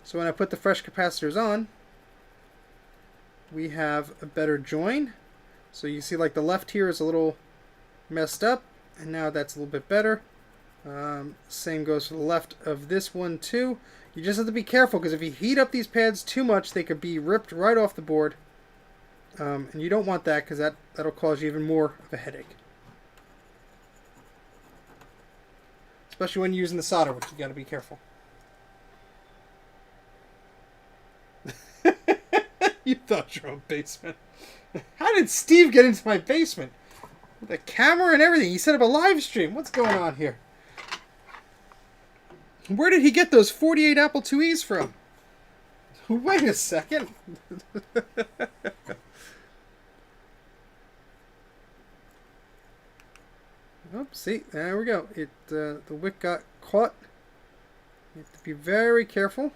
So when I put the fresh capacitors on, we have a better join. So you see like the left here is a little messed up, and now that's a little bit better. Same goes for the left of this one too. You just have to be careful, because if you heat up these pads too much, they could be ripped right off the board. And you don't want that, because that'll cause you even more of a headache. Especially when you're using the solder, which you got to be careful. You thought your own basement. How did Steve get into my basement? With a camera and everything. He set up a live stream. What's going on here? Where did he get those 48 Apple IIes from? Wait a second. Oops, see, there we go. The wick got caught. You have to be very careful.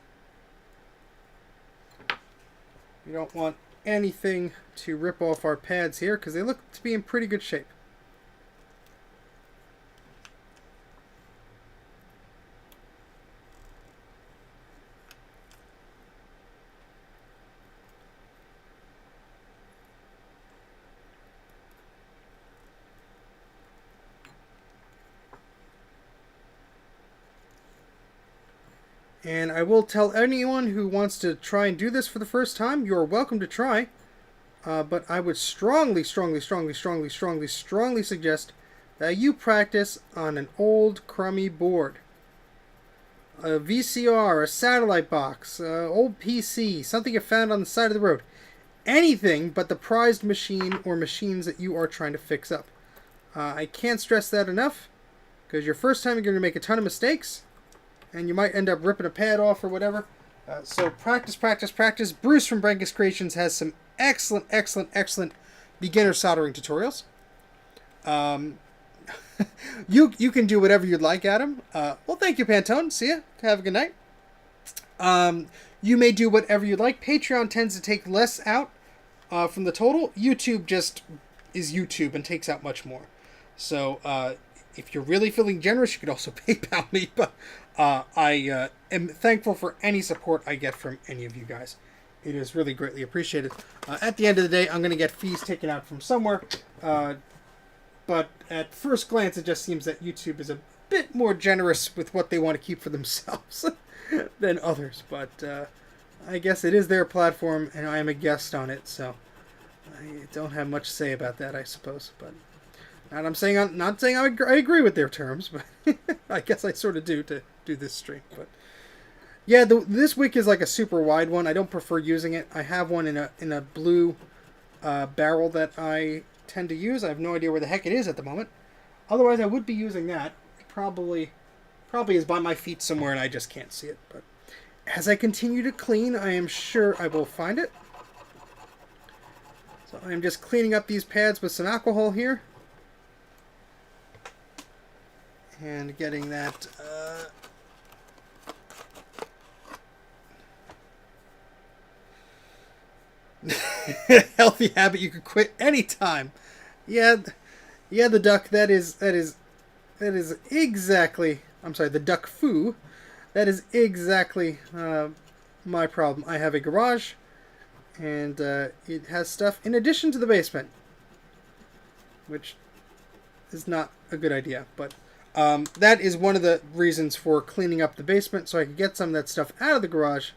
We don't want anything to rip off our pads here, because they look to be in pretty good shape. And I will tell anyone who wants to try and do this for the first time, you are welcome to try. But I would strongly suggest that you practice on an old crummy board. A VCR, a satellite box, old PC, something you found on the side of the road. Anything but the prized machine or machines that you are trying to fix up. I can't stress that enough, because your first time you're going to make a ton of mistakes, and you might end up ripping a pad off or whatever. So practice. Bruce from Brankus Creations has some excellent beginner soldering tutorials. You can do whatever you'd like, Adam. Well, thank you, Pantone. See ya. Have a good night. You may do whatever you'd like. Patreon tends to take less out from the total. YouTube just is YouTube and takes out much more. So if you're really feeling generous, you could also PayPal me. But I am thankful for any support I get from any of you guys. It is really greatly appreciated. At the end of the day, I'm going to get fees taken out from somewhere. But at first glance, it just seems that YouTube is a bit more generous with what they want to keep for themselves than others. But I guess it is their platform, and I am a guest on it, so I don't have much to say about that, I suppose. But not saying I agree with their terms, but I guess I sort of do to do this stream. But yeah, this wick is like a super wide one. I don't prefer using it. I have one in a blue barrel that I tend to use. I have no idea where the heck it is at the moment. Otherwise, I would be using that. It probably is by my feet somewhere, and I just can't see it. But as I continue to clean, I am sure I will find it. So I'm just cleaning up these pads with some alcohol here. And getting that healthy habit you could quit anytime. Yeah, the duck, that is exactly, I'm sorry, the duck foo, that is exactly my problem. I have a garage, and it has stuff in addition to the basement, which is not a good idea, but that is one of the reasons for cleaning up the basement, so I could get some of that stuff out of the garage.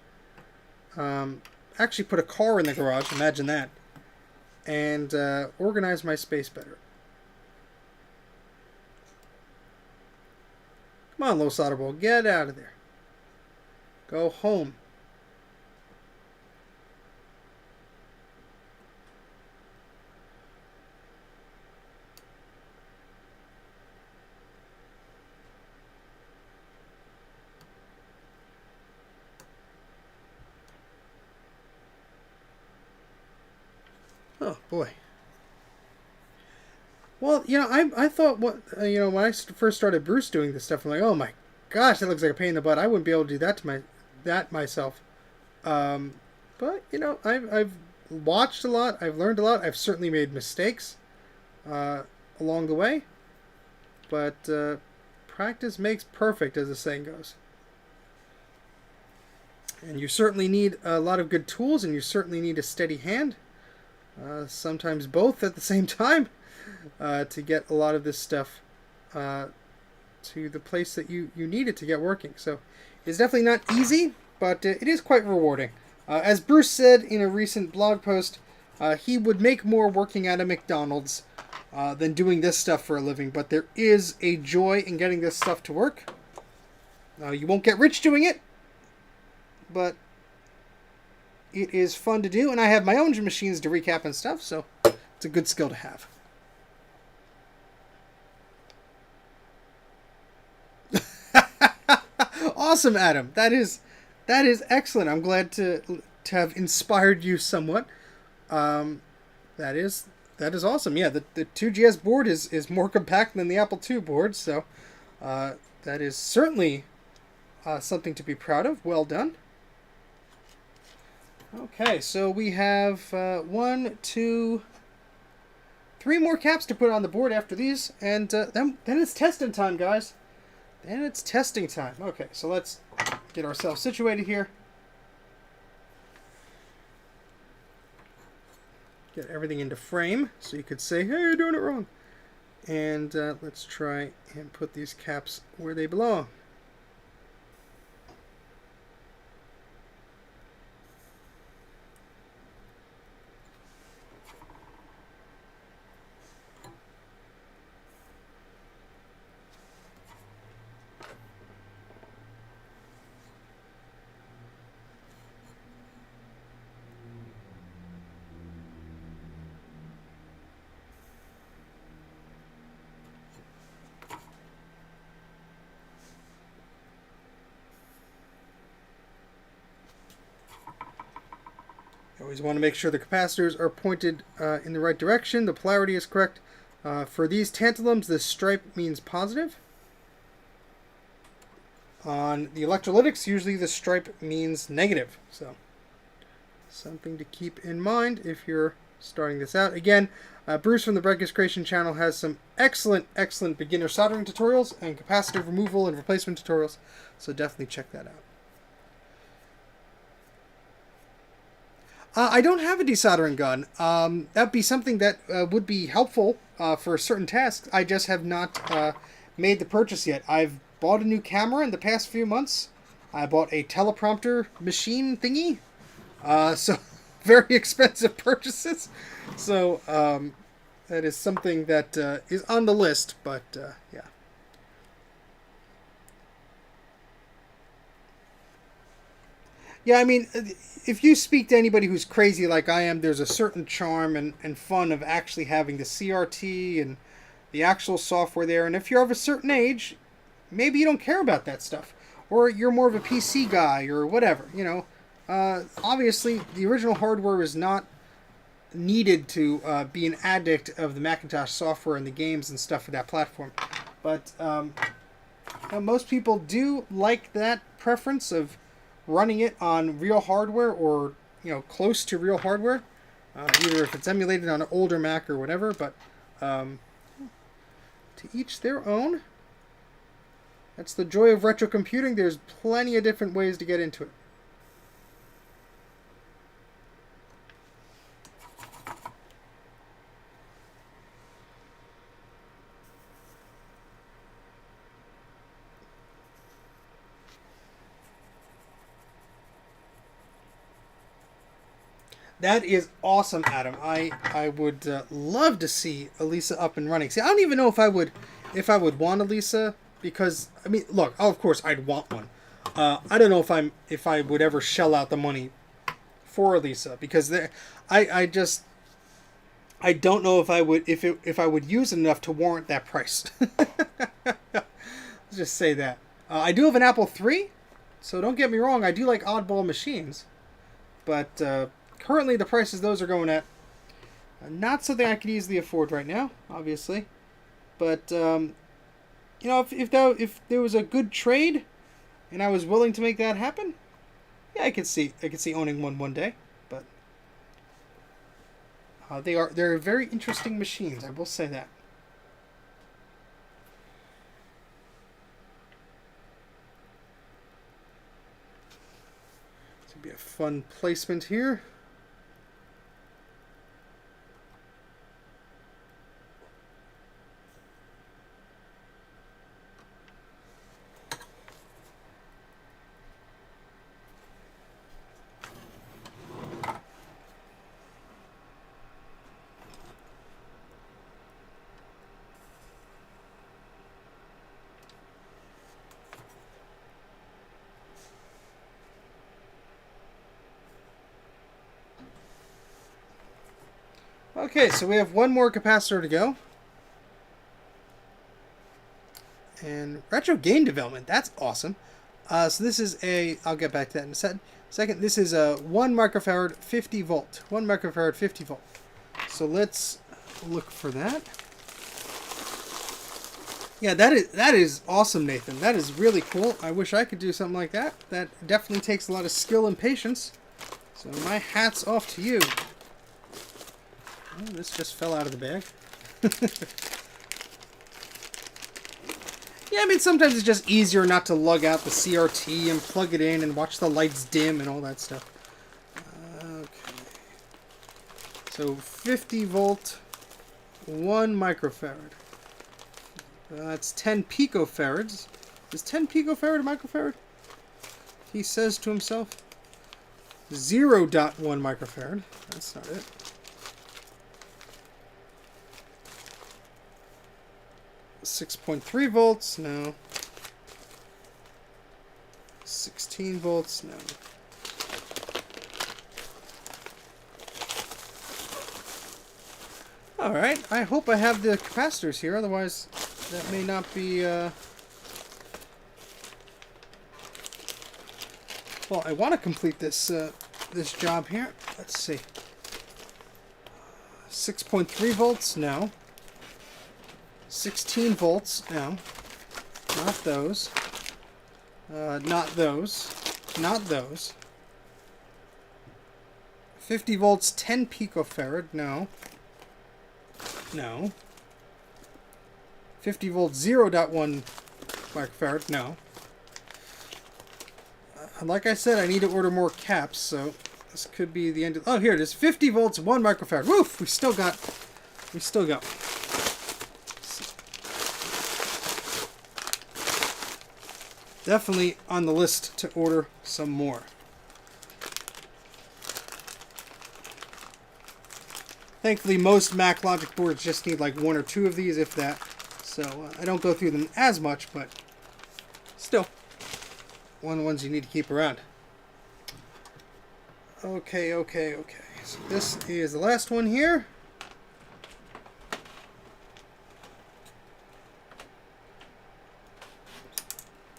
Actually put a car in the garage, imagine that, and organize my space better. Come on, low solder ball, get out of there. Go home. Oh boy. Well, I thought when I first started Bruce doing this stuff, I'm like, oh my gosh, that looks like a pain in the butt. I wouldn't be able to do that myself. But, you know, I've watched a lot. I've learned a lot. I've certainly made mistakes along the way. But practice makes perfect, as the saying goes. And you certainly need a lot of good tools, and you certainly need a steady hand. Sometimes both at the same time to get a lot of this stuff to the place that you need it to get working. So it's definitely not easy, but it is quite rewarding. As Bruce said in a recent blog post, he would make more working at a McDonald's than doing this stuff for a living, but there is a joy in getting this stuff to work. You won't get rich doing it, but it is fun to do, and I have my own machines to recap and stuff, so it's a good skill to have. Awesome, Adam. That is excellent. I'm glad to have inspired you somewhat. That is awesome. Yeah, the 2GS board is more compact than the Apple II board, so that is certainly something to be proud of. Well done. Okay, so we have 1, 2, 3 more caps to put on the board after these, and then it's testing time, guys. Then it's testing time. Okay, so let's get ourselves situated here. Get everything into frame, so you could say, hey, you're doing it wrong. And let's try and put these caps where they belong. Always want to make sure the capacitors are pointed in the right direction. The polarity is correct. For these tantalums, the stripe means positive. On the electrolytics, usually the stripe means negative. So, something to keep in mind if you're starting this out. Again, Bruce from the Breakers Creation channel has some excellent beginner soldering tutorials and capacitor removal and replacement tutorials. So definitely check that out. I don't have a desoldering gun. That'd be something that would be helpful for certain tasks. I just have not made the purchase yet. I've bought a new camera in the past few months. I bought a teleprompter machine thingy. So, very expensive purchases. So, that is something that is on the list, but yeah. Yeah, I mean, if you speak to anybody who's crazy like I am, there's a certain charm and fun of actually having the CRT and the actual software there. And if you're of a certain age, maybe you don't care about that stuff. Or you're more of a PC guy or whatever, you know. Obviously, the original hardware is not needed to be an addict of the Macintosh software and the games and stuff for that platform. But most people do like that preference of running it on real hardware or, you know, close to real hardware. Either if it's emulated on an older Mac or whatever, but to each their own. That's the joy of retro computing. There's plenty of different ways to get into it. That is awesome, Adam. I would love to see Elisa up and running. See, I don't even know if I would want Elisa, because I mean, look, of course I'd want one. I don't know if I would ever shell out the money for Elisa, because I don't know if I would use it enough to warrant that price. Let's just say that. I do have an Apple III, so don't get me wrong. I do like oddball machines, but currently the prices those are going at, not something I could easily afford right now, obviously. But you know, if there was a good trade, and I was willing to make that happen, yeah, I could see owning one day. They're very interesting machines, I will say that. This would be a fun placement here. Okay, so we have one more capacitor to go. And retro game development, that's awesome. So this is I'll get back to that in a second. This is a 1 microfarad 50 volt. 1 microfarad 50 volt. So let's look for that. Yeah, that is awesome, Nathan. That is really cool. I wish I could do something like that. That definitely takes a lot of skill and patience. So my hat's off to you. Oh, this just fell out of the bag. Yeah, I mean, sometimes it's just easier not to lug out the CRT and plug it in and watch the lights dim and all that stuff. Okay. So 50 volt, 1 microfarad. That's 10 picofarads. Is 10 picofarad a microfarad? He says to himself. 0.1 microfarad. That's not it. 6.3 volts, no. 16 volts, no. Alright, I hope I have the capacitors here, otherwise that may not be, well, I want to complete this, this job here. Let's see. 6.3 volts, no. 16 volts, no. Not those. Not those. Not those. 50 volts, 10 picofarad, no. No. 50 volts, 0.1 microfarad, no. Like I said, I need to order more caps, so this could be the end of... Oh, here it is. 50 volts, 1 microfarad. Woof! We still got... Definitely on the list to order some more. Thankfully, most Mac Logic boards just need like 1 or 2 of these, if that. So I don't go through them as much, but still, one of the ones you need to keep around. Okay. So this is the last one here.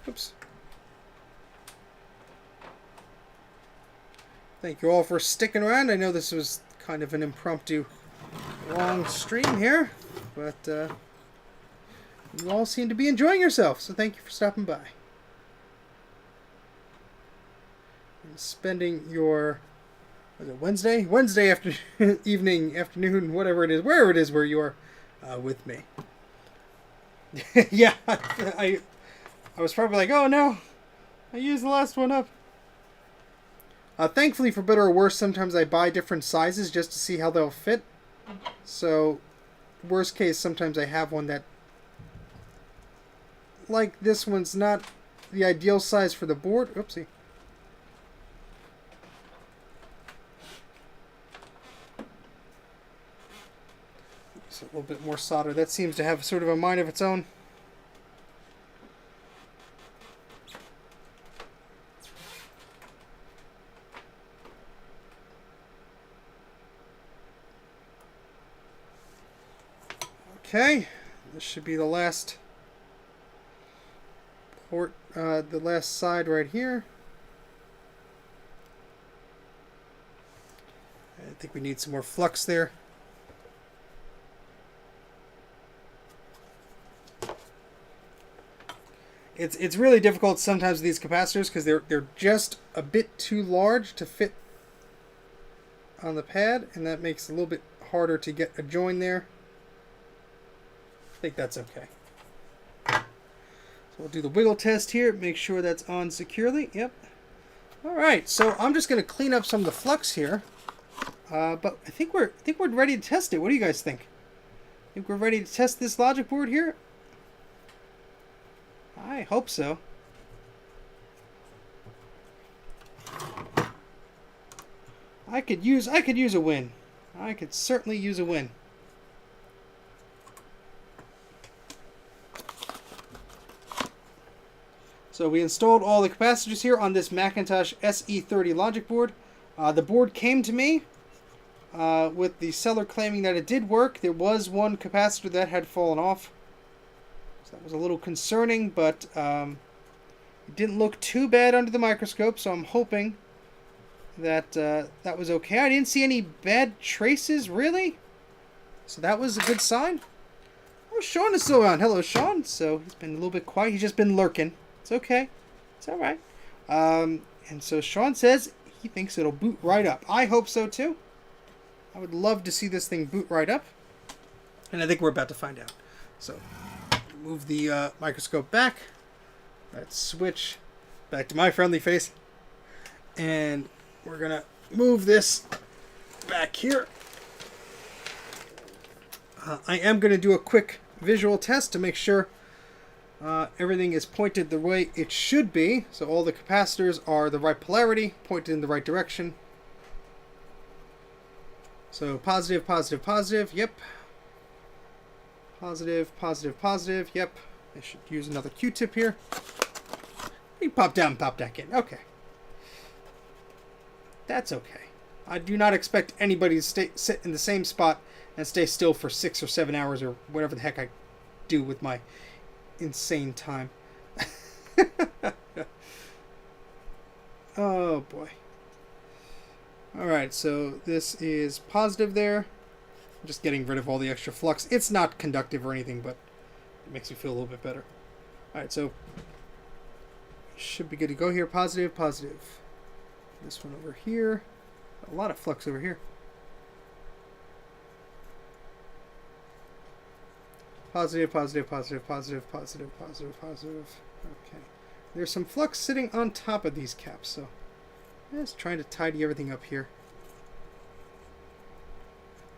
Oops. Thank you all for sticking around. I know this was kind of an impromptu long stream here, but you all seem to be enjoying yourself, so thank you for stopping by. And spending your, was it Wednesday? Wednesday evening, afternoon, whatever it is, wherever it is where you are with me. Yeah, I was probably like, oh no, I used the last one up. Thankfully, for better or worse, sometimes I buy different sizes just to see how they'll fit. So, worst case, sometimes I have one that, like this one's not the ideal size for the board. Oopsie. Just a little bit more solder. That seems to have sort of a mind of its own. Okay, this should be the last port, the last side right here. I think we need some more flux there. It's really difficult sometimes with these capacitors because they're just a bit too large to fit on the pad, and that makes it a little bit harder to get a join there. I think that's okay. So we'll do the wiggle test here. Make sure that's on securely. Yep. All right. So I'm just going to clean up some of the flux here. But I think we're ready to test it. What do you guys think? Think we're ready to test this logic board here? I hope so. I could use a win. I could certainly use a win. So we installed all the capacitors here on this Macintosh SE30 logic board. The board came to me with the seller claiming that it did work. There was one capacitor that had fallen off. So that was a little concerning, but it didn't look too bad under the microscope, so I'm hoping that that was okay. I didn't see any bad traces, really. So that was a good sign. Oh, Sean is still around. Hello, Sean. So he's been a little bit quiet. He's just been lurking. It's okay. It's all right. And so Sean says he thinks it'll boot right up. I hope so, too. I would love to see this thing boot right up. And I think we're about to find out. So move the microscope back. Let's switch back to my friendly face. And we're going to move this back here. I am going to do a quick visual test to make sure everything is pointed the way it should be. So all the capacitors are the right polarity, pointed in the right direction. So positive, positive, positive, yep. Positive, positive, positive, yep. I should use another Q-tip here. You pop down, pop back in. Okay. That's okay. I do not expect anybody to sit in the same spot and stay still for 6 or 7 hours or whatever the heck I do with my insane time. Oh boy. Alright, so this is positive there. I'm just getting rid of all the extra flux. It's not conductive or anything, but it makes me feel a little bit better. Alright, so should be good to go here. Positive, positive. This one over here. A lot of flux over here. Positive, positive, positive, positive, positive, positive, positive. Okay. There's some flux sitting on top of these caps, so just trying to tidy everything up here.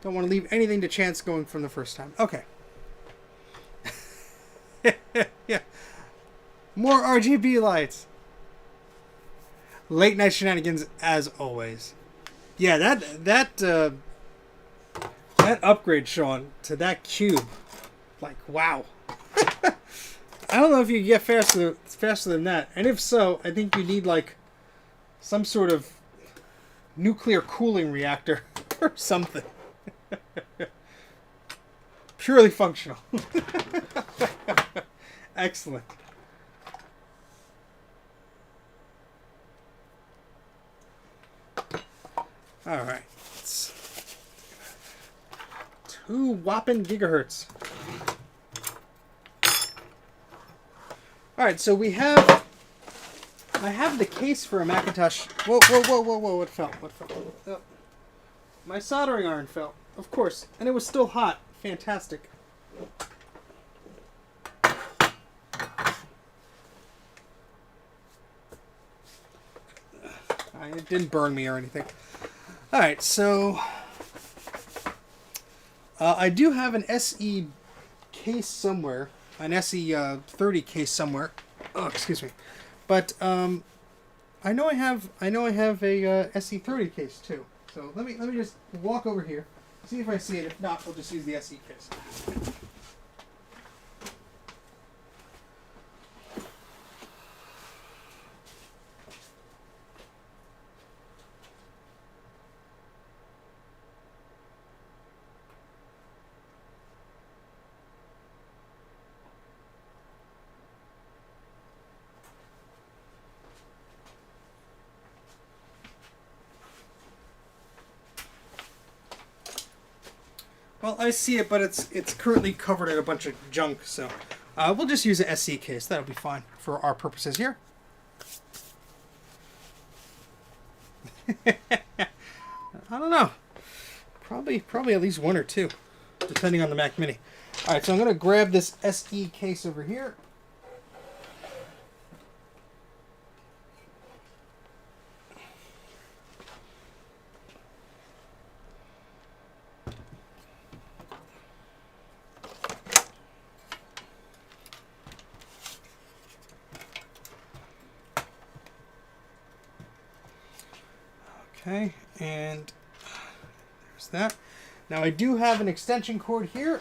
Don't want to leave anything to chance going from the first time. Okay. Yeah. More RGB lights. Late night shenanigans as always. Yeah, that upgrade, Sean, to that cube. Like, wow. I don't know if you can get faster than that. And if so, I think you need like some sort of nuclear cooling reactor or something. Purely functional. Excellent. All right. 2 whopping gigahertz. All right, so I have the case for a Macintosh. Whoa, whoa, whoa, whoa, whoa, what fell? What fell? Oh. My soldering iron fell, of course, and it was still hot. Fantastic. It didn't burn me or anything. All right, so I do have an SE case somewhere, an SE30 case somewhere. Oh, excuse me, but I know I have a SE30 case too. So let me just walk over here, see if I see it. If not, we'll just use the SE case. Well, I see it, but it's currently covered in a bunch of junk, so we'll just use an SE case. That'll be fine for our purposes here. I don't know. Probably Probably at least 1 or 2, depending on the Mac Mini. All right, so I'm going to grab this SE case over here. Okay, and there's that. Now I do have an extension cord here.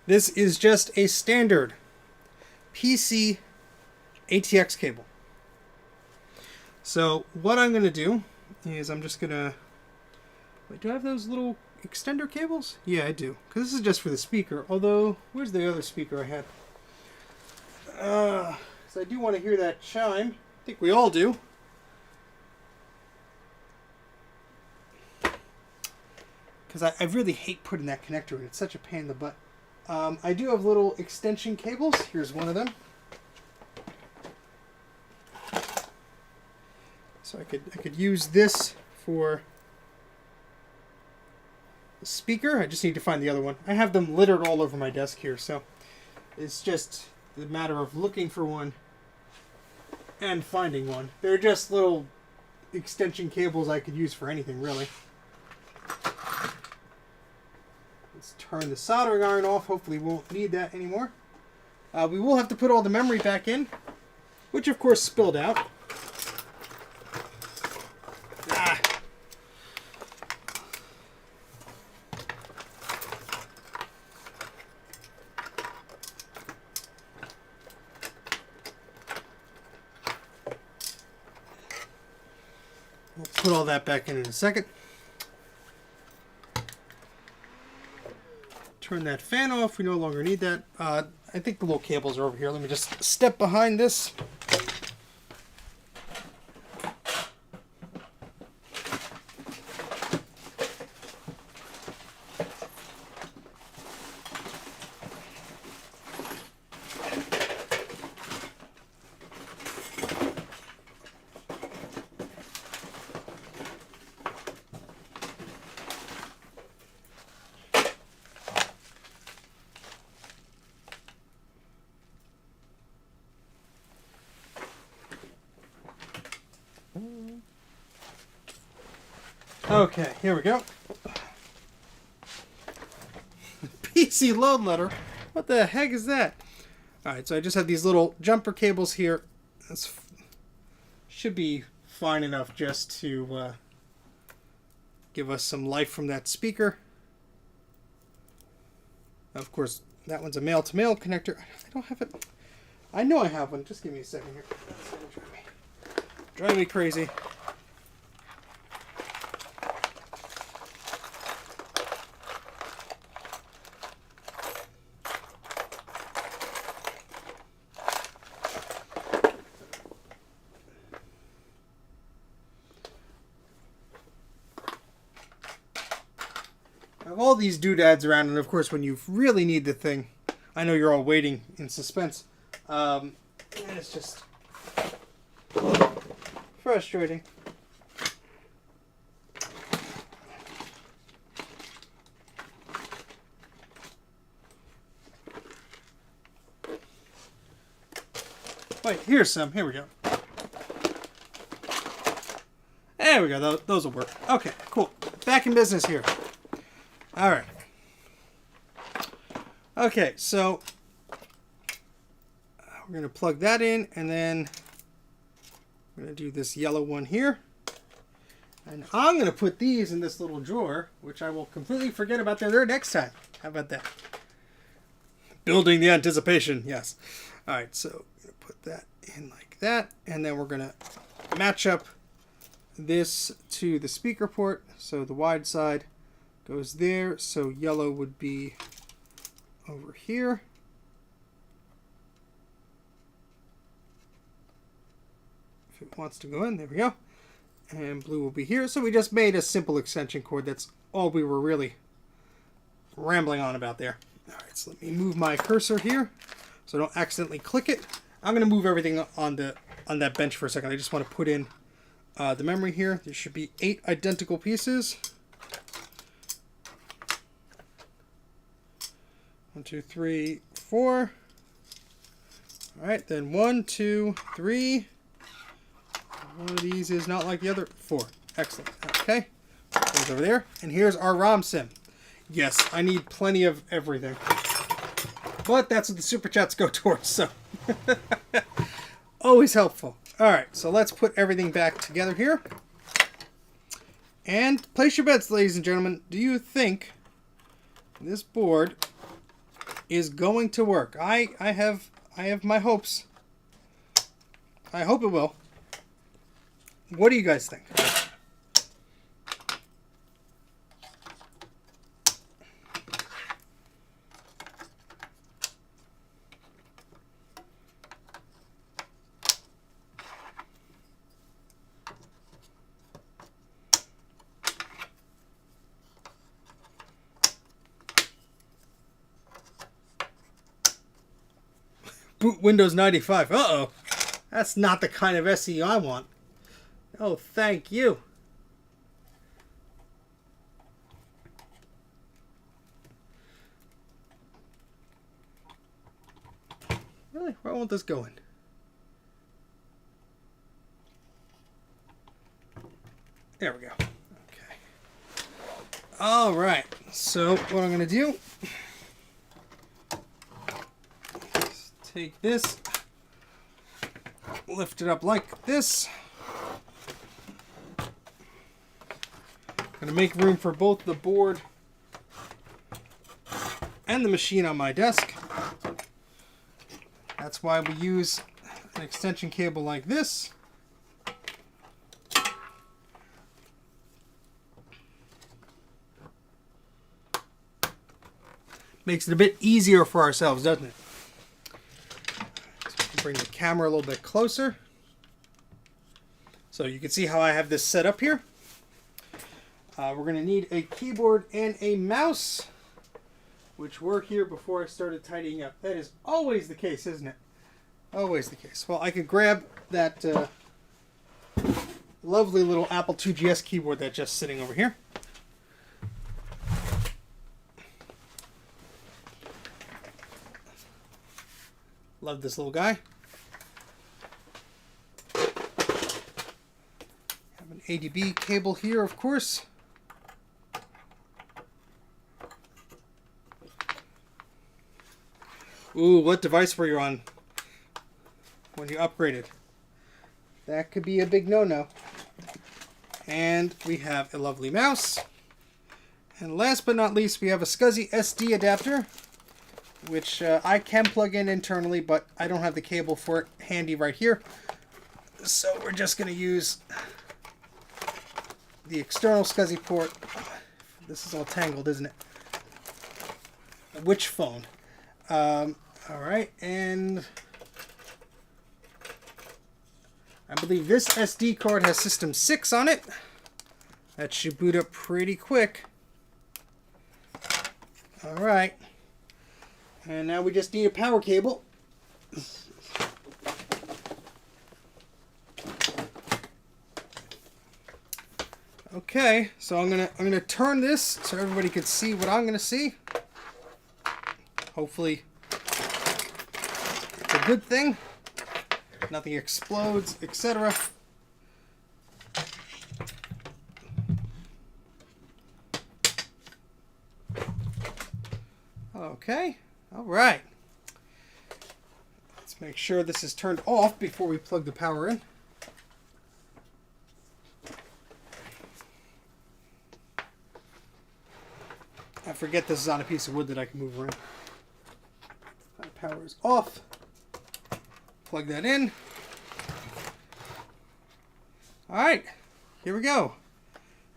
This is just a standard PC ATX cable. So what I'm going to do is I'm just going to... Wait, do I have those little extender cables? Yeah, I do. Because this is just for the speaker. Although, where's the other speaker I had? So I do want to hear that chime. I think we all do. Because I really hate putting that connector in. It's such a pain in the butt. I do have little extension cables. Here's one of them. So I could use this for the speaker. I just need to find the other one. I have them littered all over my desk here, so it's just a matter of looking for one and finding one. They're just little extension cables I could use for anything, really. Let's turn the soldering iron off. Hopefully we won't need that anymore. We will have to put all the memory back in, which of course spilled out. We'll put all that back in a second. Turn that fan off. We no longer need that. I think the little cables are over here. Let me just step behind this. Okay, here we go. PC load letter. What the heck is that? Alright, so I just have these little jumper cables here. This should be fine enough just to give us some life from that speaker. Of course, that one's a male-to-male connector. I don't have it. I know I have one. Just give me a second here. That's gonna drive me crazy. I have all these doodads around, and of course when you really need the thing, I know you're all waiting in suspense, and it's just frustrating. Wait, here's some. Here we go. There we go. Those will work. Okay, cool. Back in business here. All right. Okay, so we're going to plug that in, and then I'm going to do this yellow one here. And I'm going to put these in this little drawer, which I will completely forget about there next time. How about that? Building the anticipation, yes. All right, so I'm going to put that in like that, and then we're going to match up this to the speaker port. So the wide side goes there, so yellow would be over here. If it wants to go in, there we go. And blue will be here. So we just made a simple extension cord. That's all we were really rambling on about there. Alright, so let me move my cursor here so I don't accidentally click it. I'm going to move everything on that bench for a second. I just want to put in the memory here. There should be 8 identical pieces. 1, 2, 3, 4. Alright, then 1, 2, 3. One of these is not like the other. 4. Excellent. Okay. Goes over there. And here's our ROM sim. Yes, I need plenty of everything. But that's what the super chats go towards, so. Always helpful. Alright, so let's put everything back together here. And place your bets, ladies and gentlemen. Do you think this board is going to work? I have my hopes. I hope it will. What do you guys think? Boot Windows 95. Uh-oh. That's not the kind of SE I want. Oh, thank you. Really? Where won't this go in? There we go. Okay. All right. So what I'm going to do is take this, lift it up like this. I'm going to make room for both the board and the machine on my desk. That's why we use an extension cable like this. Makes it a bit easier for ourselves, doesn't it? So bring the camera a little bit closer. So you can see how I have this set up here. We're going to need a keyboard and a mouse, which were here before I started tidying up. That is always the case, isn't it? Always the case. Well, I could grab that lovely little Apple IIgs keyboard that's just sitting over here. Love this little guy. Have an ADB cable here, of course. Ooh, what device were you on when you upgraded? That could be a big no-no. And we have a lovely mouse. And last but not least, we have a SCSI SD adapter, which I can plug in internally, but I don't have the cable for it handy right here. So we're just going to use the external SCSI port. This is all tangled, isn't it? Which phone? Alright, and I believe this SD card has System 6 on it. That should boot up pretty quick. Alright. And now we just need a power cable. Okay, so I'm gonna turn this so everybody can see what I'm gonna see. Hopefully it's a good thing. Nothing explodes, etc. Okay, all right. Let's make sure this is turned off before we plug the power in. I forget this is on a piece of wood that I can move around. My power is off. Plug that in. All right, here we go.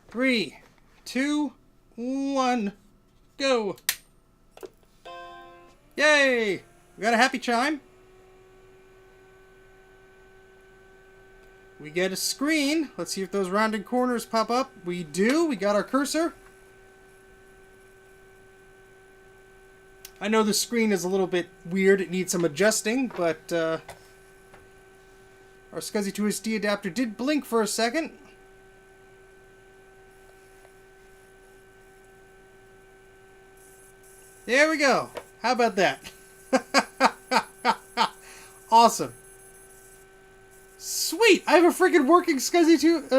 3, 2, 1, go. Yay! We got a happy chime. We get a screen. Let's see if those rounded corners pop up. We do. We got our cursor. I know the screen is a little bit weird. It needs some adjusting, but our SCSI to SD adapter did blink for a second. There we go. How about that? Awesome. Sweet! I have a freaking working SCSI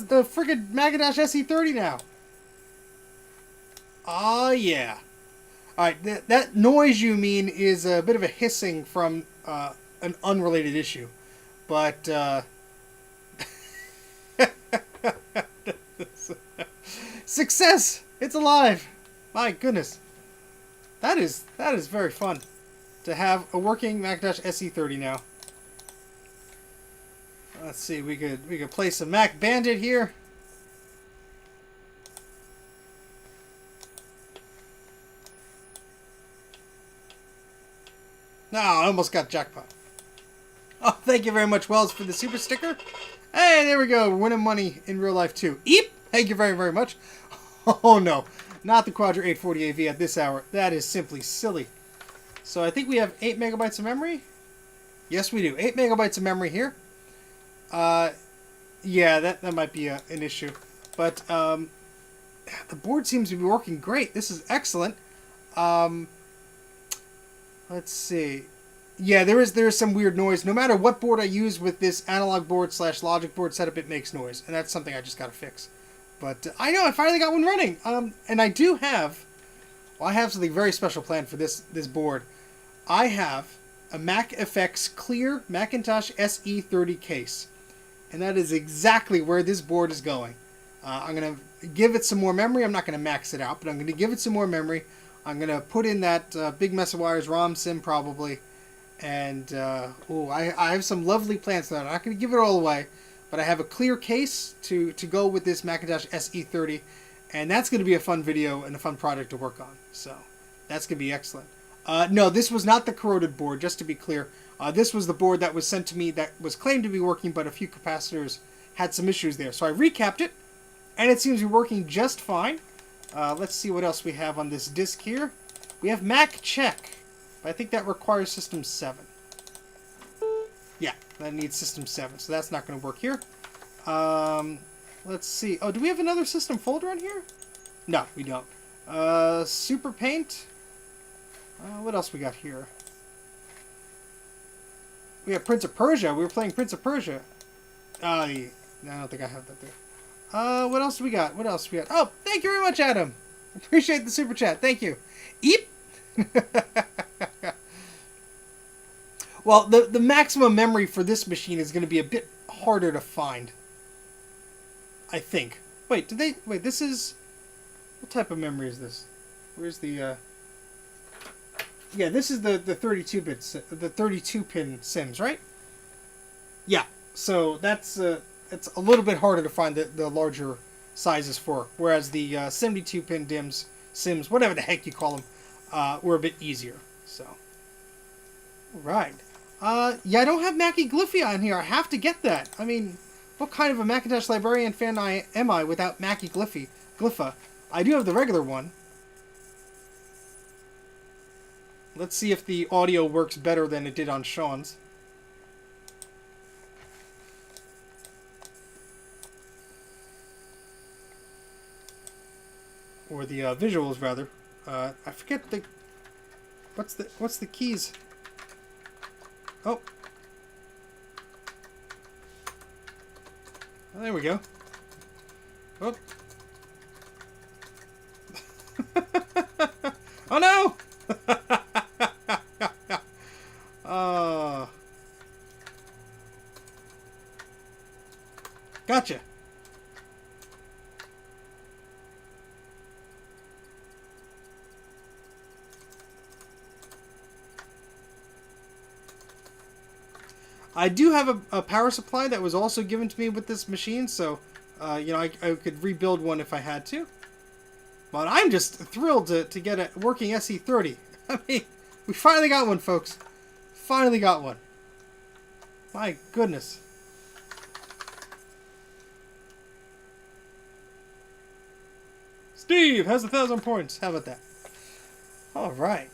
the freaking Macintosh SE30 now. Oh yeah. Alright, that noise you mean is a bit of a hissing from an unrelated issue. But, success! It's alive! My goodness. That is very fun to have a working Macintosh SE30 now. Let's see, we could play some Mac Bandit here. No, I almost got jackpot. Oh, thank you very much, Wells, for the super sticker. Hey, there we go. We're winning money in real life, too. Eep! Thank you very, very much. Oh, no. Not the Quadra 840 AV at this hour. That is simply silly. So I think we have 8 megabytes of memory. Yes, we do. 8 megabytes of memory here. Yeah, that might be an issue. But the board seems to be working great. This is excellent. Let's see. Yeah, there is some weird noise. No matter what board I use with this analog board / logic board setup, it makes noise. And that's something I just got to fix. But I know, I finally got one running. And I do have... Well, I have something very special planned for this board. I have a MacFX Clear Macintosh SE30 case. And that is exactly where this board is going. I'm going to give it some more memory. I'm not going to max it out, but I'm going to give it some more memory. I'm going to put in that big mess of wires ROM sim probably. And I have some lovely plans for that. I'm not going to give it all away, but I have a clear case to go with this Macintosh SE30. And that's going to be a fun video and a fun project to work on. So that's going to be excellent. No, this was not the corroded board, just to be clear. This was the board that was sent to me that was claimed to be working, but a few capacitors had some issues there. So I recapped it, and it seems to be working just fine. Let's see what else we have on this disk here. We have Mac Check, but I think that requires System 7. Yeah, that needs System 7, so that's not going to work here. Let's see. Oh, do we have another system folder on here? No, we don't. Super Paint. What else we got here? We have Prince of Persia. We were playing Prince of Persia. No, I don't think I have that there. What else do we got? What else do we got? Oh, thank you very much, Adam. Appreciate the super chat. Thank you. Eep. Well, the maximum memory for this machine is going to be a bit harder to find. I think. Wait, this is... What type of memory is this? Where's the, Yeah, this is the 32-bit, the 32-pin Sims, right? Yeah, so that's a little bit harder to find the larger sizes for, whereas the 72-pin DIMMs, Sims, whatever the heck you call them, were a bit easier. So, right. Yeah, I don't have Mackie Glyphy on here. I have to get that. I mean, what kind of a Macintosh librarian fan am I without Mackie Glypha? I do have the regular one. Let's see if the audio works better than it did on Sean's. Or the visuals, rather. I forget the... What's the keys? Oh. Oh, there we go. Oh. Oh no! Gotcha. I do have a power supply that was also given to me with this machine, so you know, I could rebuild one if I had to. But I'm just thrilled to get a working SE30. I mean, we finally got one, folks. Finally got one. My goodness. Steve has 1,000 points. How about that? All right.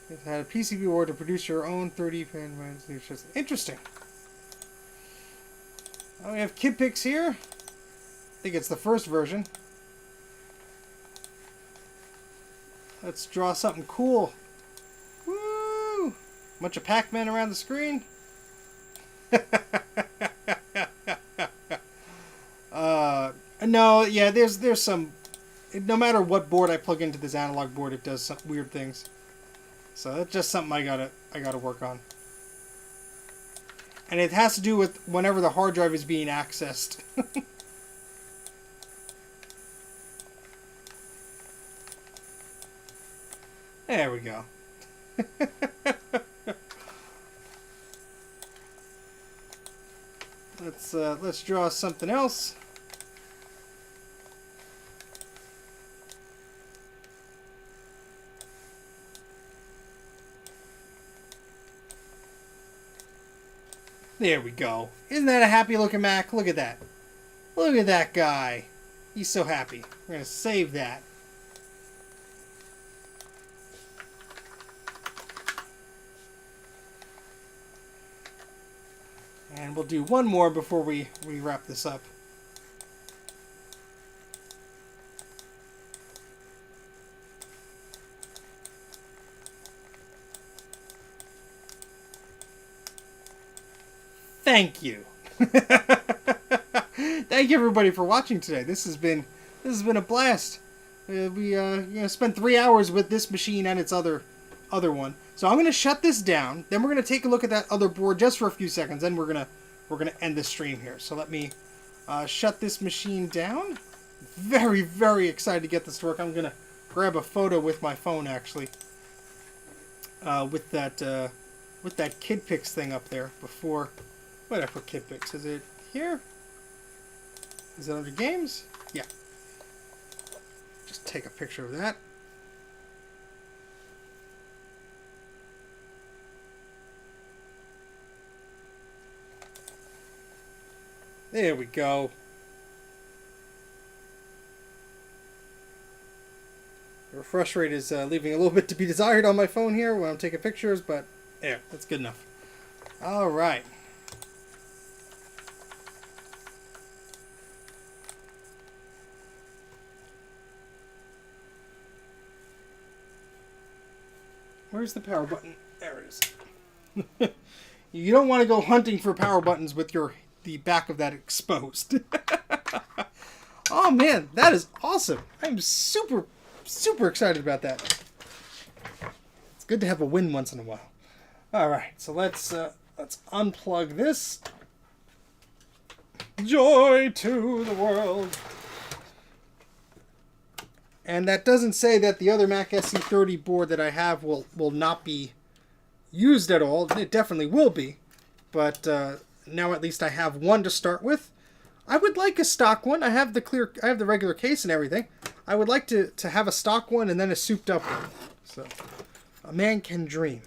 It had a PCB board to produce your own 30 pin. Interesting. Oh, we have kid pics here. I think it's the first version. Let's draw something cool. Woo! Bunch of Pac-Man around the screen. No, yeah, there's some. No matter what board I plug into this analog board, it does some weird things. So that's just something I gotta work on. And it has to do with whenever the hard drive is being accessed. There we go. Let's draw something else. There we go. Isn't that a happy looking Mac? Look at that. Look at that guy. He's so happy. We're going to save that. And we'll do one more before we wrap this up. Thank you. Thank you everybody for watching today. This has been a blast. We spent 3 hours with this machine and its other one. So I'm gonna shut this down. Then we're gonna take a look at that other board just for a few seconds. Then we're gonna end the stream here. So let me shut this machine down. Very, very excited to get this to work. I'm gonna grab a photo with my phone actually. With that Kid Pics thing up there before. Where did I put Kid Pics? Is it here? Is it under games? Yeah. Just take a picture of that. There we go. The refresh rate is leaving a little bit to be desired on my phone here when I'm taking pictures, but there, that's good enough. All right. Where's the power button? There it is. You don't want to go hunting for power buttons with the back of that exposed. Oh man, that is awesome. I'm super, super excited about that. It's good to have a win once in a while. All right, so let's unplug this. Joy to the world. And that doesn't say that the other Mac SC30 board that I have will not be used at all. It definitely will be. But now at least I have one to start with. I would like a stock one. I have the regular case and everything. I would like to have a stock one and then a souped up one. So a man can dream.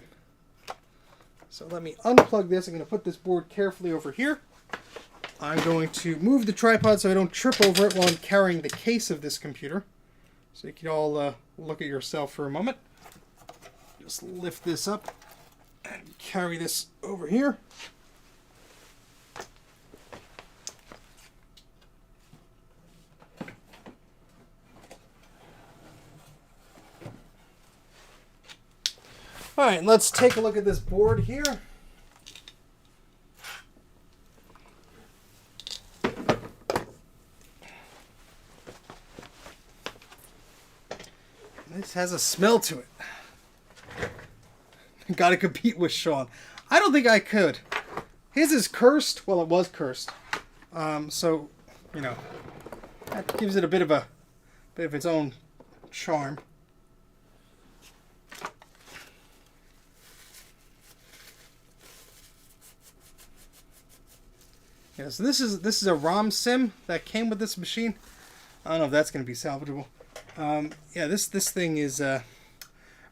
So let me unplug this. I'm going to put this board carefully over here. I'm going to move the tripod so I don't trip over it while I'm carrying the case of this computer. So you can all look at yourself for a moment. Just lift this up and carry this over here. All right, let's take a look at this board here. This has a smell to it. Gotta compete with Sean. I don't think I could. His is cursed. Well, it was cursed. So, you know, that gives it a bit of its own charm. Yeah, so this is a ROM sim that came with this machine. I don't know if that's going to be salvageable. Yeah, this thing is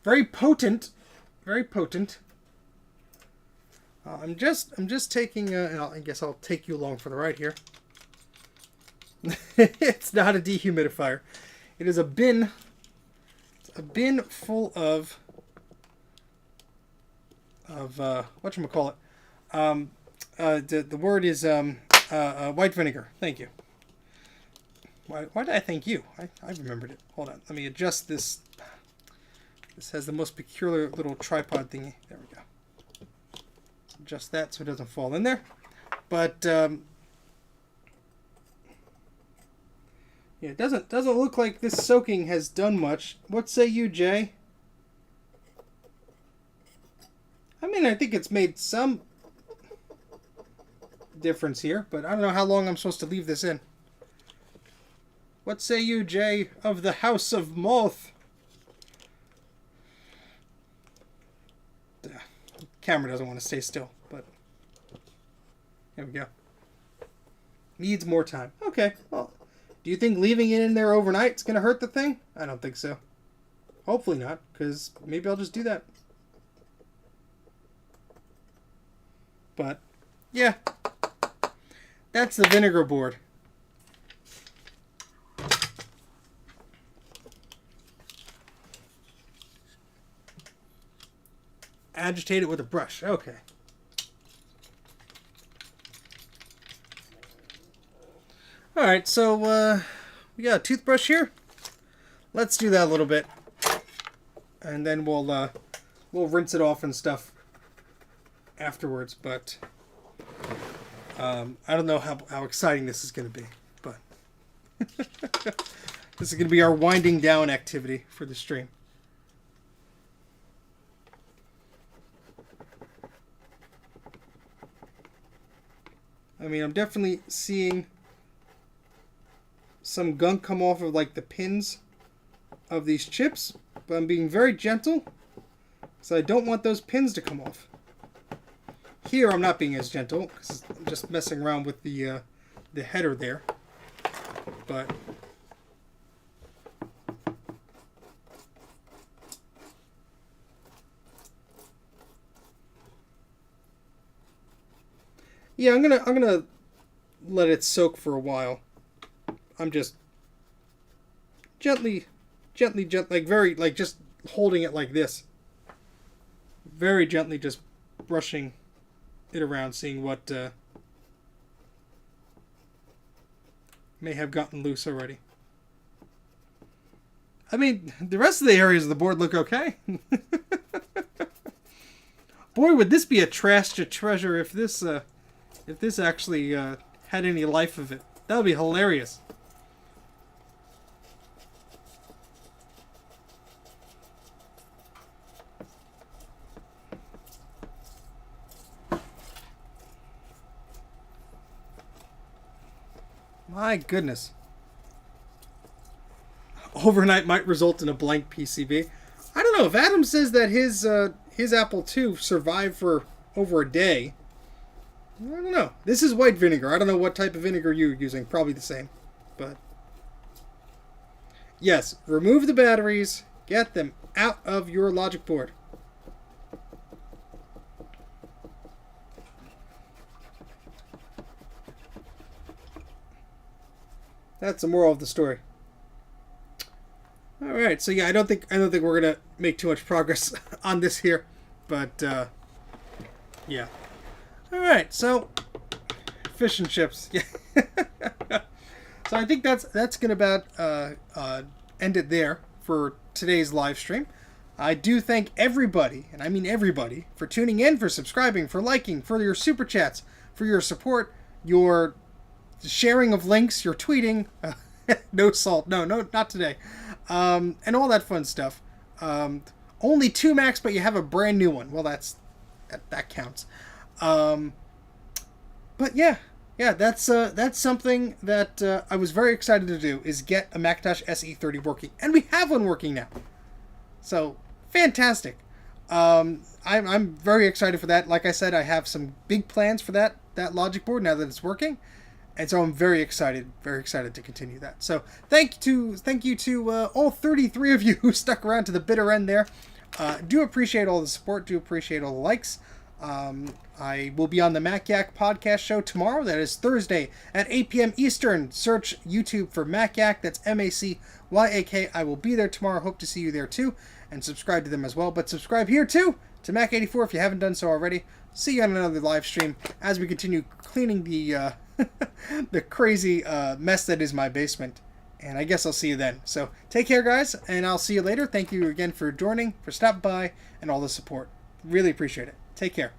very potent, very potent. I'm just taking. I guess I'll take you along for the ride here. It's not a dehumidifier. It is a bin. It's a bin full of of whatchamacallit. The word is white vinegar. Thank you. Why did I thank you? I remembered it. Hold on. Let me adjust this. This has the most peculiar little tripod thingy. There we go. Adjust that so it doesn't fall in there. But yeah, it doesn't look like this soaking has done much. What say you, Jay? I mean, I think it's made some difference here, but I don't know how long I'm supposed to leave this in. What say you, Jay, of the House of Moth? The camera doesn't want to stay still, but there we go. Needs more time. Okay, well, do you think leaving it in there overnight is going to hurt the thing? I don't think so. Hopefully not, because maybe I'll just do that. But, yeah. That's the vinegar board. Agitate it with a brush. Okay. Alright, so we got a toothbrush here. Let's do that a little bit. And then we'll rinse it off and stuff afterwards, but I don't know how exciting this is going to be, but this is going to be our winding down activity for the stream. I mean, I'm definitely seeing some gunk come off of like the pins of these chips, but I'm being very gentle because I don't want those pins to come off. Here I'm not being as gentle because I'm just messing around with the header there, but yeah, I'm gonna let it soak for a while. I'm just gently, like very, like just holding it like this. Very gently just brushing it around, seeing what may have gotten loose already. I mean, the rest of the areas of the board look okay. Boy, would this be a trash to treasure if this actually had any life of it. That would be hilarious. My goodness. Overnight might result in a blank PCB. I don't know. If Adam says that his Apple II survived for over a day, I don't know. This is white vinegar. I don't know what type of vinegar you're using. Probably the same. But yes, remove the batteries. Get them out of your logic board. That's the moral of the story. All right, so yeah, I don't think we're gonna make too much progress on this here, but yeah. All right, so fish and chips. Yeah. So I think that's gonna about end it there for today's live stream. I do thank everybody, and I mean everybody, for tuning in, for subscribing, for liking, for your super chats, for your support, your sharing of links, your tweeting, no salt, no, not today, and all that fun stuff. Only 2 Macs, but you have a brand new one. Well, that counts. But yeah, that's something that I was very excited to do, is get a Macintosh SE30 working, and we have one working now. So fantastic. I'm very excited for that. Like I said, I have some big plans for that logic board now that it's working. And so I'm very excited to continue that. So thank you to all 33 of you who stuck around to the bitter end there. Do appreciate all the support. Do appreciate all the likes. I will be on the Mac84 podcast show tomorrow. That is Thursday at 8 p.m. Eastern. Search YouTube for Mac84. That's MACYAK. I will be there tomorrow. Hope to see you there too. And subscribe to them as well. But subscribe here too to Mac84 if you haven't done so already. See you on another live stream as we continue cleaning the the crazy mess that is my basement. And I guess I'll see you then. So take care, guys, and I'll see you later. Thank you again for joining, for stopping by, and all the support. Really appreciate it. Take care.